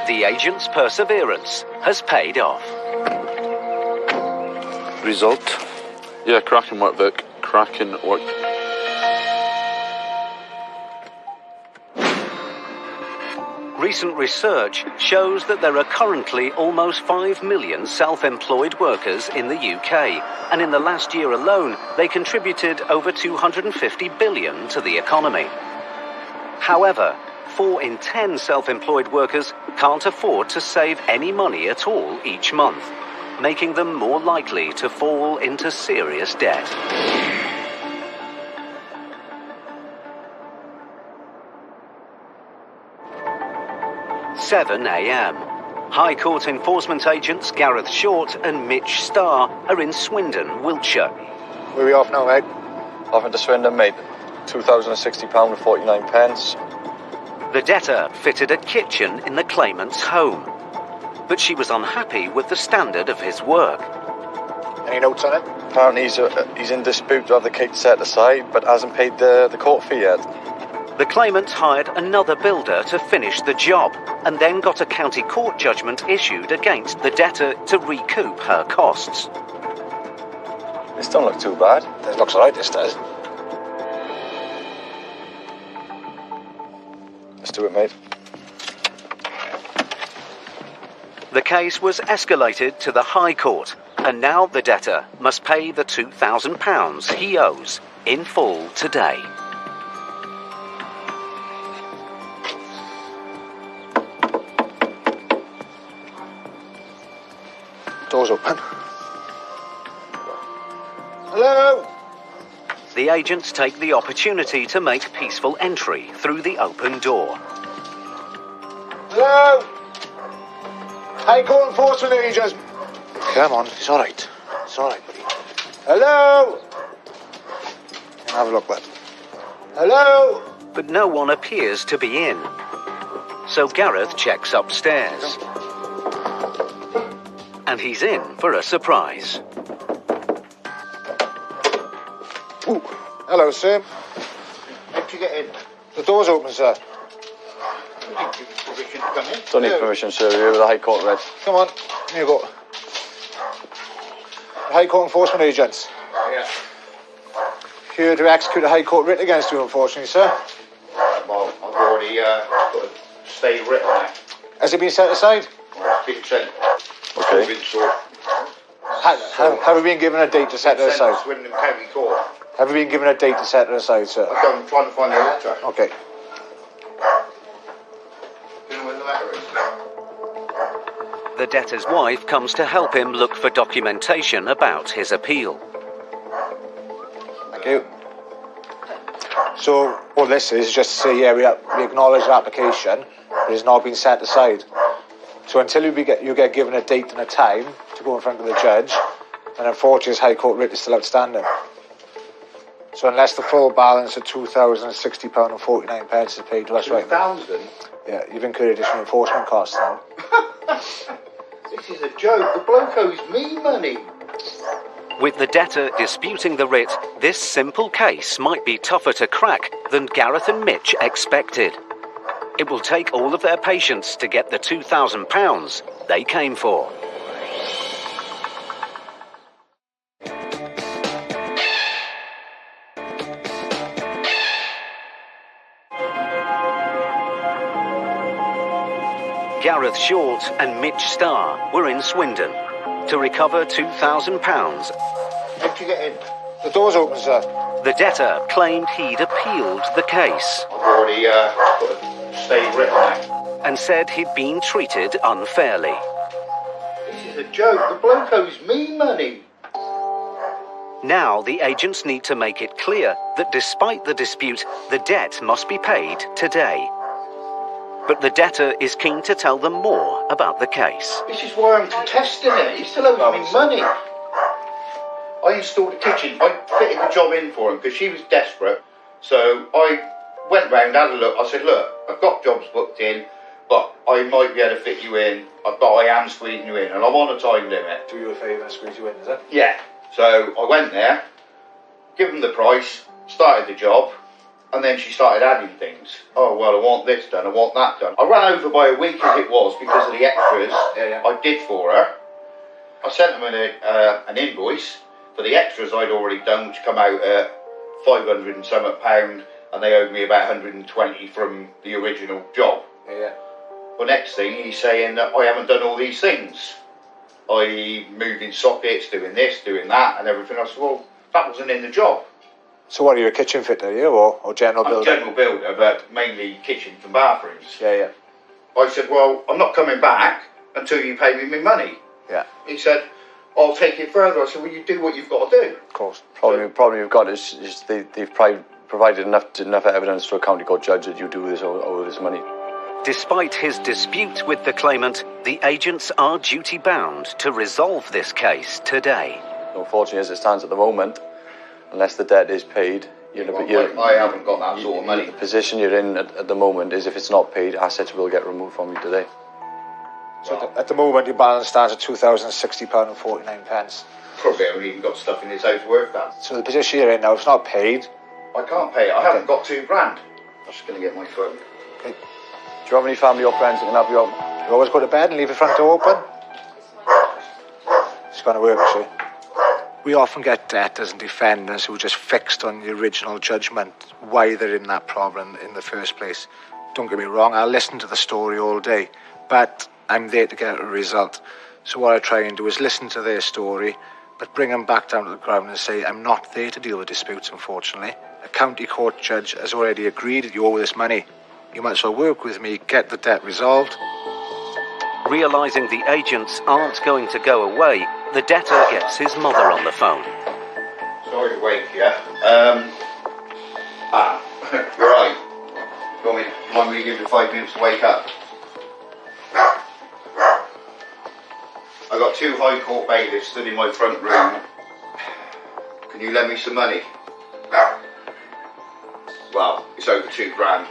The agent's perseverance has paid off. Result? Yeah, cracking work, Vic. Cracking work. Recent research shows that there are currently almost 5 million self-employed workers in the UK, and in the last year alone, they contributed over 250 billion to the economy. However, 4 in 10 self-employed workers can't afford to save any money at all each month, making them more likely to fall into serious debt. 7 a.m. High Court enforcement agents Gareth Short and Mitch Starr are in Swindon, Wiltshire. Where are we off now, mate? Off into Swindon, mate. £2,060 and 49 pence. The debtor fitted a kitchen in the claimant's home, but she was unhappy with the standard of his work. Any notes on it? Apparently he's in dispute to have the cake set aside, but hasn't paid the court fee yet. The claimant hired another builder to finish the job and then got a county court judgment issued against the debtor to recoup her costs. This don't look too bad. This looks alright, this does. Let's do it, mate. The case was escalated to the High Court, and now the debtor must pay the £2,000 he owes in full today. Door's open. Hello? The agents take the opportunity to make peaceful entry through the open door. Hello? High Court enforcement agents. Come on, it's alright. It's alright, buddy. Hello? Have a look, bud. Hello? But no one appears to be in. So Gareth checks upstairs. And he's in for a surprise. Ooh. Hello, sir. How did you get in? The door's open, sir. Don't need permission, sir. We're here with the High Court, Red. Come on, here you go. The High Court enforcement agents. Yeah. Here to execute a High Court writ against you, unfortunately, sir. Well, I've already got a stay writ on it. Has it been set aside? Well, it's been sent. Okay. Have you been given a date to set it aside? Swindon County Court. Have you been given a date to set it aside, sir? I'm trying to find the letter. Okay. Do you know where the letter is? The debtor's wife comes to help him look for documentation about his appeal. Thank you. So, all this is just to say, yeah, we acknowledge the application, but it's not been set aside. So until you get given a date and a time to go in front of the judge, and unfortunately his High Court writ is still outstanding. So unless the full balance of £2,060 and 49 pence is paid to us right now. 2,000? Yeah, you've incurred additional enforcement costs now. This is a joke. The bloke owes me money. With the debtor disputing the writ, this simple case might be tougher to crack than Gareth and Mitch expected. It will take all of their patience to get the £2,000 they came for. Gareth Short and Mitch Starr were in Swindon to recover £2,000. How'd you get in? The door's open, sir. The debtor claimed he'd appealed the case. I've already got a stay written out. And said he'd been treated unfairly. This is a joke. The bloke owes me money. Now the agents need to make it clear that despite the dispute, the debt must be paid today. But the debtor is keen to tell them more about the case. This is why I'm contesting it. He still owes me money. I installed a kitchen. I fitted the job in for him because she was desperate. So I went round, had a look. I said, look, I've got jobs booked in, but I might be able to fit you in. But I am squeezing you in, and I'm on a time limit. Do you a favour and squeeze you in, is it? Yeah. So I went there, give them the price, started the job, and then she started adding things. Oh, well, I want this done, I want that done. I ran over by a week as it was because of the extras I did for her. I sent them an invoice for the extras I'd already done, which come out at £500 and some pound, and they owed me about 120 from the original job. Yeah. Well, next thing, he's saying that I haven't done all these things. I moving sockets, doing this, doing that, and everything. I said, well, that wasn't in the job. So what, are you a kitchen fitter, are you, or general builder? I'm a general builder, but mainly kitchens and bathrooms. Yeah. I said, well, I'm not coming back until you pay me my money. Yeah. He said, I'll take it further. I said, well, you do what you've got to do. Of course. Problem you've got is they've provided enough evidence to a county court judge that you do this owe this money. Despite his dispute with the claimant, the agents are duty-bound to resolve this case today. Unfortunately, as it stands at the moment, unless the debt is paid, I haven't got that sort of money. The position you're in at the moment is if it's not paid, assets will get removed from you today. So at the moment, your balance stands at £2,060.49. Probably haven't even got stuff in his house worth that. So the position you're in now, it's not paid. I can't pay it. I haven't got £2 grand. I'm just going to get my phone. Okay. Do you have any family or friends that can help you out? You always go to bed and leave the front door open? It's going to work, see. We often get debtors and defendants who are just fixed on the original judgment, why they're in that problem in the first place. Don't get me wrong, I'll listen to the story all day, but I'm there to get a result. So what I try and do is listen to their story, but bring them back down to the ground and say, I'm not there to deal with disputes, unfortunately. A county court judge has already agreed that you owe this money. You might as well work with me, get the debt resolved. Realising the agents aren't going to go away, the debtor gets his mother on the phone. Sorry to wake you. You're right. You want me to give you 5 minutes to wake up? I got 2 High Court bailiffs stood in my front room. Can you lend me some money? Well, it's over £2 grand.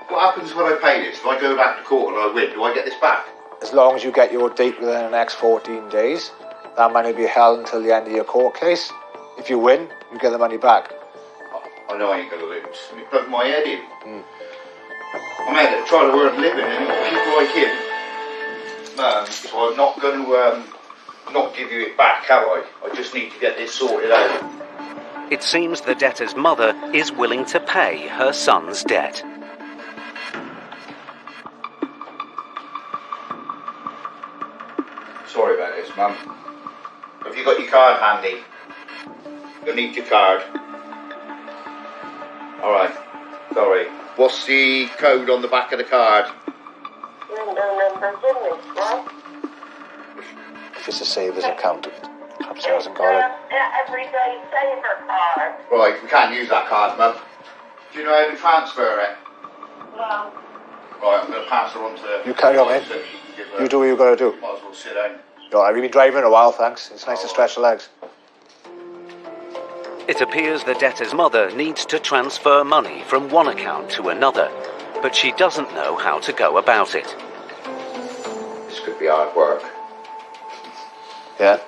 What happens when I pay this? If I go back to court and I win, do I get this back? As long as you get your date within the next 14 days, that money will be held until the end of your court case. If you win, you get the money back. I know I ain't going to lose. It plugged my head in. I'm out there trying to earn a living, and people like him. So I'm not going to not give you it back, have I? I just need to get this sorted out. It seems the debtor's mother is willing to pay her son's debt. Sorry about this, Mum. Have you got your card handy? You'll need your card. Alright, sorry. What's the code on the back of the card? If it's a savers account, perhaps he hasn't got it. Everyday saver card. Right, we can't use that card, Mum. Do you know how to transfer it? No. Right, I'm going to pass her on to... You carry on, mate. You do what you've got to do. Might as well sit down. Alright, we've been driving a while, thanks. It's nice to stretch the legs. It appears the debtor's mother needs to transfer money from one account to another, but she doesn't know how to go about it. This could be hard work. Yeah.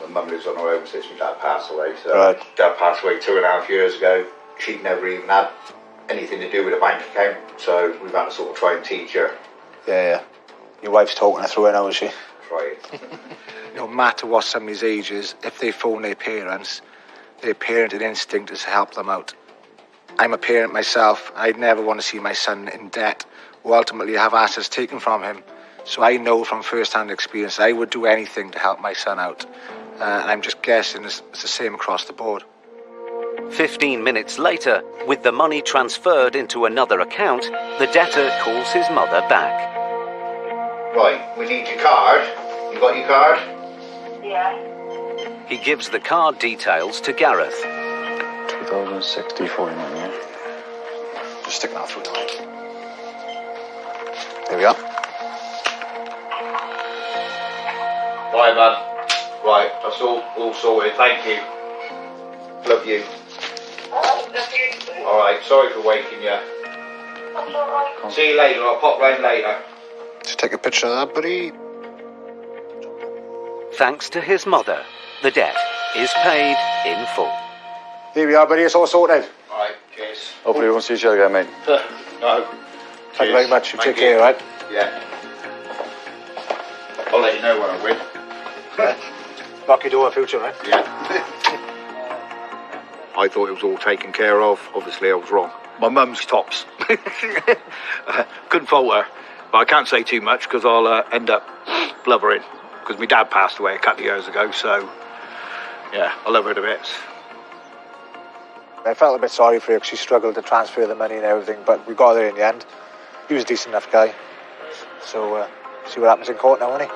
My mum lives on her own since my dad passed away. So Right. Dad passed away 2.5 years ago. She'd never even had anything to do with a bank account. So we've had to sort of try and teach her. Yeah. Your wife's talking her through it now, is she? Try it. No matter what somebody's age is, if they phone their parenting instinct is to help them out. I'm a parent myself. I'd never want to see my son in debt or ultimately have assets taken from him. So I know from first-hand experience I would do anything to help my son out. And I'm just guessing it's the same across the board. 15 minutes later, with the money transferred into another account, the debtor calls his mother back. Right, we need your card. You got your card? He gives the card details to Gareth. 2060 yeah. Just stick that through the line. There we are. Right, man. Right, that's all sorted. Thank you. Love you. Alright, sorry for waking you. See you later, I'll pop round later. Just take a picture of that, buddy. Thanks to his mother, the debt is paid in full. Here we are, buddy. It's all sorted. Alright, cheers. Hopefully we won't see each other again, mate. No. Thank you very much. You take care, right? Yeah. I'll let you know when I win. Lock your door in future, right? Yeah. I thought it was all taken care of. Obviously, I was wrong. My mum's tops. Couldn't fault her, but I can't say too much because I'll end up blubbering. Because my dad passed away a couple of years ago, so yeah, I love her to bits. I felt a bit sorry for her because she struggled to transfer the money and everything, but we got there in the end. He was a decent enough guy. So, see what happens in court now, won't he?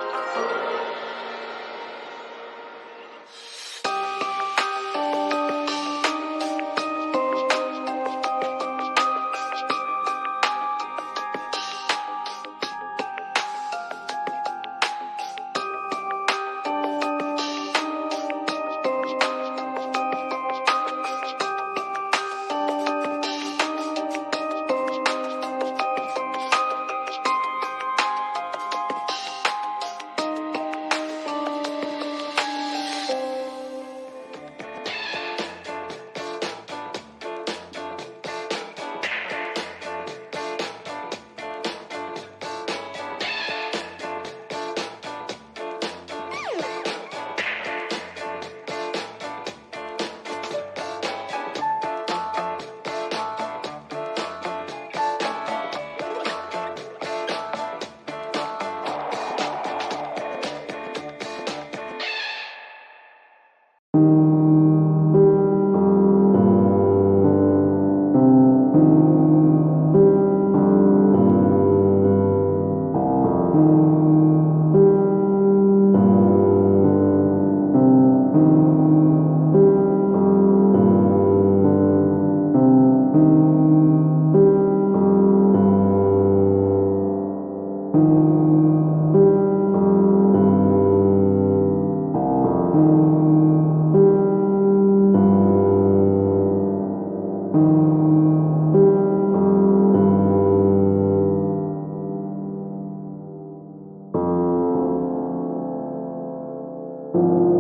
you.